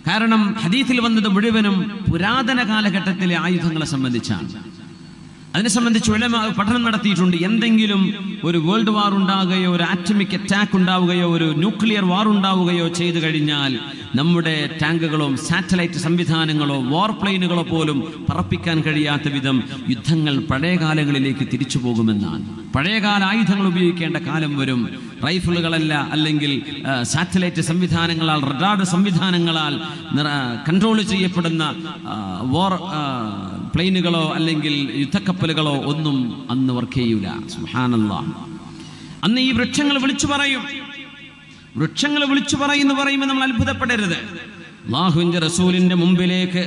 കാരണം ഹദീസിൽ വന്നത് മുഴുവനും പുരാതന കാലഘട്ടത്തിലെ ആയുധങ്ങളെ സംബന്ധിച്ചാണ്. അതിനെ സംബന്ധിച്ച് ഉലമാ പഠനം നടത്തിയിട്ടുണ്ട്. എന്തെങ്കിലും ഒരു വേൾഡ് വാർ ഉണ്ടാവുകയോ, ഒരു ആറ്റമിക് അറ്റാക്ക് ഉണ്ടാവുകയോ, ഒരു ന്യൂക്ലിയർ വാർ ഉണ്ടാവുകയോ ചെയ്തു കഴിഞ്ഞാൽ നമ്മുടെ ടാങ്കുകളോ സാറ്റലൈറ്റ് സംവിധാനങ്ങളോ വാർപ്ലെയിനുകളോ പോലും പറപ്പിക്കാൻ കഴിയാത്ത വിധം യുദ്ധങ്ങൾ പഴയ കാലങ്ങളിലേക്ക് തിരിച്ചു പോകുമെന്നാണ്. പഴയകാല ആയുധങ്ങൾ ഉപയോഗിക്കേണ്ട കാലം വരും. റൈഫിളുകളല്ല, അല്ലെങ്കിൽ സാറ്റലൈറ്റ് സംവിധാനങ്ങളാൽ, റഡാർ സംവിധാനങ്ങളാൽ കൺട്രോൾ ചെയ്യപ്പെടുന്ന വാർ പ്ലെയിനുകളോ അല്ലെങ്കിൽ യുദ്ധക്കപ്പലുകളോ ഒന്നും അന്ന് വർക്ക് ചെയ്യൂല. സുബ്ഹാനല്ലാഹ്. അന്ന് ഈ വൃക്ഷങ്ങൾ വിളിച്ചു പറയും. വൃക്ഷങ്ങൾ വിളിച്ചു പറയുന്നു പറയുമ്പോൾ നമ്മൾ അത്ഭുതപ്പെടരുത്. അല്ലാഹുവിന്റെ റസൂലിന്റെ മുമ്പിലേക്ക്,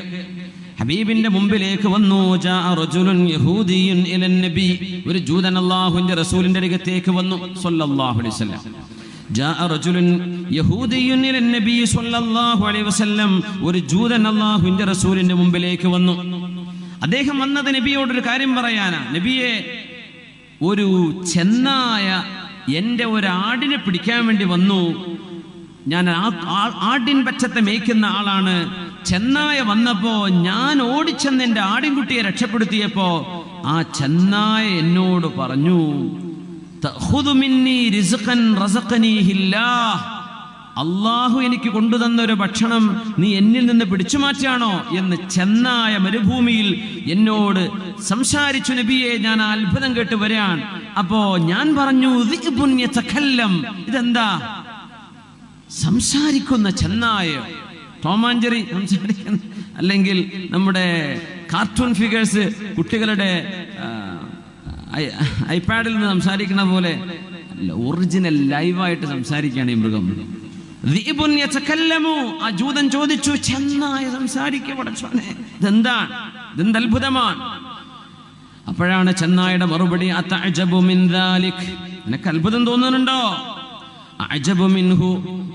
ഹബീബിന്റെ മുമ്പിലേക്ക് വന്നു. ജാഅ റജുലുൻ യഹൂദിയുൻ ഇലൻ നബി, ഒരു ജൂതൻ അല്ലാഹുവിന്റെ റസൂലിന്റെ അടുത്തേക്ക് വന്നു സ്വല്ലല്ലാഹു അലൈഹി വസല്ലം. ജാഅ റജുലുൻ യഹൂദിയുൻ ഇലൻ നബി സ്വല്ലല്ലാഹു അലൈഹി വസല്ലം, ഒരു ജൂതൻ അല്ലാഹുവിന്റെ റസൂലിന്റെ മുമ്പിലേക്ക് വന്നു. അദ്ദേഹം വന്നത് നബിയോടൊരു കാര്യം പറയാനാ. നബിയെ, ഒരു ചെന്നായ എൻ്റെ ഒരു ആടിനെ പിടിക്കാൻ വേണ്ടി വന്നു. ഞാൻ ആടിൻ പച്ചത്തെ മേയ്ക്കുന്ന ആളാണ്. ചെന്നായ വന്നപ്പോ ഞാൻ ഓടിച്ചെന്ന് എൻ്റെ ആടിൻകുട്ടിയെ രക്ഷപ്പെടുത്തിയപ്പോ ആ ചെന്നായ എന്നോട് പറഞ്ഞു, തഖുദു മിന്നി റിസ്ഖൻ റസഖനീഹില്ലാഹ്, അള്ളാഹു എനിക്ക് കൊണ്ടുതന്ന ഒരു ഭക്ഷണം നീ എന്നിൽ നിന്ന് പിടിച്ചു മാറ്റാണോ എന്ന് ചെന്നായ മരുഭൂമിയിൽ എന്നോട് സംസാരിച്ചു. നബിയെ, ഞാൻ ആ അത്ഭുതം കേട്ട് വരാൻ. അപ്പോ ഞാൻ പറഞ്ഞു, ഇതെന്താ സംസാരിക്കുന്ന ചെന്നായ? ടോമാഞ്ചറി സംസാരിക്കുന്ന, അല്ലെങ്കിൽ നമ്മുടെ കാർട്ടൂൺ ഫിഗേഴ്സ് കുട്ടികളുടെ ഐപാഡിൽ നിന്ന് സംസാരിക്കുന്ന പോലെ ഒറിജിനൽ ലൈവായിട്ട് സംസാരിക്കുകയാണ് ഈ മൃഗം. ആ ജൂതൻ ചോദിച്ചു, ചെന്നായ സംസാരിക്കപ്പെടച്ചോനെ, ഇതെന്താണ്? ഇതെന്ത് അത്ഭുതമാണ്? അപ്പോഴാണ് ചെന്നായുടെ മറുപടി, അതഅജബു മിൻ ദാലിക്, നിനക്ക് അത്ഭുതം തോന്നുന്നുണ്ടോ? അഅജബു മിൻഹു,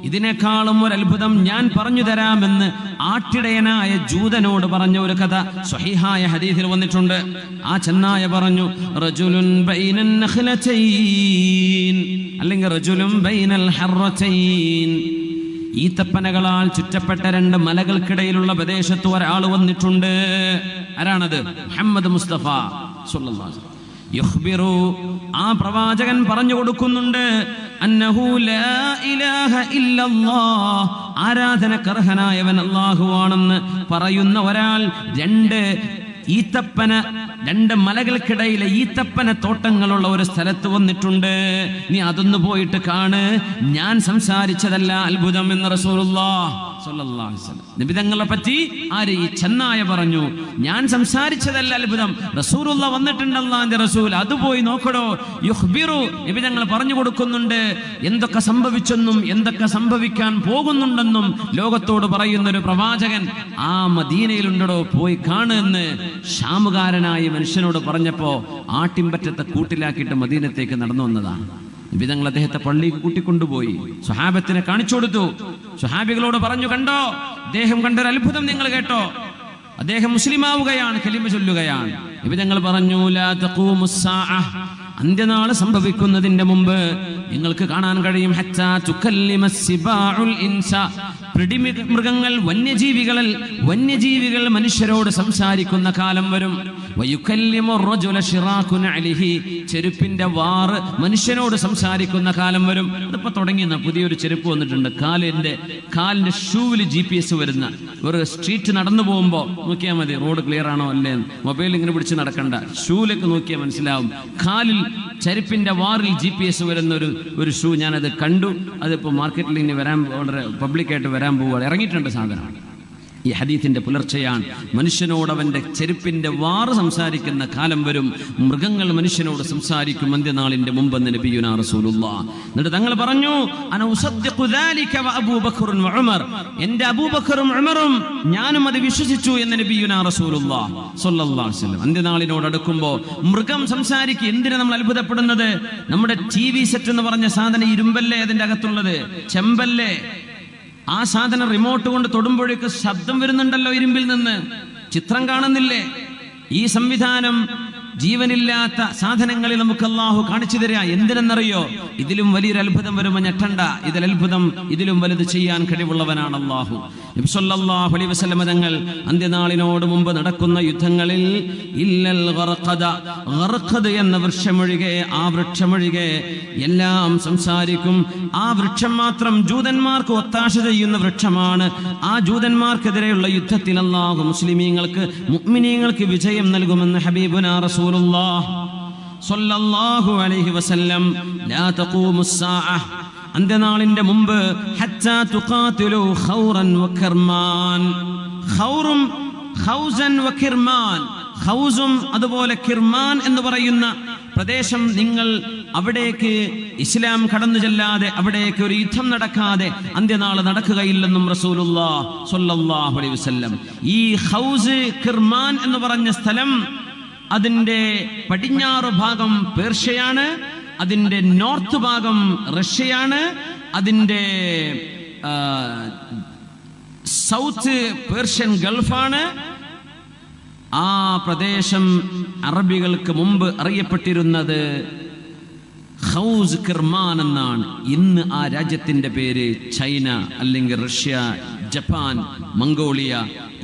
ഇതിനേക്കാളും ഒരു അത്ഭുതം ഞാൻ പറഞ്ഞു തരാമെന്ന് ആട്ടിടയനായ ജൂതനോട് പറഞ്ഞ ഒരു കഥ സ്വഹീഹായ ഹദീസിൽ വന്നിട്ടുണ്ട്. ആ ചെന്നായ പറഞ്ഞു, റജുലുൻ ബൈനൻ നഖ്ലതൈൻ, അല്ലെങ്കിൽ റജുലുൻ ബൈനൽ ഹർറതൈൻ, ഈത്തപ്പനകളാൽ ചുറ്റപ്പെട്ട രണ്ട് മലകൾക്കിടയിലുള്ള പ്രദേശത്ത് ഒരാൾ വന്നിട്ടുണ്ട്. ആരാണത്? മുഹമ്മദ് മുസ്തഫ സ്വല്ലല്ലാഹു അലൈഹി വസല്ലം. യുഖ്ബിറു, ആ പ്രവാചകൻ പറഞ്ഞു കൊടുക്കുന്നുണ്ട്, അന്നഹു ലാ ഇലാഹ ഇല്ലല്ലാഹ്, ആരാധനക്കർഹനായവൻ അല്ലാഹുവാണെന്ന് പറയുന്ന ഒരാൾ രണ്ട് മലകൾക്കിടയിലെ ഈത്തപ്പന തോട്ടങ്ങളുള്ള ഒരു സ്ഥലത്ത് വന്നിട്ടുണ്ട്. നീ അതൊന്ന് പോയിട്ട് കാണ്, ഞാൻ സംസാരിച്ചതല്ല അത്ഭുതം എന്ന് റസൂലുള്ളാഹ് സ്വല്ലല്ലാഹു അലൈഹി വസല്ലം. നബി തങ്ങളെ പറ്റി ആര്? ഈ ചെന്നായ പറഞ്ഞു, ഞാൻ സംസാരിച്ചതല്ല അത്ഭുതം, റസൂലുള്ളാഹ് വന്നിട്ടുണ്ട്, അല്ലാഹുവിന്റെ റസൂൽ, അത് പോയി നോക്കടോ. യുഖ്ബിറു, നബി തങ്ങൾ പറഞ്ഞു കൊടുക്കുന്നുണ്ട് എന്തൊക്കെ സംഭവിച്ചെന്നും എന്തൊക്കെ സംഭവിക്കാൻ പോകുന്നുണ്ടെന്നും ലോകത്തോട് പറയുന്ന ഒരു പ്രവാചകൻ ആ മദീനയിലുണ്ടോ, പോയി കാണുമെന്ന് ഷാമുകാരനായ മനുഷ്യനോട് പറഞ്ഞപ്പോ ആട്ടിൻപറ്റത്തെ കൂട്ടിലാക്കിയിട്ട് മദീനത്തേക്ക് നടന്നു വന്നതാണ്. നബിതങ്ങൾ അദ്ദേഹത്തെ പള്ളിക്ക് കൂട്ടിക്കൊണ്ടുപോയി സ്വഹാബത്തിനെ കാണിച്ചു കൊടുത്തു. സ്വഹാബികളോട് പറഞ്ഞു, കണ്ടോ, അദ്ദേഹം കണ്ടൊരു അത്ഭുതം നിങ്ങൾ കേട്ടോ, അദ്ദേഹം മുസ്ലിമാവുകയാണ്, കലിമ ചൊല്ലുകയാണ്. നബിതങ്ങൾ പറഞ്ഞു, ലാ തഖൂമുസ്സാഅ, അന്ത്യനാൾ സംഭവിക്കുന്നതിന്റെ മുമ്പ് നിങ്ങൾക്ക് കാണാൻ കഴിയും, ഹത്താ തുകല്ലിമസ്സിബാഉൽ ഇൻസ, മൃഗങ്ങൾ വന്യജീവികൾ മനുഷ്യരോട് സംസാരിക്കുന്ന കാലം വരും. ചെരുപ്പിന്റെ വാറ് മനുഷ്യനോട് സംസാരിക്കുന്ന കാലം വരും. അതിപ്പോ തുടങ്ങിയ പുതിയൊരു ചെരുപ്പ് വന്നിട്ടുണ്ട്, കാലിന്റെ ഷൂവിൽ GPS വരുന്ന ഒരു സ്ട്രീറ്റ് നടന്നു പോകുമ്പോ നോക്കിയാൽ മതി റോഡ് ക്ലിയർ ആണോ അല്ലേ, മൊബൈൽ ഇങ്ങനെ പിടിച്ച് നടക്കണ്ട, ഷൂലേക്ക് നോക്കിയാൽ മനസ്സിലാവും. കാലിൽ ചെരുപ്പിന്റെ വാറിൽ GPS വരുന്ന ഒരു ഷൂ ഞാനത് കണ്ടു. അതിപ്പോ മാർക്കറ്റിൽ ഇനി വളരെ പബ്ലിക്കായിട്ട് വരാൻ പോവുക, ഇറങ്ങിയിട്ടുണ്ട് സാധനം. ഈ ഹദീത്തിന്റെ പുലർച്ചെയാണ്. മനുഷ്യനോട് അവന്റെ ചെരുപ്പിന്റെ വാറ് സംസാരിക്കുന്ന കാലം വരും, മൃഗങ്ങൾ മനുഷ്യനോട് സംസാരിക്കും അന്ത്യനാളിന്റെ മുമ്പെന്ന് നബിയുനാ റസൂലുള്ളാഹ്. എന്നിട്ട് തങ്ങൾ പറഞ്ഞു, അന ഉസദ്ദിഖു ദാലിക വ അബൂബക്കറും വ ഉമർ, എന്റെ അബൂബക്കറും ഉമറും ഞാനും അത് വിശ്വസിച്ചു എന്ന് നബിയുനാ റസൂലുള്ളാഹ് സ്വല്ലല്ലാഹു അലൈഹി വസല്ലം. അന്ത്യനാളിനോട് അടുക്കുമ്പോൾ മൃഗം സംസാരിക്കും. എന്തിനാ നമ്മൾ അത്ഭുതപ്പെടുന്നത്? നമ്മുടെ TV സെറ്റ് എന്ന് പറഞ്ഞ സാധനം ഇരുമ്പല്ലേ അതിന്റെ അകത്തുള്ളത്, ചെമ്പല്ലേ? ആ സാധനം റിമോട്ട് കൊണ്ട് തൊടുമ്പോഴേക്ക് ശബ്ദം വരുന്നുണ്ടല്ലോ ഇരുമ്പിൽ നിന്ന്, ചിത്രം കാണുന്നില്ലേ? ഈ സംവിധാനം ജീവനില്ലാത്ത സാധനങ്ങളിൽ നമുക്ക് അല്ലാഹു കാണിച്ചു തരിക. എന്തിനെന്നറിയോ? ഇതിലും വലിയൊരു അത്ഭുതം വരുമ്പോൾ ഞെട്ടണ്ട, ഇതിലും വലുത് ചെയ്യാൻ കഴിവുള്ളവനാണ് അല്ലാഹു. നബി സല്ലല്ലാഹു അലൈഹി വസല്ലം തങ്ങൾ അന്ത്യനാളിനോട് മുമ്പ് നടക്കുന്ന യുദ്ധങ്ങളിൽ ഇല്ലൽ ഗർഖദ് എന്ന വൃക്ഷമൊഴികെ, ആ വൃക്ഷമൊഴികെ എല്ലാം സംസാരിക്കും. ആ വൃക്ഷം മാത്രം ജൂതന്മാർക്ക് ഒത്താശ ചെയ്യുന്ന വൃക്ഷമാണ്. ആ ജൂതന്മാർക്കെതിരെയുള്ള യുദ്ധത്തിൽ അല്ലാഹു മുസ്ലിമീങ്ങൾക്ക്, മുഅ്മിനീങ്ങൾക്ക് വിജയം നൽകുമെന്ന് ഹബീബുനാ റസൂലുള്ളാഹി സ്വല്ലല്ലാഹു അലൈഹി വസല്ലം. ലാ തഖൂമുസ്സാഅ, അന്ത്യനാളിന്റെ മുമ്പ് ഹത്താ തുഖാതിലു ഖൗറൻ വകിർമാൻ, ഖൗറും ഖൗസൻ വകിർമാൻ, ഖൗസും അതുപോലെ കിർമാൻ എന്ന് പറയുന്ന പ്രദേശം, നിങ്ങൾ അവിടേക്ക് ഇസ്ലാം കടന്നു ചെല്ലാതെ, അവിടേക്ക് ഒരു യുദ്ധം നടക്കാതെ അന്ത്യനാൾ നടക്കുകയില്ലെന്നും റസൂലുള്ളാഹി സ്വല്ലല്ലാഹു അലൈഹി വസല്ലം. ഈ ഖൗസ് കിർമാൻ എന്ന് പറഞ്ഞ സ്ഥലം, അതിന്റെ പടിഞ്ഞാറ് ഭാഗം പേർഷ്യയാണ്, അതിന്റെ നോർത്ത് ഭാഗം റഷ്യയാണ്, അതിന്റെ സൗത്ത് പേർഷ്യൻ ഗൾഫാണ്. ആ പ്രദേശം അറബികൾക്ക് മുമ്പ് അറിയപ്പെട്ടിരുന്നത് ഖൗസ് കിർമാൻ എന്നാണ്. ഇന്ന് ആ രാജ്യത്തിന്റെ പേര് ചൈന, അല്ലെങ്കിൽ റഷ്യ, ജപ്പാൻ, മംഗോളിയ,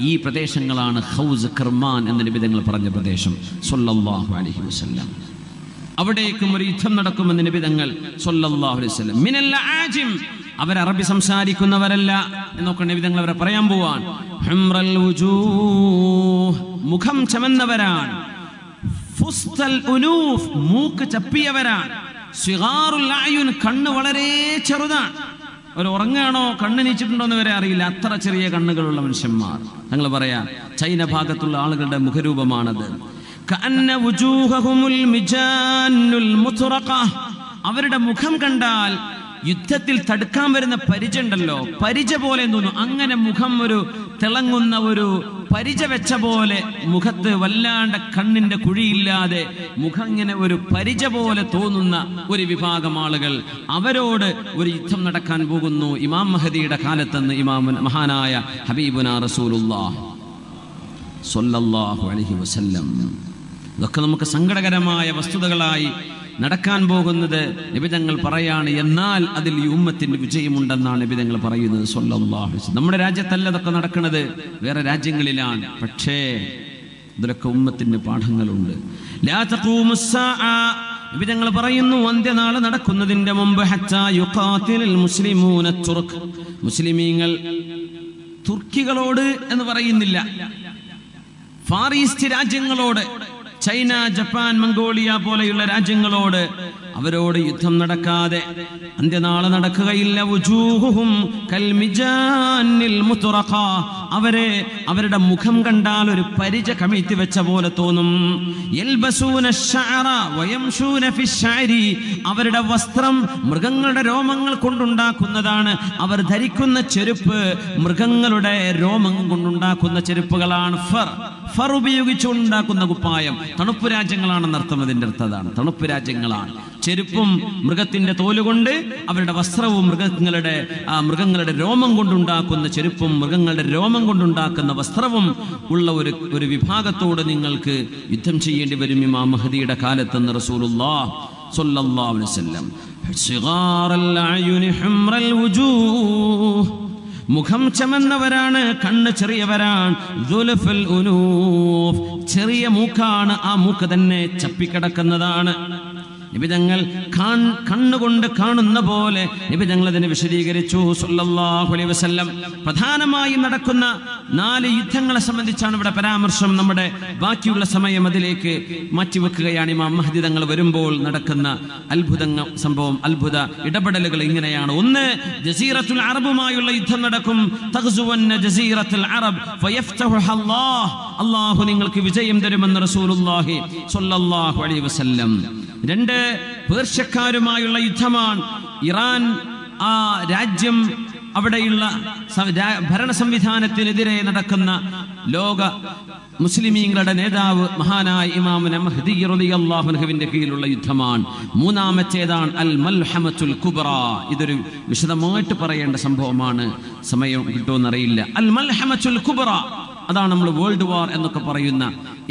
ഈ പ്രദേശങ്ങളാണ് ഖൗസ് കിർമാൻ എന്ന് നബി തങ്ങൾ പറഞ്ഞ പ്രദേശം സ്വല്ലല്ലാഹു അലൈഹി വസല്ലം. അവിടേക്കും ഒരു യുദ്ധം നടക്കുമെന്ന് നബി തങ്ങൾ സ്വല്ലല്ലാഹു അലൈഹി വസല്ലം. മിനൽ ആജിം, അവർ അറബി സംസാരിക്കുന്നവരല്ല എന്നൊക്കെ നബി തങ്ങൾ അവരെ പറയാൻ പോവാൻ. ഹുംറൽ വുജൂഹ്, മുഖം ചമന്നവരാണ്. ഫുസ്തൽ ഉനൂഫ്, മൂക്ക് ചപ്പിയവരാണ്. സിഗാറുൽ അയുൻ, കണ്ണ് വളരെ ചെറുതാണ്. ഒരു ഉറങ്ങാണോ കണ്ണ് നീച്ചിട്ടുണ്ടോ എന്ന് വരെ അറിയില്ല, അത്ര ചെറിയ കണ്ണുകളുള്ള മനുഷ്യന്മാർ. ഞങ്ങൾ പറയാ ചൈന ഭാഗത്തുള്ള ആളുകളുടെ മുഖരൂപമാണത്. കഅന്ന വുജൂഹഹുമുൽ മിജാനുൽ മുത്റഖ, അവരുടെ മുഖം കണ്ടാൽ യുദ്ധത്തിൽ തടുക്കാൻ വരുന്ന പരിച ഉണ്ടല്ലോ, പരിച പോലെ തോന്നും. അങ്ങനെ മുഖം ഒരു തിളങ്ങുന്ന ഒരു പരിച വെച്ച പോലെ, മുഖത്ത് വല്ലാണ്ട് കണ്ണിന്റെ കുഴിയില്ലാതെ മുഖം ഇങ്ങനെ ഒരു പരിച പോലെ തോന്നുന്ന ഒരു വിഭാഗം ആളുകൾ, അവരോട് ഒരു യുദ്ധം നടക്കാൻ പോകുന്നു ഇമാം മഹദിയുടെ കാലത്തെന്ന് മഹാനായ ഹബീബുനാ റസൂലുള്ളാഹി സ്വല്ലല്ലാഹു അലൈഹി വസല്ലം. ഇതൊക്കെ നമുക്ക് സങ്കടകരമായ വസ്തുതകളായി നടക്കാൻ പോകുന്നത് നബി തങ്ങൾ പറയാണ്. എന്നാൽ അതിൽ ഈ ഉമ്മത്തിന് വിജയമുണ്ടെന്നാണ് നബി തങ്ങൾ പറയുന്നത് സ്വല്ലല്ലാഹു അലൈഹി വസല്ലം. നമ്മുടെ രാജ്യത്തല്ല ഇതൊക്കെ നടക്കുന്നത്, വേറെ രാജ്യങ്ങളിലാണ്. പക്ഷേ ഇതിലൊക്കെ ഉമ്മത്തിന് പാഠങ്ങളുണ്ട്. ലാ തഖൂമുസ്സാഅ, നബി തങ്ങൾ പറയുന്നു അന്ത്യനാൾ നടക്കുന്നതിന്റെ മുമ്പ് ഹത്താ യുഖാതിലുൽ മുസ്ലിമൂന തുർക്ക്, മുസ്ലിമീങ്ങൾ തുർക്കികളോട് എന്ന് പറയുന്നില്ല, ഫാർ ഈസ്റ്റ് രാജ്യങ്ങളോട്, ചൈന, ജപ്പാൻ, മംഗോളിയ പോലെയുള്ള രാജ്യങ്ങളോട് അവരോട് യുദ്ധം നടക്കാതെ അന്ത്യനാളെ നടക്കുകയില്ല. വുജൂഹുഹും കൽമിജാനിൽ മുത്റഖ, അവരുടെ മുഖം കണ്ടാൽ ഒരു പരിച കമിഴ്ത്തി വെച്ച പോലെ തോന്നും. യൽബസൂന അശ്ശഅറ വയംശൂന ഫിശ്ശഅരി, അവരുടെ വസ്ത്രം മൃഗങ്ങളുടെ രോമങ്ങൾ കൊണ്ടുണ്ടാക്കുന്നതാണ്. അവർ ധരിക്കുന്ന ചെരുപ്പ് മൃഗങ്ങളുടെ രോമം കൊണ്ടുണ്ടാക്കുന്ന ചെരുപ്പുകളാണ്. ഫർ ഉപയോഗിച്ചുണ്ടാക്കുന്ന കുപ്പായം. തണുപ്പ് രാജ്യങ്ങളാണെന്ന് അർത്ഥം. അതിന്റെ അർത്ഥം അതാണ്, തണുപ്പ് രാജ്യങ്ങളാണ്. ചെരുപ്പും മൃഗത്തിന്റെ തോലുകൊണ്ട്, അവരുടെ വസ്ത്രവും മൃഗങ്ങളുടെ രോമം കൊണ്ടുണ്ടാക്കുന്ന ചെരുപ്പും മൃഗങ്ങളുടെ രോമം കൊണ്ടുണ്ടാക്കുന്ന വസ്ത്രവും ഉള്ള ഒരു വിഭാഗത്തോട് നിങ്ങൾക്ക് യുദ്ധം ചെയ്യേണ്ടി വരും ഇമാം മഹ്ദിയുടെ കാലത്തെന്ന് റസൂലുള്ളാഹി സ്വല്ലല്ലാഹു അലൈഹി വസല്ലം. സിഗാറൽ അയുനി ഹുംറൽ വുജൂഹ്, മുഖം ചമന്നവരാണ്, കണ്ണ് ചെറിയവരാണ്. ദുൽഫുൽ ഉനൂഫ്, ചെറിയ മൂക്കാണ്, ആ മൂക്ക് തന്നെ ചപ്പിക്കിടക്കുന്നതാണ്. നബി തങ്ങൾ കണ്ണുകൊണ്ട് കാണുന്ന പോലെ നബി തങ്ങൾ അതിനെ വിശദീകരിച്ചു സല്ലല്ലാഹു അലൈഹി വസല്ലം. പ്രധാനമായും നടക്കുന്ന 4 യുദ്ധങ്ങളെ സംബന്ധിച്ചാണ് ഇവിടെ പരാമർശം. നമ്മുടെ ബാക്കിയുള്ള സമയം അതിലേക്ക് മാറ്റിവെക്കുകയാണ്. ഇമാം മഹ്ദി തങ്ങൾ വരുമ്പോൾ നടക്കുന്ന അത്ഭുത ഇടപെടലുകൾ ഇങ്ങനെയാണ്. ഒന്ന്, ജസീറത്തുൽ അറബുമായുള്ള യുദ്ധം നടക്കും. തഗ്സുവന്ന ജസീറത്തുൽ അറബ് ഫയഫ്തഹുഹ അല്ലാഹു നിങ്ങൾക്ക് വിജയം തരുമെന്ന് റസൂലുള്ളാഹി സ്വല്ലല്ലാഹു അലൈഹി വസല്ലം. 2, പേർഷ്യക്കാരുമായുള്ള യുദ്ധമാണ്. ഇറാൻ ആ രാജ്യം, അവിടെയുള്ള ഭരണ സംവിധാനത്തിനെതിരെ നടക്കുന്ന ലോക മുസ്ലിമീങ്ങളുടെ നേതാവ് മഹാനായ ഇമാം മഹ്ദി റളിയല്ലാഹു അൻഹുവിന്റെ കീഴിലുള്ള യുദ്ധമാണ്. 3ാമത്തേതാണ് അൽ മൽഹമത്തുൽ കുബ്ര. ഇതൊരു വിശദമായിട്ട് പറയേണ്ട സംഭവമാണ്, സമയം കിട്ടുമെന്നറിയില്ല. അൽ മൽഹമത്തുൽ കുബ്ര, അതാണ് നമ്മൾ വേൾഡ് വാർ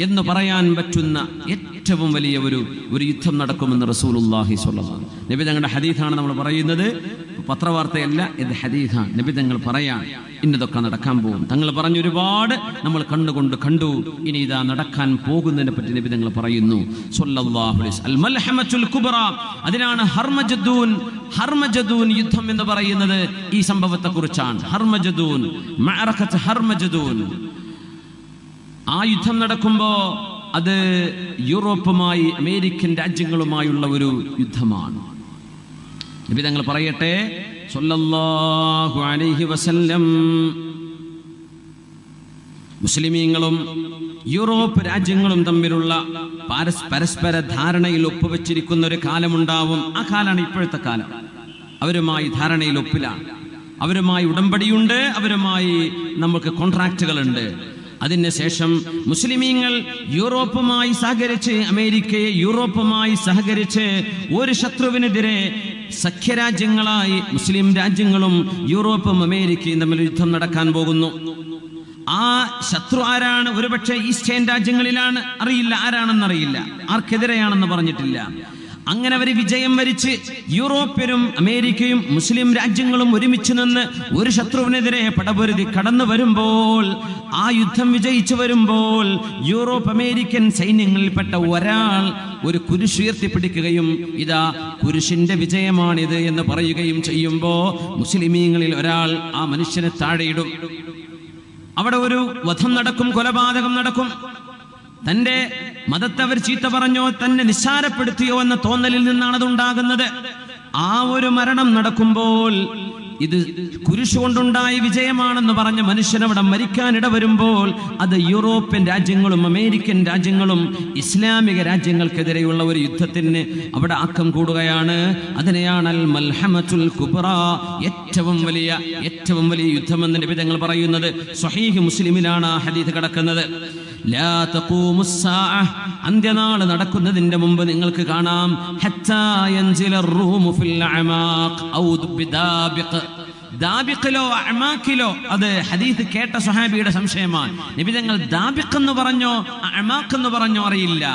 എന്ന് പറയാൻ പറ്റുന്ന ഏറ്റവും വലിയ ഒരു യുദ്ധം നടക്കുമെന്ന് റസൂലുള്ളാഹി സ്വല്ലല്ലാഹു അലൈഹി വസല്ലം. നബി തങ്ങളുടെ ഹദീസാണ് നമ്മൾ പറയുന്നത്, പത്രവാർത്തയല്ല, ഇത് ഹദീസാണ്. നബി തങ്ങൾ പറയാൻ ഇന്നതൊക്കെ നടക്കാൻ പോകും. തങ്ങൾ പറഞ്ഞു ഒരുപാട് നമ്മൾ കണ്ണുകൊണ്ട് കണ്ടു. ഇനി ഇതാ നടക്കാൻ പോകുന്നതിനെ പറ്റി നബി തങ്ങൾ പറയുന്നു സ്വല്ലല്ലാഹു അലൈഹി വസല്ലം. അൽ മൽഹമത്തുൽ കുബ്ര, അതിനാണ് ഹർമജദൂൻ യുദ്ധം എന്ന് പറയുന്നത്. ഈ സംഭവത്തെ കുറിച്ചാണ്. മഅറകത്ത് ഹർമജദൂൻ. ആ യുദ്ധം നടക്കുമ്പോ അത് യൂറോപ്പുമായി, അമേരിക്കൻ രാജ്യങ്ങളുമായുള്ള ഒരു യുദ്ധമാണ്. നബി തങ്ങൾ പറയട്ടെ സ്വല്ലല്ലാഹു അലൈഹി വസല്ലം, മുസ്ലിമീങ്ങളും യൂറോപ്പ് രാജ്യങ്ങളും തമ്മിലുള്ള പരസ്പര ധാരണയിൽ ഒപ്പുവെച്ചിരിക്കുന്ന ഒരു കാലമുണ്ടാവും. ആ കാലാണ് ഇപ്പോഴത്തെ കാലം. അവരുമായി ധാരണയിൽ ഒപ്പിലാണ്, അവരുമായി ഉടമ്പടിയുണ്ട്, അവരുമായി നമുക്ക് കോൺട്രാക്റ്റുകളുണ്ട്. അതിനുശേഷം മുസ്ലിമീങ്ങൾ യൂറോപ്പുമായി സഹകരിച്ച്, അമേരിക്കയെ യൂറോപ്പുമായി സഹകരിച്ച് ഒരു ശത്രുവിനെതിരെ സഖ്യരാജ്യങ്ങളായി മുസ്ലിം രാജ്യങ്ങളും യൂറോപ്പും അമേരിക്കയും തമ്മിൽ യുദ്ധം നടക്കാൻ പോകുന്നു. ആ ശത്രു ആരാണ്? ഒരുപക്ഷെ ഈസ്റ്റേൺ രാജ്യങ്ങളിലാണ്, അറിയില്ല, ആരാണെന്നറിയില്ല, ആർക്കെതിരെയാണെന്ന് പറഞ്ഞിട്ടില്ല. അങ്ങനെ അവർ വിജയം വരിച്ച് യൂറോപ്യരും അമേരിക്കയും മുസ്ലിം രാജ്യങ്ങളും ഒരുമിച്ച് നിന്ന് ഒരു ശത്രുവിനെതിരെ പടപൊരുതി കടന്നു വരുമ്പോൾ, ആ യുദ്ധം വിജയിച്ചു വരുമ്പോൾ യൂറോപ്പ് അമേരിക്കൻ സൈന്യങ്ങളിൽപ്പെട്ട ഒരാൾ ഒരു കുരിശ് ഉയർത്തിപ്പിടിക്കുകയും ഇതാ കുരിശിന്റെ വിജയമാണിത് എന്ന് പറയുകയും ചെയ്യുമ്പോ മുസ്ലിമീങ്ങളിൽ ഒരാൾ ആ മനുഷ്യനെ താഴെയിടും. അവിടെ ഒരു വധം നടക്കും, കൊലപാതകം നടക്കും. തന്റെ മതത്തെ അവർ ചീത്ത പറഞ്ഞോ, തന്നെ നിസ്സാരപ്പെടുത്തിയോ എന്ന തോന്നലിൽ നിന്നാണ് അതുണ്ടാകുന്നത്. ആ ഒരു മരണം നടക്കുമ്പോൾ ഇത് കുരിശുകൊണ്ടുണ്ടായ വിജയമാണെന്ന് പറഞ്ഞ മനുഷ്യൻ അവിടെ മരിക്കാനിട വരുമ്പോൾ അത് യൂറോപ്യൻ രാജ്യങ്ങളും അമേരിക്കൻ രാജ്യങ്ങളും ഇസ്ലാമിക രാജ്യങ്ങൾക്കെതിരെയുള്ള ഒരു യുദ്ധത്തിന് അവിടെ ആക്കം കൂടുകയാണ്. അതിനെയാണ് അൽ മൽഹമത്തുൽ കുബ്ര, ഏറ്റവും വലിയ യുദ്ധമെന്ന് നബി തങ്ങൾ പറയുന്നത്. സ്വഹീഹ് മുസ്ലിമിലാണ് ആ ഹദീസ് കിടക്കുന്നത്. ലാ തഖൂമുസ് സാഅ, അന്ത്യനാൾ നടക്കുന്നതിന്റെ മുമ്പ് നിങ്ങൾക്ക് കാണാം, ഹത്താ യൻസില റൂമു ഫിൽ അമാഖ് ഔ ബിദാബിഖ്, ദാബിഖിലോ അമാഖിലോ. അത് ഹദീസ് കേട്ട സ്വഹാബിയുടെ സംശയമാണ്. നബി തങ്ങൾ ദാബിഖ് എന്ന് പറഞ്ഞോ അമാഖ് എന്ന് പറഞ്ഞോ അറിയില്ല.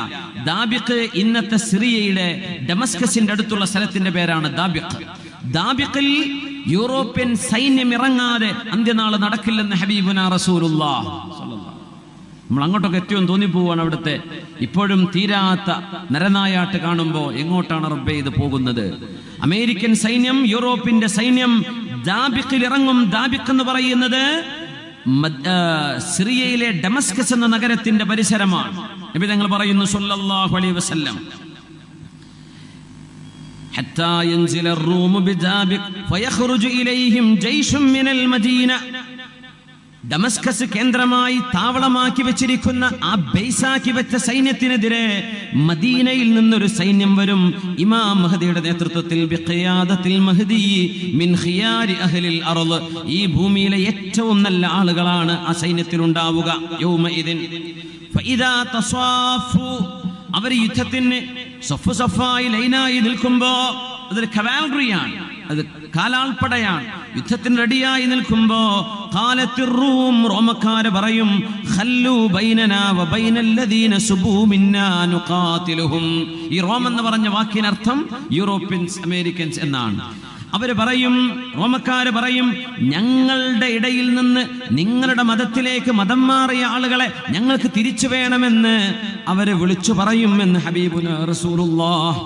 ദാബിഖ് ഇന്നത്തെ സിറിയയിലെ ഡമസ്കസിന്റെ അടുത്തുള്ള സ്ഥലത്തിന്റെ പേരാണ് ദാബിഖ്. ദാബിഖിൽ യൂറോപ്യൻ സൈന്യം ഇറങ്ങാതെ അന്ത്യനാൾ നടക്കില്ലെന്ന് ഹബീബുനാ റസൂലുള്ളാഹ്. നമ്മൾ അങ്ങോട്ടൊക്കെ എത്തിയെന്ന് തോന്നിപ്പോവാണ്. അവിടുത്തെ ഇപ്പോഴും തീരാത്ത നരനായാട്ട് കാണുമ്പോൾ എങ്ങോട്ടാണ് റബ്ബേ ഇത് പോകുന്നത്? അമേരിക്കൻ സൈന്യം, യൂറോപ്പിന്റെ സൈന്യം ദാബിഖിൽ ഇറങ്ങും. ദാബിഖ് എന്ന് പറയുന്നത് സിറിയയിലെ ഡമസ്കസ് എന്ന നഗരത്തിന്റെ പരിസരമാണ്. നബി തങ്ങൾ പറയുന്നു സല്ലല്ലാഹു അലൈഹി വസല്ലം, ഹത്താ യൻസില الروم بذابق فيخرج إليهم جيش من المدينة. ഡമസ്കസ് കേന്ദ്രമായി താവളമാക്കി വെച്ചിരിക്കുന്ന ആ ബേസാക്കി വെച്ച സൈന്യത്തിനെതിരെ മദീനയിൽ നിന്നൊരു സൈന്യം വരും. ഇമാം മഹദിയുടെ നേതൃത്വത്തിൽ ബിഖിയാദത്തിൽ മഹദി മിൻ ഖിയാരി അഹ്ലിൽ അർള്, ഈ ഭൂമിയിലെ ഏറ്റവും നല്ല ആളുകളാണ് ആ സൈന്യത്തിൽ ഉണ്ടാവുക. യൗമഇദിൻ ഫഇദാ തസാഫു, അവർ യുദ്ധത്തിന് സഫു സഫായി ലൈനായി നിൽക്കുമ്പോ, അതൊരു കവാൽറിയാണ്, അത് കാലാൾപ്പടയാണ്, യുദ്ധത്തിന് റെഡിയായി നിൽക്കുമ്പോ ഖാലത്തിർ റൂം, റോമക്കാര് പറയും, ഖല്ലു ബൈനനാ വ ബൈനല്ലദീന സുബൂ മിന്നാ നുഖാതിലുഹും. ഈ റോം എന്ന് പറഞ്ഞ വാക്കിനർത്ഥം യൂറോപ്യൻസ്, അമേരിക്കൻസ് എന്നാണ്. അവര് പറയും, റോമക്കാര് പറയും, ഞങ്ങളുടെ ഇടയിൽ നിന്ന് നിങ്ങളുടെ മതത്തിലേക്ക് മതം മാറിയ ആളുകളെ ഞങ്ങൾക്ക് തിരിച്ചു വേണമെന്ന് അവര് വിളിച്ചു പറയും എന്ന് ഹബീബുനാ റസൂലുള്ളാഹ്.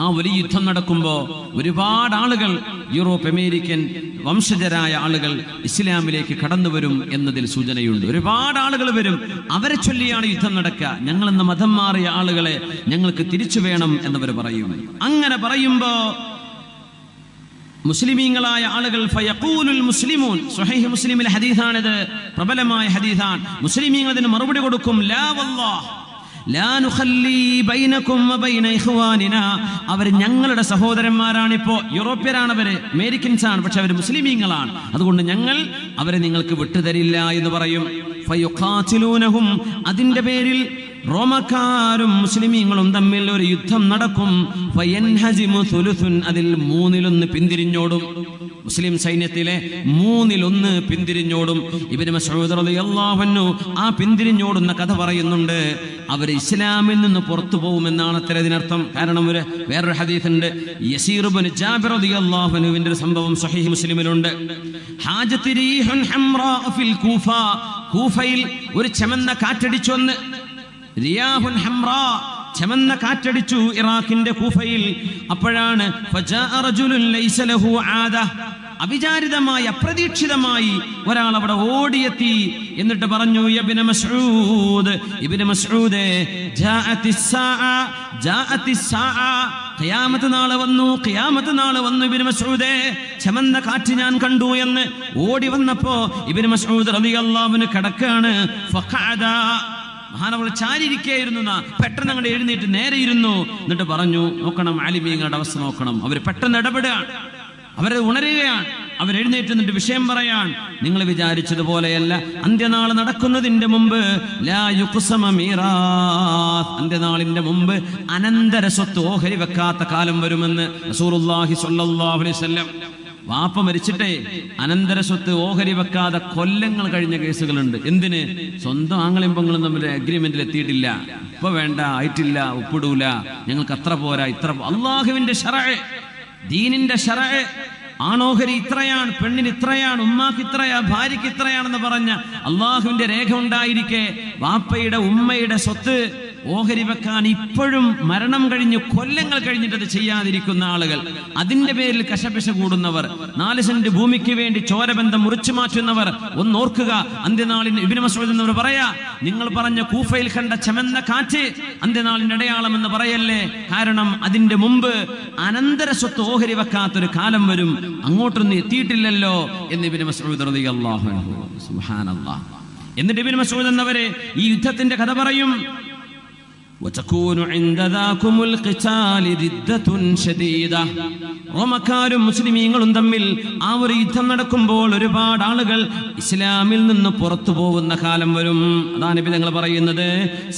ആ വലിയ യുദ്ധം നടക്കുമ്പോ ഒരുപാട് ആളുകൾ, യൂറോപ്പ് അമേരിക്കൻ വംശജരായ ആളുകൾ ഇസ്ലാമിലേക്ക് കടന്നു വരും എന്നതിൽ സൂചനയുണ്ട്. ഒരുപാട് ആളുകൾ വരും, അവരെ ചൊല്ലിയാണ് യുദ്ധം നടക്കുക. ഞങ്ങൾ ഇന്ന് മതം മാറിയ ആളുകളെ ഞങ്ങൾക്ക് തിരിച്ചു വേണം എന്നവർ പറയും. അങ്ങനെ പറയുമ്പോ മുസ്ലിമീങ്ങളായ ആളുകൾ, ഫയഖൂലുൽ മുസ്ലിമൂൻ, സ്വഹീഹ് മുസ്ലിമിലെ ഹദീസാണിത്, പ്രബലമായ ഹദീസാണ്. മുസ്ലിമീങ്ങൾ അതിന് മറുപടി കൊടുക്കും, ലാ വല്ലാഹ് ലാ നുഖല്ലി ബൈനകും വബൈന ഇഖ്വാനിനാ, അവർ ഞങ്ങളുടെ സഹോദരന്മാരാണിപ്പോ. യൂറോപ്യരാണ് അവര്, അമേരിക്കൻസ് ആണ്, പക്ഷെ അവർ മുസ്ലിമീങ്ങളാണ്, അതുകൊണ്ട് ഞങ്ങൾ അവരെ നിങ്ങൾക്ക് വിട്ടുതരില്ല എന്ന് പറയും. ഫയുഖാതിലൂനഹും, അതിന്റെ പേരിൽ റോമക്കാരും മുസ്ലിമീങ്ങളും തമ്മിൽ ഒരു യുദ്ധം നടക്കും. ഫയൻഹസിമു സുലുസുൻ, അതിൽ 1/3 പിന്തിരിഞ്ഞോടും. മുസ്ലിം സൈന്യത്തിലെ 1/3 പിന്തിരിഞ്ഞോടും. ഇബ്നു മസ്ഊദ് റളിയല്ലാഹു അൻഹു ആ പിന്തിരിഞ്ഞോടുന്ന കഥ പറയുന്നുണ്ട്. അവർ ഇസ്ലാമിൽ നിന്ന് പുറത്തു പോകുമെന്നാണ് അത്ര ഇതിനർത്ഥം. കാരണം വേറൊരു ഹദീസ് ഉണ്ട്, യസീർ ഇബ്നു ജാബിർ റളിയല്ലാഹു അൻഹുവിന്റെ ഒരു സംഭവം സ്വഹീഹ് മുസ്ലിമിലുണ്ട്. ഹാജത്ത് റീഹുൻ ഹംറാ ഫിൽ കൂഫ, കൂഫയിൽ ഒരു ചെമന്ന കാറ്റടിച്ചു വന്ന്, റിയാഹുൻ ഹംറാ, ചെമന്ന കാറ്റടിച്ചു ഇറാഖിന്റെ കൂഫയിൽ. അപ്പോഴാണ് ഫജാഅ റജുലുൻ ലൈസ ലഹു ആദ, അവിചാരിതമായി അപ്രതീക്ഷിതമായി ഒരാൾ അവിടെ ഓടിയെത്തി. എന്നിട്ട് പറഞ്ഞു, ഇബ്നു മസ്ഊദ്, ഇബ്നു മസ്ഊദേ, ജാഅത്തിസ്സാഅ, ഖിയാമത്ത് നാൾ വന്നു, ഖിയാമത്ത് നാൾ വന്നു ഇബ്നു മസ്ഊദേ, ചെമന്ന കാറ്റ് ഞാൻ കണ്ടു എന്ന് ഓടി വന്നപ്പോ ഇബ്നു മസ്ഊദ് റളിയല്ലാഹു അൻഹു കിടക്കാണ്. ഫഖഅദ, മഹാനവൾ ചാരിയിരിക്കുകയായിരുന്നു. പെട്ടെന്ന് അങ്ങോട്ട് എഴുന്നേറ്റ് നേരെ ഇരുന്നു. എന്നിട്ട് പറഞ്ഞു, നോക്കണം ആലിമീങ്ങളുടെ അവസ്ഥ നോക്കണം, അവർ പെട്ടെന്ന് ഇടപെടുകയാണ്, അവരെ ഉണരുകയാണ്. അവരെഴുന്നേറ്റ് നിന്നിട്ട് വിഷയം പറയാൻ, നിങ്ങൾ വിചാരിച്ചതുപോലെയല്ല, അന്ത്യനാൾ നടക്കുന്നതിന്റെ മുമ്പ് ലാ യുഖ്സമ മീറാത്ത്, അന്ത്യനാളിന്റെ മുമ്പ് അനന്തര സ്വത്ത് ഓഹരി വെക്കാത്ത കാലം വരുമെന്ന് റസൂലുള്ളാഹി സ്വല്ലല്ലാഹു അലൈഹി വസല്ലം. വാപ്പ മരിച്ചിട്ടേ അനന്തര സ്വത്ത് ഓഹരി വെക്കാതെ കൊല്ലങ്ങൾ കഴിഞ്ഞ കേസുകളുണ്ട്. എന്തിന്? സ്വന്തം ആങ്ങളെയും പെങ്ങളും തമ്മിൽ അഗ്രിമെന്റിൽ എത്തിയിട്ടില്ല, ഇപ്പൊ വേണ്ട, ആയിട്ടില്ല, ഒപ്പിടൂല, ഞങ്ങൾക്ക് അത്ര പോരാ, ഇത്ര. അള്ളാഹുവിന്റെ ശറഅ്, ദീനിന്റെ ശറഅ്, ആണോഹരി ഇത്രയാണ്, പെണ്ണിന് ഇത്രയാണ്, ഉമ്മാക്ക് ഇത്രയാ, ഭാര്യയ്ക്ക് ഇത്രയാണെന്ന് പറഞ്ഞ അള്ളാഹുവിന്റെ രേഖ ഉണ്ടായിരിക്കെ വാപ്പയുടെ ഉമ്മയുടെ സ്വത്ത് ഓഹരി വെക്കാൻ ഇപ്പോഴും മരണം കഴിഞ്ഞ് കൊല്ലങ്ങൾ കഴിഞ്ഞിട്ട് അത് ചെയ്യാതിരിക്കുന്ന ആളുകൾ, അതിന്റെ പേരിൽ കശപിശ കൂടുന്നവർ, 4 സെന്റ് ഭൂമിക്ക് വേണ്ടി ചോരബന്ധം മുറിച്ചു മാറ്റുന്നവർ, ഒന്നോർക്കുക, അന്ത്യനാളിന് ഇബ്നു മസ്ഊദ് എന്നവർ പറയാ, നിങ്ങൾ പറഞ്ഞ കൂഫയിൽ കണ്ട ചെമന്ന കാറ്റ് അന്ത്യനാളിന്റെ അടയാളം എന്ന് പറയല്ലേ, കാരണം അതിന്റെ മുമ്പ് അനന്തര സ്വത്ത് ഓഹരി വെക്കാത്തൊരു കാലം വരും, അങ്ങോട്ടൊന്നും എത്തിയിട്ടില്ലല്ലോ എന്ന് ഇബ്നു മസ്ഊദ് റളിയല്ലാഹു അൻഹു. സുബ്ഹാനല്ലാഹ്. എന്നിട്ട് ഇബ്നു മസ്ഊദ് എന്നവരെ ഈ യുദ്ധത്തിന്റെ കഥ പറയും. റോമക്കാരും മുസ്ലിമീങ്ങളും തമ്മിൽ ആ ഒരു യുദ്ധം നടക്കുമ്പോൾ ഒരുപാട് ആളുകൾ ഇസ്ലാമിൽ നിന്ന് പുറത്തു പോകുന്ന കാലം വരും. അതാണ് നബി തങ്ങൾ പറയുന്നത്,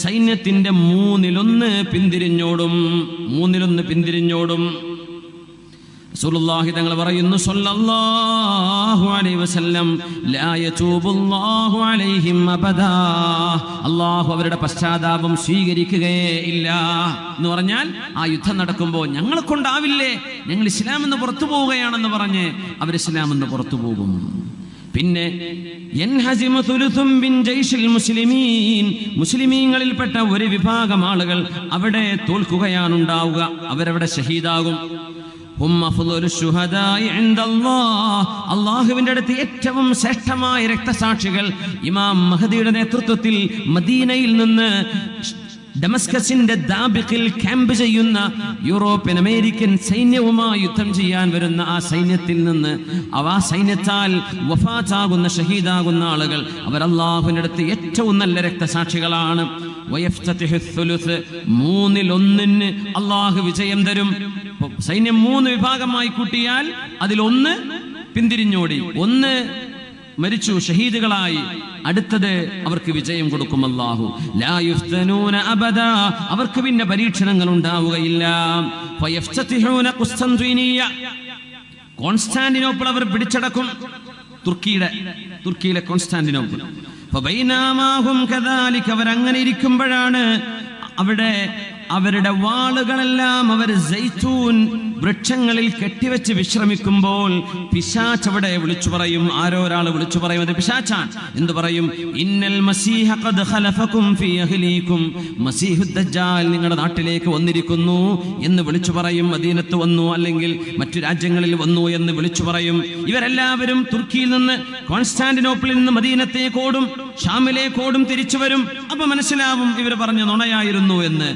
സൈന്യത്തിന്റെ 1/3 പിന്തിരിഞ്ഞോടും, 1/3 പിന്തിരിഞ്ഞോടും. റസൂലുള്ളാഹി തങ്ങൾ പറയുന്നു സ്വല്ലല്ലാഹു അലൈഹി വസല്ലം, ലാ യതൂബുല്ലാഹു അലൈഹിം അബദാ, അല്ലാഹു അവരുടെ പശ്ചാത്താപം സ്വീകരിക്കുകയേ ഇല്ല എന്ന് പറഞ്ഞാൽ, ആ യുദ്ധം നടക്കുമ്പോൾ ഞങ്ങളെ കൊണ്ടാവില്ലേ, ഞങ്ങൾ ഇസ്ലാം എന്ന് പുറത്തു പോവുകയാണെന്ന് പറഞ്ഞ് അവർ ഇസ്ലാം എന്ന് പുറത്തു പോകും. പിന്നെ മുസ്ലിമീങ്ങളിൽപ്പെട്ട ഒരു വിഭാഗം ആളുകൾ അവിടെ തോൽക്കുകയാണ് ഉണ്ടാവുക, അവരവിടെ ഷഹീദാകും. അല്ലാഹുവിന്റെ അടുത്ത് ഏറ്റവും ശ്രേഷ്ഠമായ രക്തസാക്ഷികൾ ഇമാം മഹദിയുടെ നേതൃത്വത്തിൽ മദീനയിൽ നിന്ന് ഡമസ്കസിന്റെ ദാബിഖിൽ ക്യാമ്പ് ചെയ്യുന്ന യൂറോപ്യൻ അമേരിക്കൻ സൈന്യവുമായി യുദ്ധം ചെയ്യാൻ വരുന്ന ആ സൈന്യത്തിൽ നിന്ന് ആ സൈന്യത്താൽ വഫാത്താകുന്ന ഷഹീദാകുന്ന ആളുകൾ അവർ അല്ലാഹുവിന്റെ അടുത്ത് ഏറ്റവും നല്ല രക്തസാക്ഷികളാണ്. മൂന്നിൽ ഒന്നിന് അല്ലാഹു വിജയം തരും. സൈന്യം 3 വിഭാഗമായി കൂട്ടിയാൽ അതിലൊന്ന് പിന്തിരിഞ്ഞോടി, ഒന്ന് മരിച്ചു ഷഹീദുകളായി, അടുത്തത് അവർക്ക് വിജയം കൊടുക്കും അല്ലാഹു. ലാ യുഫ്തനൂന അബദ, അവർക്ക് പിന്നെ പരീക്ഷണങ്ങൾ ഉണ്ടാവുകയില്ല. ഫയഫ്തതിഹൂന ഖുസ്തൻതീനിയ, കോൺസ്റ്റാന്റിനോപ്പിൾ അവർ പിടിച്ചടക്കും. തുർക്കിയിലെ കോൺസ്റ്റാന്റിനോപ്പിൾ. ഫബൈനാമാഹും കദാലിക, അവരങ്ങനെ ഇരിക്കുമ്പോഴാണ് അവിടെ അവരുടെ വാളുകളെല്ലാം അവർ സൈത്തൂൻ വൃക്ഷങ്ങളിൽ കെട്ടിവെച്ച് വിശ്രമിക്കുമ്പോൾ പിശാച് അവിടെ വിളിച്ചു പറയും. ആരോ ഒരാൾ വിളിച്ചു പറയും, അത് പിശാചാൻ. എന്തു പറയും? ഇന്നൽ മസീഹ ഖദ് ഖലഫകും ഫീ അഹ്ലീകും, മസീഹുദ് ദജ്ജാൽ നിങ്ങളുടെ നാട്ടിലേക്ക് വന്നിരിക്കുന്നു എന്ന് വിളിച്ചു പറയും. മദീനത്ത് വന്നു, അല്ലെങ്കിൽ മറ്റു രാജ്യങ്ങളിൽ വന്നു എന്ന് വിളിച്ചു പറയും. ഇവരെല്ലാവരും തുർക്കിയിൽ നിന്ന്, കോൺസ്റ്റാന്റിനോപ്പിളിൽ നിന്ന് മദീനത്തേക്കോടും ഷാമിലേക്കോടും തിരിച്ചു വരും. അപ്പൊ മനസ്സിലാവും ഇവർ പറഞ്ഞ നുണയായിരുന്നു എന്ന്.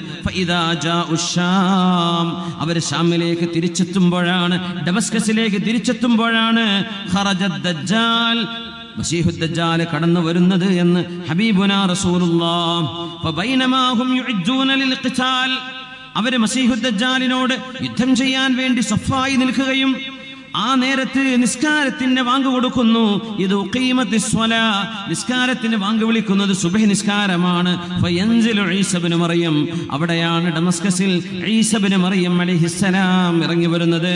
അവർ ഷാമിലേക്ക് തിരിച്ചെത്തുമ്പോഴാണ്, ഡമസ്കസിലേക്ക് തിരിച്ചെത്തുമ്പോഴാണ് മസീഹുദ് ദജ്ജാൽ കടന്നു വരുന്നത് എന്ന് ഹബീബുനാ റസൂലുള്ളാഹ്. ഫബൈനമാഹും യുഇദ്ദൂന ലിൽഖിതാൽ, അവർ മസീഹുദ് ദജ്ജാലിനോട് യുദ്ധം ചെയ്യാൻ വേണ്ടി സഫായി നിൽക്കുകയും ആ നേരത്ത് നിസ്കാരത്തിന് വാങ്ക് കൊടുക്കുന്നു. ഇത് ഉഖീമത്തിസ് സ്വലാ, നിസ്കാരത്തിന് വാങ്ക് വിളിക്കുന്നത് സുബ്ഹി നിസ്കാരമാണ്. ഫയൻസിലു ഈസ ഇബ്നു മറിയം, അവിടെയാണ് ഡമസ്കസിൽ ഈസ ഇബ്നു മറിയം അലൈഹിസ്സലാം ഇറങ്ങി വരുന്നത്.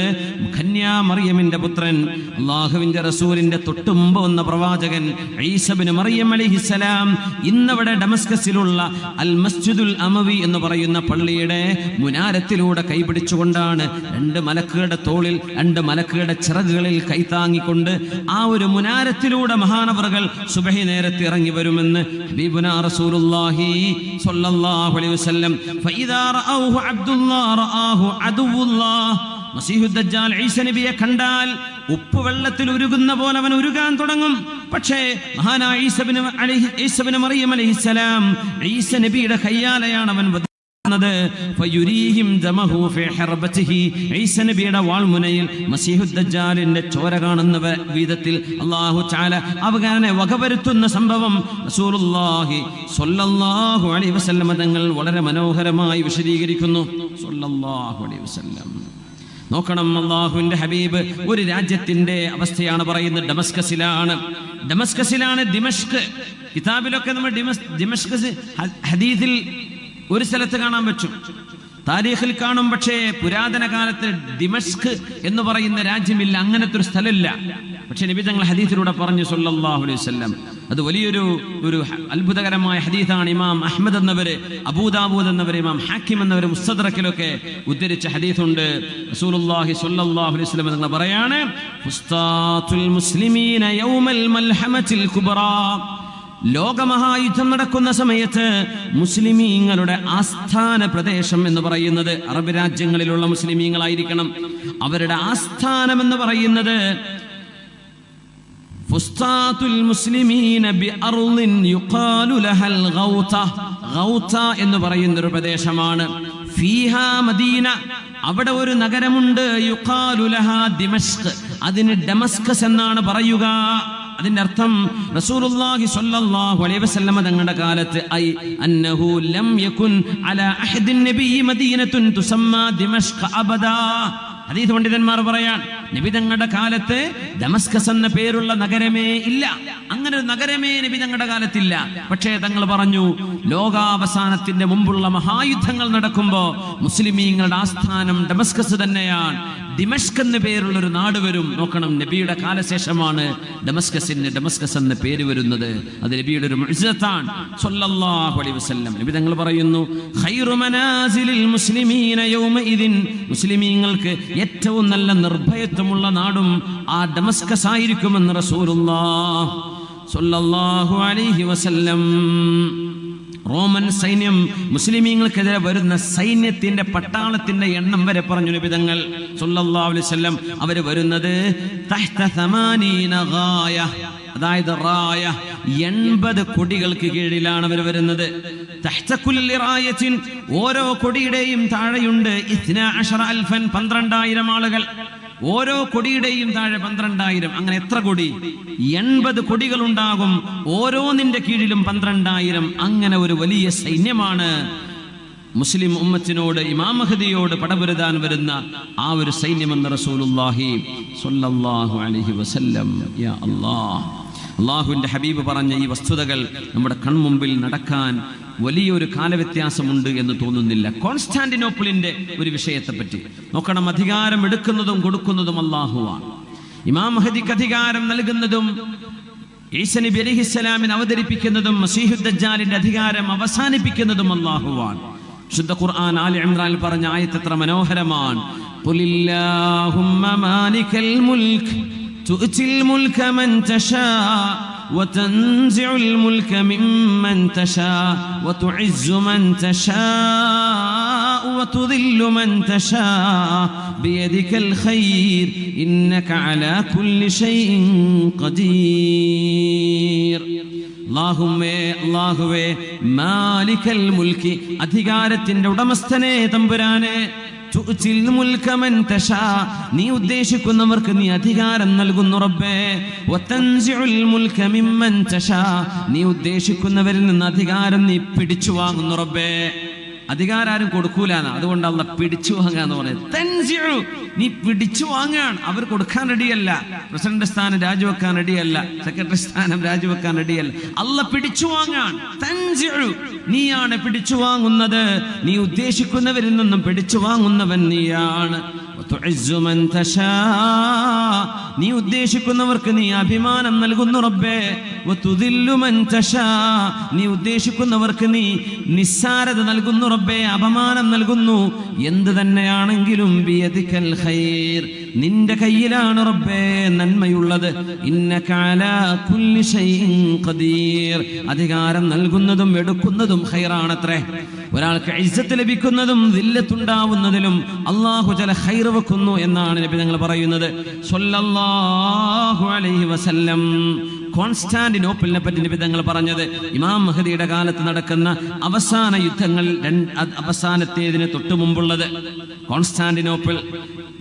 കന്യാ മറിയമിന്റെ പുത്രൻ, അല്ലാഹുവിന്റെ റസൂലിന്റെ തൊട്ടുമുമ്പ് വന്ന പ്രവാചകൻ ഈസ ഇബ്നു മറിയം അലൈഹിസ്സലാം ഇന്നവിടെ ഡമസ്കസിലുള്ള അൽ മസ്ജിദുൽ അമവി എന്ന് പറയുന്ന പള്ളിയുടെ മുനാരത്തിലൂടെ കൈപിടിച്ചുകൊണ്ടാണ് 2 മലക്കുകളുടെ തോളിൽ 2 മലക്കുകളുടെ ചിറകുകളിൽ കൈത്താങ്ങിക്കൊണ്ട് ആ ഒരു മുനാരത്തിലൂടെ മഹാനവറുകൾ സുബഹി നേരത്തെ ഇറങ്ങി വരുമെന്ന് ഹബീബുനാ റസൂലുള്ളാഹി സ്വല്ലല്ലാഹു അലൈഹി വസല്ലം. ഫഇദാ റഅൗഹു അബ്ദുല്ലാഹ് റആഹു അദുവുല്ലാഹ്, മസീഹുദ് ദജ്ജാൽ ഈസ നബിയെ കണ്ടാൽ ഉപ്പ് വെള്ളത്തിൽ ഉരുകുന്ന പോലെ അവൻ ഉരുകാൻ തുടങ്ങും. പക്ഷേ മഹാനായ ഈസ ഇബ്നു മറിയം അലൈഹിസ്സലാം, ഈസ നബിയുടെ കയ്യാലയാണ് അവൻ ഈസനബിയുടെ വാൾമുനയിൽ മസീഹുദ് ദജ്ജാലിന്റെ ചോര കാണുന്ന വിധത്തിൽ അല്ലാഹു തആല അവനെ വകവരുത്തുന്ന സംഭവം റസൂലുള്ളാഹി സ്വല്ലല്ലാഹു അലൈഹി വസല്ലം തങ്ങൾ വളരെ മനോഹരമായി വിശദീകരിക്കുന്നു. സ്വല്ലല്ലാഹു അലൈഹി വസല്ലം. നോക്കണം, അല്ലാഹുവിന്റെ ഹബീബ് ഒരു രാജ്യത്തിന്റെ അവസ്ഥയാണ് പറയുന്നത്. ഡമസ്കസിലാണ് ദിമഷ്ക്. കിതാബിലൊക്കെ നമ്മൾ ദിമഷ്ക് ഹദീസിൽ ഒരു സ്ഥലത്ത് കാണാൻ പറ്റും, താരീഖിൽ കാണും. പക്ഷേ പുരാതന കാലത്ത് ദിമഷ്ക് എന്ന് പറയുന്ന രാജ്യമില്ല, അങ്ങനത്തെ ഒരു സ്ഥലമില്ല. പക്ഷെ നബി തങ്ങൾ ഹദീസിലൂടെ പറഞ്ഞു സ്വല്ലല്ലാഹു അലൈഹി വസല്ലം. അത് വലിയൊരു അത്ഭുതകരമായ ഹദീസാണ്. ഇമാം അഹ്മദ് എന്നവര്, അബൂദാവൂദ് എന്നവര്, ഇമാം ഹാക്കിം എന്നവര് മുസ്തദ്റക്കിലൊക്കെ ഉദ്ധരിച്ച ഹദീസുണ്ട്. റസൂലുള്ളാഹി സ്വല്ലല്ലാഹു അലൈഹി വസല്ലം തങ്ങൾ പറയാണ്, ഫുസ്താത്തുൽ മുസ്ലിമീന യൗമൽ മൽഹമത്തിൽ കുബ്റാ, ലോകമഹായുദ്ധം നടക്കുന്ന സമയത്ത് മുസ്ലിമീങ്ങളുടെ ആസ്ഥാന പ്രദേശം എന്ന് പറയുന്നത് അറബ് രാജ്യങ്ങളിലുള്ള മുസ്ലിമീങ്ങളായിരിക്കണം. അവരുടെ ആസ്ഥാനം എന്ന് പറയുന്നത് ഫുസ്താത്തുൽ മുസ്ലിമീന ബിഅർളിൻ യുഖാലു ലഹൽ ഗൗത, ഗൗത എന്ന് പറയുന്ന ഒരു പ്രദേശമാണ്. ഫീഹാ മദീന, അവിടെ ഒരു നഗരമുണ്ട്. യുഖാലു ലഹാ ദിമഷ്ക്, അതിന് ഡമസ്കസ് എന്നാണ് പറയുക. അതിന്റെ അർത്ഥം റസൂലുള്ളാഹി സ്വല്ലല്ലാഹു അലൈഹി വസല്ലം തങ്ങളുടെ കാലത്ത് ഐ അന്നഹു ലം യകുൻ അലാ അഹദിൻ നബി മദീനത്തുൻ തുസമ്മാ ദിമഷ്ക് അബദാ. ഹദീസ് പണ്ഡിതന്മാർ പറയാൻ, നബി തങ്ങളുടെ കാലത്ത് ദമസ്കസ് എന്ന പേരുള്ള നഗരമേ ഇല്ല. അങ്ങനെ ഒരു നഗരമേ നബി തങ്ങളുടെ കാലത്തില്ല. പക്ഷേ തങ്ങൾ പറഞ്ഞു, ലോകാവസാനത്തിന്റെ മുമ്പുള്ള മഹായുദ്ധങ്ങൾ നടക്കുമ്പോ മുസ്ലിമീങ്ങളുടെ ആസ്ഥാനം ഡമസ്കസ് തന്നെയാണ്. ദിമഷ്ക് എന്ന പേരുള്ള ഒരു നാട് വരും. നോക്കണം, നബിയുടെ കാലശേഷമാണ് ഡമസ്കസിന് ഡമസ്കസ് എന്ന പേര് വരുന്നത്. അത് നബിയുടെ ഒരു മുഅ്ജിസത്താണ് സ്വല്ലല്ലാഹു അലൈഹി വസല്ലം. നബി തങ്ങൾ പറയുന്നു, ഖൈറു മനാസിലിൽ മുസ്ലിമീന യൗമഇദിൻ, മുസ്ലിമീങ്ങൾക്ക് ഏറ്റവും നല്ല നിർഭയത്വമുള്ള നാടും ആ ഡമസ്കസ് ആയിരിക്കുമെന്ന് റസൂലുള്ളാഹി സ്വല്ലല്ലാഹു അലൈഹി വസല്ലം. റോമൻ സൈന്യം മുസ്ലിമീങ്ങൾക്കെതിരെ വരുന്ന സൈന്യത്തിന്റെ പട്ടാളത്തിന്റെ എണ്ണം വരെ പറഞ്ഞു നബി തങ്ങൾ സല്ലല്ലാഹു അലൈഹി വസല്ലം. അവർ വരുന്നത് തഹ്ത 80 ഗായ, അതായത് റായ 80 കൊടികൾക്ക് കീഴിലാണ് അവർ വരുന്നത്. തഹ്ത കുല്ലി റായത്തിൻ, ഓരോ കൊടിയുടെയും താഴെയുണ്ട് 12,000 12,000 ആളുകൾ. ഓരോ കൊടിയുടെയും താഴെ 12,000. അങ്ങനെ എത്ര കൊടി? 80 കൊടികൾ ഉണ്ടാകും. ഓരോന്നിന്റെ കീഴിലും 12,000. അങ്ങനെ ഒരു വലിയ സൈന്യമാണ് മുസ്ലിം ഉമ്മത്തിനോട്, ഇമാം മഹ്ദിയോട് പടപൊരുതാൻ വരുന്ന ആ ഒരു സൈന്യമെന്ന് റസൂലുള്ളാഹി സ്വല്ലല്ലാഹു അലൈഹി വസല്ലം. യാ അല്ലാഹ്, അള്ളാഹുവിന്റെ ഹബീബ് പറഞ്ഞ ഈ വസ്തുതകൾ നമ്മുടെ കൺമുമ്പിൽ നടക്കാൻ വലിയൊരു കാലവ്യത്യാസമുണ്ട് എന്ന് തോന്നുന്നില്ല. കോൺസ്റ്റാന്റിനോപ്പിളിന്റെ ഒരു വിഷയത്തെപ്പറ്റി നോക്കണം. അധികാരം എടുക്കുന്നതും കൊടുക്കുന്നതും അള്ളാഹുവാണ്. ഇമാം മഹ്ദിക്ക് അധികാരം നൽകുന്നതും ഈസാ നബി അലൈഹിസ്സലാമിനെ അവതരിപ്പിക്കുന്നതും മസീഹുദ് ദജ്ജാലിന്റെ അധികാരം അവസാനിപ്പിക്കുന്നതും അള്ളാഹുവാണ്. ശുദ്ധ ഖുർആൻ ആലി ഇംറാനിൽ പറഞ്ഞ ആയത്ത് എത്ര മനോഹരമാണ്. ഖുലില്ലാഹുമ്മ മാലിക്കൽ മുൽക്ക് തുഅ്തിൽ മുൽക മൻ തശാ وتنزع الملك ممن تشاء وتعز من تشاء وتذل من تشاء بيدك الخير إنك على كل شيء قدير. അല്ലാഹുവേ മാലിക്കൽ മുൽക്കി, അധികാരത്തിന്റെ ഉടമസ്ഥനെ തമ്പുരാനെ, തുഅ്തിൽ മുൽക മൻ തശാ, നീ ഉദ്ദേശിക്കുന്നവർക്ക് നീ അധികാരം നൽകുന്നു റബ്ബേ. വതൻസിഉൽ മുൽക മിമ്മൻ തശാ, നീ ഉദ്ദേശിക്കുന്നവരിൽ നിന്ന് അധികാരം നീ പിടിച്ചു വാങ്ങുന്നു റബ്ബേ. അധികാരം ആരും കൊടുക്കൂലാണ്, അതുകൊണ്ട് അല്ലാഹ് പിടിച്ചു വാങ്ങാന്ന് പറയുന്നത്. തൻസിഉ, നീ പിടിച്ചു വാങ്ങാണ്. അവർ കൊടുക്കാൻ റെഡിയല്ല. പ്രസിഡന്റ് സ്ഥാനം രാജിവെക്കാൻ റെഡിയല്ല, സെക്രട്ടറി സ്ഥാനം രാജിവെക്കാൻ റെഡിയല്ല. അല്ലാഹ് പിടിച്ചു വാങ്ങാൻ. തൻസിഉ, നീയാണ് പിടിച്ചു വാങ്ങുന്നത്. നീ ഉദ്ദേശിക്കുന്നവരിൽ നിന്നും പിടിച്ചു വാങ്ങുന്നവൻ നീയാണ്. നീ ഉദ്ദേശിക്കുന്നവർക്ക് നീ അഭിമാനം നൽകുന്നു റബ്ബേ. നീ ഉദ്ദേശിക്കുന്നവർക്ക് നീ നിസ്സാരത നൽകുന്നു റബ്ബേ, അപമാനം നൽകുന്നു. എന്ത് തന്നെയാണെങ്കിലും ബിയദിക്കൽ ഖൈർ, നിന്റെ കയ്യിലാണ് റബ്ബേ നന്മയുള്ളത്. ഇന്നക അലാ കുല്ലി ഷൈഇൻ ഖദീർ, അധികാരം നൽകുന്നതും എടുക്കുന്നതും ഖൈറാണത്രേ. ഒരാൾക്ക് ഇസ്സത്ത് ലഭിക്കുന്നതും ദില്ലത്തുണ്ടാവുന്നതിലും അല്ലാഹു ജല ഖൈർ വെക്കുന്നു എന്നാണ് നബി തങ്ങൾ പറയുന്നത് സ്വല്ലല്ലാഹു അലൈഹി വസല്ലം. കോൺസ്റ്റാന്റിനോപ്പിളിനെ പറ്റി നബി തങ്ങൾ പറഞ്ഞത്, ഇമാം മഹ്ദിയുടെ കാലത്ത് നടക്കുന്ന അവസാന യുദ്ധങ്ങൾ, അവസാനത്തേതിന് തൊട്ടു മുമ്പുള്ളത് കോൺസ്റ്റാന്റിനോപ്പിൾ.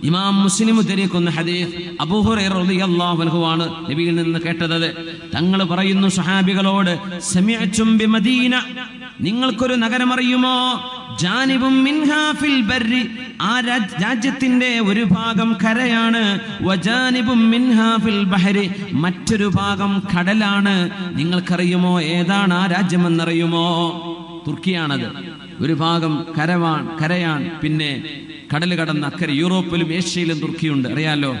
ഇമാം മുസ്ലിം ഉദ്ധരിക്കുന്ന ഹദീസ് അബൂ ഹുറൈറ റളിയല്ലാഹു അൻഹു ആണ് നബിയിൽ നിന്ന് കേട്ടത്. തങ്ങൾ പറയുന്നു സ്വഹാബികളോട്, സമിഅ്തും ബിമദീന, നിങ്ങൾക്കൊരു നഗരം അറിയുമോ? ജാനിബും മിൻഹാ ഫിൽ ബർരി, ആ രാജ്യത്തിന്റെ ഒരു ഭാഗം കരയാണ്. വജാനിബും മിൻഹാ ഫിൽ ബഹരി, മറ്റൊരു ഭാഗം കടലാണ്. നിങ്ങൾക്കറിയുമോ ഏതാണ് ആ രാജ്യമെന്നറിയുമോ? തുർക്കിയാണത്. ഒരു ഭാഗം കരയാണ്, പിന്നെ കടൽ കടന്ന അക്കരെ യൂറോപ്പിലും ഏഷ്യയിലും തുർക്കിയുണ്ട്. അറിയാലോ,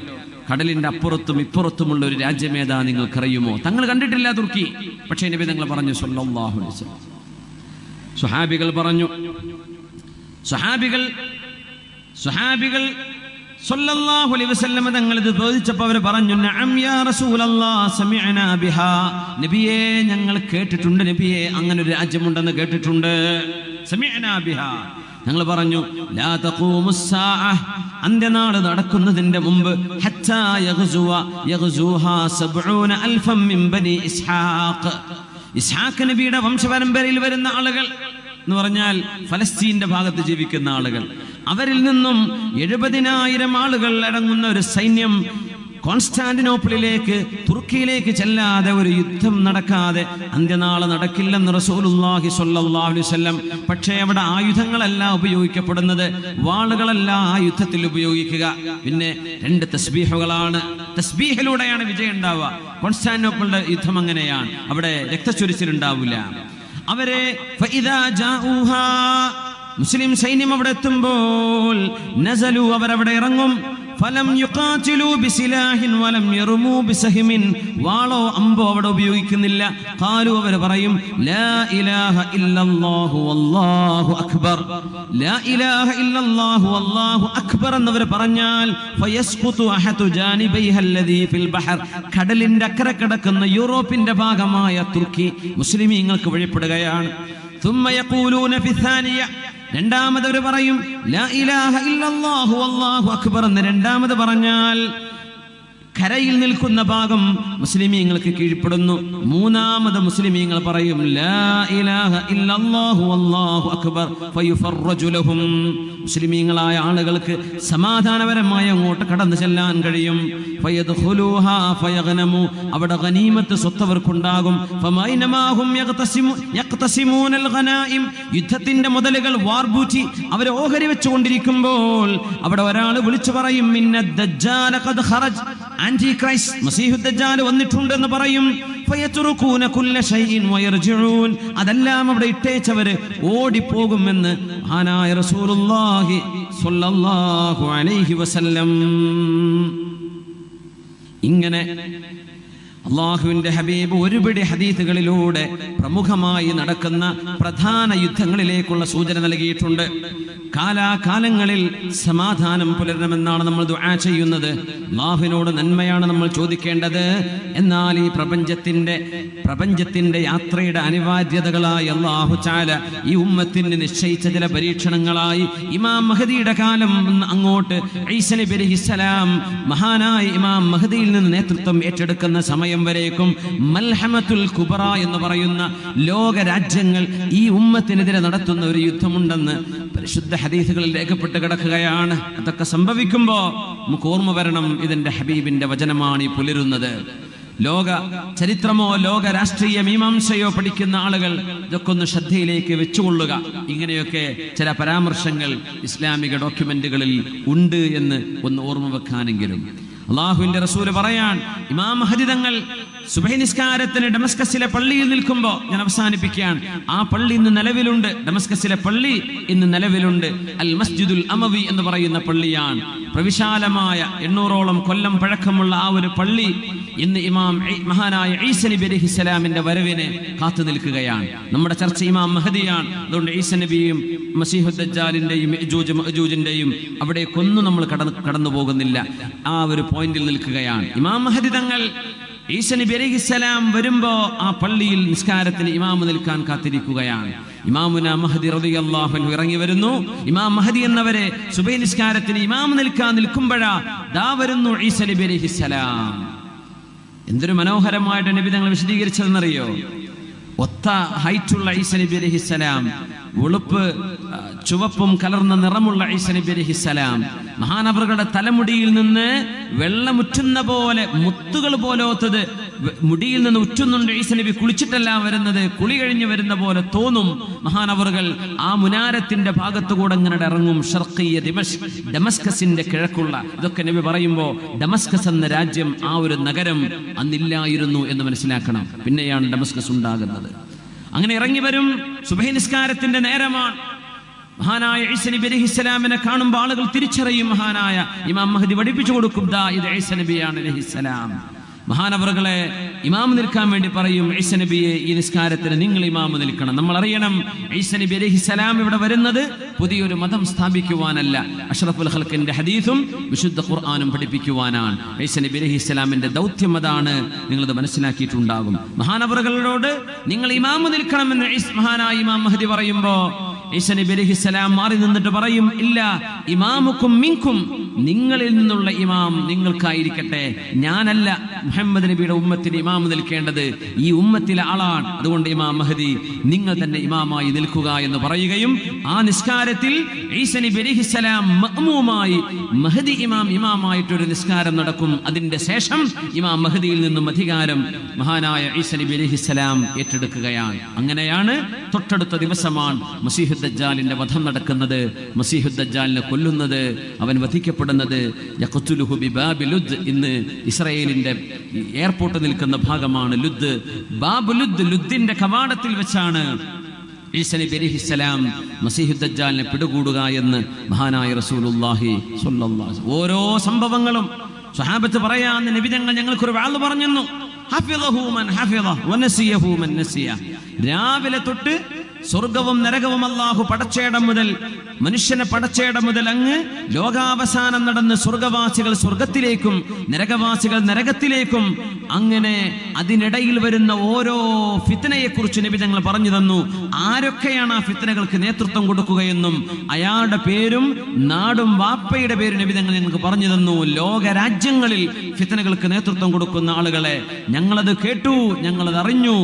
കടലിന്റെ അപ്പുറത്തും ഇപ്പുറത്തുമുള്ള ഒരു രാജ്യമേതാ നിങ്ങൾക്കറിയുമോ? തങ്ങൾ കണ്ടിട്ടില്ല തുർക്കി, പക്ഷേ നബി തങ്ങൾ പറഞ്ഞു സ്വല്ലല്ലാഹു അലൈഹി വസല്ലം. സ്വഹാബികൾ പറഞ്ഞു, സ്വഹാബികൾ സ്വല്ലല്ലാഹു അലൈഹി വസല്ലം തങ്ങൾ ഇത് ചോദിച്ചപ്പോൾ അവർ പറഞ്ഞു, നഅം യാ റസൂലല്ലാഹ് സമിഅനാ ബിഹാ, നബിയേ ഞങ്ങൾ കേട്ടിട്ടുണ്ട് നബിയേ, അങ്ങനെ ഒരു രാജ്യമുണ്ടെന്ന് കേട്ടിട്ടുണ്ട്. സമിഅനാ ബിഹാ, ഞങ്ങൾ പറഞ്ഞു ലാ തഖൂമുസ്സാഅ, അന്ത്യനാൾ നടക്കുന്നതിന്റെ മുമ്പ് ഹത്താ യഗ്സുഹാ 70,000 മിൻ ബനി ഇസ്ഹാഖ്, ഇസ്ഹാഖ് നബിയുടെ വംശപരമ്പരയിൽ വരുന്ന ആളുകൾ എന്ന് പറഞ്ഞാൽ ഫലസ്തീന്റെ ഭാഗത്ത് ജീവിക്കുന്ന ആളുകൾ, അവരിൽ നിന്നും 70,000 ആളുകൾ അടങ്ങുന്ന ഒരു സൈന്യം കോൺസ്റ്റാന്റിനോപ്പിളിലേക്ക്, തുർക്കിയിലേക്ക് ചെല്ലാതെ, ഒരു യുദ്ധം നടക്കാതെ അന്ത്യനാള് നടക്കില്ലെന്ന് റസൂലുള്ളാഹി സ്വല്ലല്ലാഹു അലൈഹി വസല്ലം. പക്ഷേ അവിടെ ആയുധങ്ങളല്ല ഉപയോഗിക്കപ്പെടുന്നത്, വാളുകളല്ല ആ യുദ്ധത്തിൽ ഉപയോഗിക്കുക. പിന്നെ 2 തസ്ബീഹുകളാണ്. തസ്ബീഹിലൂടെയാണ് വിജയം ഉണ്ടാവുക. കോൺസ്റ്റാന്റിനോപ്പിളിന്റെ യുദ്ധം അങ്ങനെയാണ്, അവിടെ രക്തച്ചൊരിച്ചിലുണ്ടാവില്ല. അവരെ ഫഇദാ ജാഊഹാ, മുസ്ലിം സൈന്യം അവിടെ എത്തുമ്പോൾ നസലു, അവരവിടെ ഇറങ്ങും. ഫലം യുഖാതിലു ബിസിലാഹിൻ വലം യർമൂ ബിസഹ്മിൻ, വാളോ അമ്പോ അവിടെ ഉപയോഗിക്കുന്നില്ല. ഖാലു, അവർ പറയും ലാ ഇലാഹ ഇല്ലല്ലാഹു വല്ലാഹു അക്ബർ, ലാ ഇലാഹ ഇല്ലല്ലാഹു വല്ലാഹു അക്ബർ എന്നവർ പറഞ്ഞാൽ ഫയസ്ഖുതു അഹദു ജാനിബൈഹ അല്ലദീ ഫിൽ ബഹർ, കടലിന്റെ അക്കരെ കിടക്കുന്ന യൂറോപ്പിന്റെ ഭാഗമായ തുർക്കി മുസ്ലിമീങ്ങൾക്ക് വഴിപ്പെടുകയാണ്. ثم يقولون في الثانية രണ്ടാമത് അവർ പറയും ലാ ഇലാഹ ഇല്ലല്ലാഹു വല്ലാഹു അക്ബർ എന്ന് രണ്ടാമത് പറഞ്ഞാൽ കരയിൽ നിൽക്കുന്ന ഭാഗം മുസ്ലിമീങ്ങൾക്ക് കീഴ്പ്പെടുന്നു. മൂന്നാമത് മുസ്ലിമീങ്ങൾ പറയും ലാ ഇലാഹ ഇല്ലല്ലാഹു വല്ലാഹു അക്ബർ ഫയുഫറജു ലഹും. മുസ്ലിമീങ്ങളായ ആളുകൾക്ക് സമാധാനപരമായി അങ്ങോട്ട് കടന്നു ചെല്ലാൻ കഴിയും. ഫയദ്ഖുലൂഹാ ഫയഗ്നമു, അവിടെ ഗനീമത്ത് സ്വത്തവർക്കുണ്ടാകും. ഫമൈനമാഹും യഖ്തസിമൂനൽ ഗനായിം, യുദ്ധത്തിന്റെ മുതലുകൾ വാർബൂറ്റി അവർ ഓഹരി വെച്ചുകൊണ്ടിരിക്കുമ്പോൾ അവിടെ ഒരാൾ വിളിച്ചു പറയും മിന്നദ് ദജ്ജാല ഖദ് ഖറജ്, ആന്റി ക്രൈസ്റ്റ് മസീഹുദ് ദജ്ജാൽ വന്നിട്ടുണ്ടെന്ന് പറയും. ഫയത്റുകൂന കുല്ല ശൈഇൻ വയർജിഊൻ, അതെല്ലാം അവിടെ ഇട്ടേച്ചവര് ഓടിപ്പോകുമെന്ന് മഹാനായ റസൂലുള്ളാഹി സ്വല്ലല്ലാഹു അലൈഹി വസല്ലം. ഇങ്ങനെ അള്ളാഹുവിന്റെ ഹബീബ് ഒരുപിടി ഹദീസുകളിലൂടെ പ്രമുഖമായി നടക്കുന്ന പ്രധാന യുദ്ധങ്ങളിലേക്കുള്ള സൂചന നൽകിയിട്ടുണ്ട്. കാലാകാലങ്ങളിൽ സമാധാനം പുലരണമെന്നാണ് നമ്മൾ ദുആ ചെയ്യുന്നത്. അള്ളാഹുവിനോട് നന്മയാണ് നമ്മൾ ചോദിക്കേണ്ടത്. എന്നാൽ ഈ പ്രപഞ്ചത്തിന്റെ യാത്രയുടെ അനിവാര്യതകളായി അള്ളാഹു തആല ഈ ഉമ്മത്തിന് നിശ്ചയിച്ച ചില പരീക്ഷണങ്ങളായി ഇമാം മഹദിയുടെ കാലം അങ്ങോട്ട് ഈസ നബി അലൈഹിസ്സലാം മഹാനായ ഇമാം മഹദിയിൽ നിന്ന് നേതൃത്വം ഏറ്റെടുക്കുന്ന സമയം വരേക്കും മൽഹമത്തുൽ കുബ്ര എന്ന് പറയുന്ന ലോക രാജ്യങ്ങൾ ഈ ഉമ്മത്തിനെതിരെ നടത്തുന്ന ഒരു യുദ്ധമുണ്ടെന്ന് പരിശുദ്ധ ഹദീസുകളിൽ രേഖപ്പെട്ട് കിടക്കുകയാണ്. അതൊക്കെ സംഭവിക്കുമ്പോൾ നമുക്ക് ഓർമ്മ വരണം, ഇതിന്റെ ഹബീബിന്റെ വചനമാണ് ഈ പുലരുന്നത്. ലോക ചരിത്രമോ ലോക രാഷ്ട്രീയ മീമാംസയോ പഠിക്കുന്ന ആളുകൾ ഇതൊക്കെ ഒന്ന് ശ്രദ്ധയിലേക്ക് വെച്ചുകൊള്ളുക. ഇങ്ങനെയൊക്കെ ചില പരാമർശങ്ങൾ ഇസ്ലാമിക ഡോക്യുമെന്റുകളിൽ ഉണ്ട് എന്ന് ഒന്ന് ഓർമ്മ വെക്കാനെങ്കിലും. അള്ളാഹുവിന്റെ റസൂല് പറയാൻ, ഇമാം മഹദി തങ്ങൾ സുബഹി നിസ്കാരത്തിന് ഡമസ്കസിലെ പള്ളിയിൽ നിൽക്കുമ്പോൾ, ഞാൻ അവസാനിപ്പിക്കുകയാണ്, ആ പള്ളി ഇന്ന് നിലവിലുണ്ട്. ഡമസ്കസിലെ പള്ളി ഇന്ന് നിലവിലുണ്ട്. അൽ മസ്ജിദുൽ അമവി എന്ന് പറയുന്ന പള്ളിയാണ്. പ്രവിശാലമായ 800ഓളം കൊല്ലം പഴക്കമുള്ള ആ ഒരു പള്ളി ഇന്ന് മഹാനായ ഈസ നബി അലൈഹിസ്സലാമിന്റെ വരവിനെ കാത്തു നിൽക്കുകയാണ്. നമ്മുടെ ചർച്ച ഇമാം മഹദിയാണ്. അതുകൊണ്ട് ഈസ നബിയും മസീഹുദ് ദജ്ജാലിന്റെയും യജൂജ് മഅജൂജിന്റെയും അവിടേക്കൊന്നും നമ്മൾ കടന്നു പോകുന്നില്ല. ആ ഒരു പോയിന്റിൽ നിൽക്കുകയാണ്. ഇമാം മഹദി തങ്ങൾ ഈസ നബി അലൈഹിസ്സലാം വരുമ്പോ ആ പള്ളിയിൽ നിസ്കാരത്തിന് ഇമാമ് നിൽക്കാൻ കാത്തിരിക്കുകയാണ്. ഇമാമുന മഹദി റളിയല്ലാഹു അൻഹു ഇറങ്ങി വരുന്നു. ഇമാം മഹദി എന്നവരെ സുബഹി നിസ്കാരത്തിന് ഇമാമ് നിൽക്കാൻ നിൽക്കുമ്പോഴാ ദാ വരുന്നു ഈസ നബി അലൈഹിസ്സലാം. എന്തൊരു മനോഹരമായിട്ട് നബി തങ്ങൾ വിശദീകരിച്ചതെന്നറിയോ? ഒത്ത ഹൈറ്റുള്ള ഈസ നബി അലൈഹിസ്സലാം, വെളുപ്പ് ചുവപ്പും കലർന്ന നിറമുള്ള ഈസ നബി അലൈഹിസ്സലാം, മഹാനവറുകളുടെ തലമുടിയിൽ നിന്ന് വെള്ളമുറ്റുന്ന പോലെ, മുത്തുകൾ പോലോത്തത് മുടിയിൽ നിന്ന് ഉറ്റുന്നുണ്ട്. ഈസ നബി കുളിച്ചിട്ടല്ല വരുന്നത്, കുളി കഴിഞ്ഞ് വരുന്ന പോലെ തോന്നും. മഹാനവറുകൾ ആ മുനാരത്തിന്റെ ഭാഗത്തുകൂടെ ഇങ്ങനെ ഇറങ്ങും. ഷർഖിയ ഡമസ്കസിന്റെ കിഴക്കുള്ള, ഇതൊക്കെ നബി പറയുമ്പോൾ ഡമസ്കസ് എന്ന രാജ്യം, ആ ഒരു നഗരം അന്നില്ലായിരുന്നു എന്ന് മനസ്സിലാക്കണം. പിന്നെയാണ് ഡമസ്കസ് ഉണ്ടാകുന്നത്. അങ്ങനെ ഇറങ്ങി വരും. സുബഹി നിസ്കാരത്തിന്റെ നേരമാണ്. മഹാനായ ഈസ നബി അലൈഹിസ്സലാമിനെ കാണുമ്പോൾ ആളുകൾ തിരിച്ചറിയും. മഹാനായ ഇമാം മഹദി പഠിപ്പിച്ചു കൊടുക്കും, ദാ ഇത് ഈസ നബിയാണ് അലൈഹിസ്സലാം. മഹാനവറുകളെ ഇമാം നിൽക്കാൻ വേണ്ടി പറയും, ഈസ നബിയെ ഈ നിസ്കാരത്തിന് നിങ്ങൾ ഇമാം നിൽക്കണം. നമ്മൾ അറിയണം, ഈസ നബി അലൈഹിസ്സലാം ഇവിടെ വരുന്നത് പുതിയൊരു മതം സ്ഥാപിക്കുവാനല്ല, അഷ്റഫുൽ ഖൽഖിന്റെ ഹദീസും വിശുദ്ധ ഖുർആനും പഠിപ്പിക്കുവാനാണ്. ഈസ നബി അലൈഹിസ്സലാമിന്റെ ദൗത്യം അതാണ്. നിങ്ങളത് മനസ്സിലാക്കിയിട്ടുണ്ടാകും. മഹാനവറുകളോട് നിങ്ങൾ ഇമാം നിൽക്കണമെന്ന് മഹാനായ ഇമാം മഹദി പറയുമ്പോ ഈസ നബി അലൈഹിസ്സലാം മാറി നിന്നിട്ട് പറയും, ഇല്ല, ഇമാമുക്കും മിൻകും, നിങ്ങളിൽ നിന്നുള്ള ഇമാം നിങ്ങൾക്കായിരിക്കട്ടെ, ഞാനല്ല മുഹമ്മദ് നബിയുടെ ഉമ്മത്തിന് ഇമാം നിൽക്കേണ്ടത്, ഈ ഉമ്മത്തിലെ ആളാണ്. അതുകൊണ്ട് ഇമാം മഹദി നിങ്ങൾ തന്നെ ഇമാമായി നിൽക്കുക എന്ന് പറയുകയും ആ നിസ്കാരത്തിൽ ഈസ നബി അലൈഹിസ്സലാം മഅ്മൂമായി, മഹദി ഇമാമായിട്ടൊരു നിസ്കാരം നടക്കും. അതിന്റെ ശേഷം ഇമാം മഹദിയിൽ നിന്നും അധികാരം മഹാനായ ഈസ നബി അലൈഹിസ്സലാം ഏറ്റെടുക്കുകയാണ്. അങ്ങനെയാണ് തൊട്ടടുത്ത ദിവസമാണ് മസീഹുദ് ദജ്ജാലിന്റെ വധം നടക്കുന്നത്. മസീഹുദ് ദജ്ജാലിനെ കൊല്ലുന്നത്, അവൻ വധിക്കപ്പെടുന്നത് യഖ്തുലുഹു ബിബാബി ലുദ്, ഇന്ന് ഇസ്രായേലിന്റെ എയർപോർട്ട് നിൽക്കുന്ന ഭാഗമാണ് ലുദ്. ബാബ് ലുദ്, ലുദ്ദിന്റെ കവാടത്തിൽ വെച്ചാണ് ഈസ നബി അലൈഹിസ്സലാം മസീഹുദ് ദജ്ജാലിനെ പിടികൂടുക എന്ന് മഹാനായ റസൂലുള്ളാഹി സ്വല്ലല്ലാഹു അലൈഹി വസല്ലം. ഓരോ സംഭവങ്ങളും സ്വഹാബത്ത് പറയാന്ന് നബി തങ്ങൾ ഞങ്ങൾക്കൊരു വഅദ് പറഞ്ഞു. ഹഫിളഹു മൻ ഹഫിള വനസിയഹു മൻ നസിയ. രാവിലെ തൊട്ട് സ്വർഗവും നരകവും അല്ലാഹു പടച്ചേടം മുതൽ മനുഷ്യനെ പടച്ചേടം മുതൽ അങ്ങ് ലോകാവസാനം നടന്ന് സ്വർഗവാസികൾ സ്വർഗത്തിലേക്കും നരകവാസികൾ നരകത്തിലേക്കും, അങ്ങനെ അതിനിടയിൽ വരുന്ന ഓരോ ഫിത്നയെക്കുറിച്ച് നബി തങ്ങൾ പറഞ്ഞു തന്നു. ആരൊക്കെയാണ് ആ ഫിത്നകൾക്ക് നേതൃത്വം കൊടുക്കുകയെന്നും അയാളുടെ പേരും നാടും വാപ്പയുടെ പേരും നബി തങ്ങൾ ഞങ്ങൾക്ക് പറഞ്ഞു തന്നു. ലോകരാജ്യങ്ങളിൽ ഫിത്നകൾക്ക് നേതൃത്വം കൊടുക്കുന്ന ആളുകളെ ഞങ്ങളത് കേട്ടു, ഞങ്ങളത് അറിഞ്ഞു.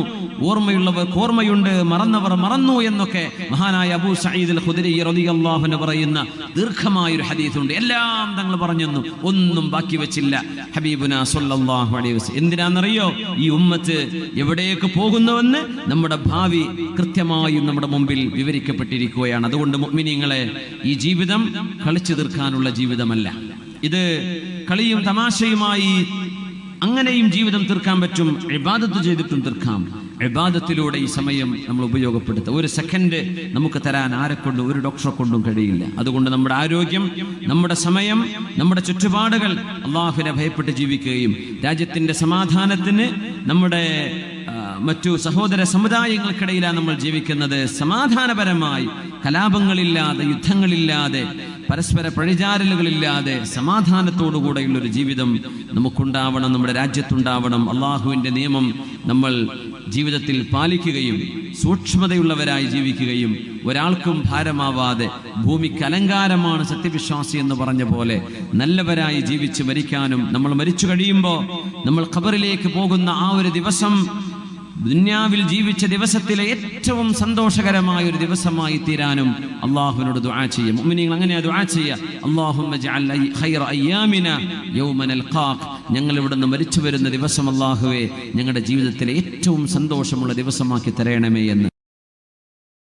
ഓർമ്മയുള്ളവർക്ക് ഓർമ്മയുണ്ട്, മറന്നവർ മറന്നു എന്നൊക്കെ മഹാനായ അബൂ സഈദ് അൽ ഖുദരി റളിയല്ലാഹു അൻഹു പറയുന്ന ദീർഘമായൊരു ഹദീസുണ്ട്. എല്ലാം തങ്ങൾ പറഞ്ഞു, ഒന്നും ബാക്കി വെച്ചില്ല ഹബീബുനാ സ്വല്ലല്ലാഹു അലൈഹി വസല്ലം. എന്തിനാണെന്നറിയോ? ഈ ഉമ്മത്ത് എവിടേക്ക് പോകുന്നുവെന്ന് നമ്മുടെ ഭാവി കൃത്യമായും നമ്മുടെ മുമ്പിൽ വിവരിക്കപ്പെട്ടിരിക്കുകയാണ്. അതുകൊണ്ട് മുഅ്മിനീങ്ങളെ, ഈ ജീവിതം കളിച്ചു തീർക്കാനുള്ള ജീവിതമല്ല. ഇത് കളിയും തമാശയുമായി അങ്ങനെയും ജീവിതം തീർക്കാൻ പറ്റും, ഇബാദത്ത് ചെയ്തിട്ടും തീർക്കാം. ഇബാദത്തിലൂടെ ഈ സമയം നമ്മൾ ഉപയോഗപ്പെടുത്തുക. ഒരു സെക്കൻഡ് നമുക്ക് തരാൻ ആരെക്കൊണ്ടും ഒരു ഡോക്ടറെ കൊണ്ടും കഴിയില്ല. അതുകൊണ്ട് നമ്മുടെ ആരോഗ്യം, നമ്മുടെ സമയം, നമ്മുടെ ചുറ്റുപാടുകൾ അള്ളാഹുവിനെ ഭയപ്പെട്ട് ജീവിക്കുകയും രാജ്യത്തിന്റെ സമാധാനത്തിന് നമ്മുടെ മറ്റു സഹോദര സമുദായങ്ങൾക്കിടയിലാണ് നമ്മൾ ജീവിക്കുന്നത്. സമാധാനപരമായി, കലാപങ്ങളില്ലാതെ, യുദ്ധങ്ങളില്ലാതെ, പരസ്പര പഴിചാരലുകളില്ലാതെ സമാധാനത്തോടുകൂടെയുള്ളൊരു ജീവിതം നമുക്കുണ്ടാവണം, നമ്മുടെ രാജ്യത്തുണ്ടാവണം. അള്ളാഹുവിൻ്റെ നിയമം നമ്മൾ ജീവിതത്തിൽ പാലിക്കുകയും സൂക്ഷ്മതയുള്ളവരായി ജീവിക്കുകയും ഒരാൾക്കും ഭാരമാവാതെ, ഭൂമിക്ക് അലങ്കാരമാണ് സത്യവിശ്വാസി എന്ന് പറഞ്ഞ പോലെ നല്ലവരായി ജീവിച്ച് മരിക്കാനും, നമ്മൾ മരിച്ചു കഴിയുമ്പോൾ നമ്മൾ ഖബറിലേക്ക് പോകുന്ന ആ ഒരു ദിവസം ദുനിയാവിൽ ജീവിച്ച ദിവസത്തിലെ ഏറ്റവും സന്തോഷകരമായ ഒരു ദിവസമായി തീരാനും അള്ളാഹുവിനോട് ദുആ ചെയ്യുക. മുഅ്മിനീങ്ങൾ അങ്ങനെ ദുആ ചെയ്യുക. അല്ലാഹുമ്മ ജഅൽ ഖൈറ അയ്യാമിനാ യൗമ നൽഖാക്. ഞങ്ങൾ ഇവിടുന്ന് മരിച്ചു വരുന്ന ദിവസം അല്ലാഹുവേ ഞങ്ങളുടെ ജീവിതത്തിലെ ഏറ്റവും സന്തോഷമുള്ള ദിവസമാക്കി തരണമേ എന്ന്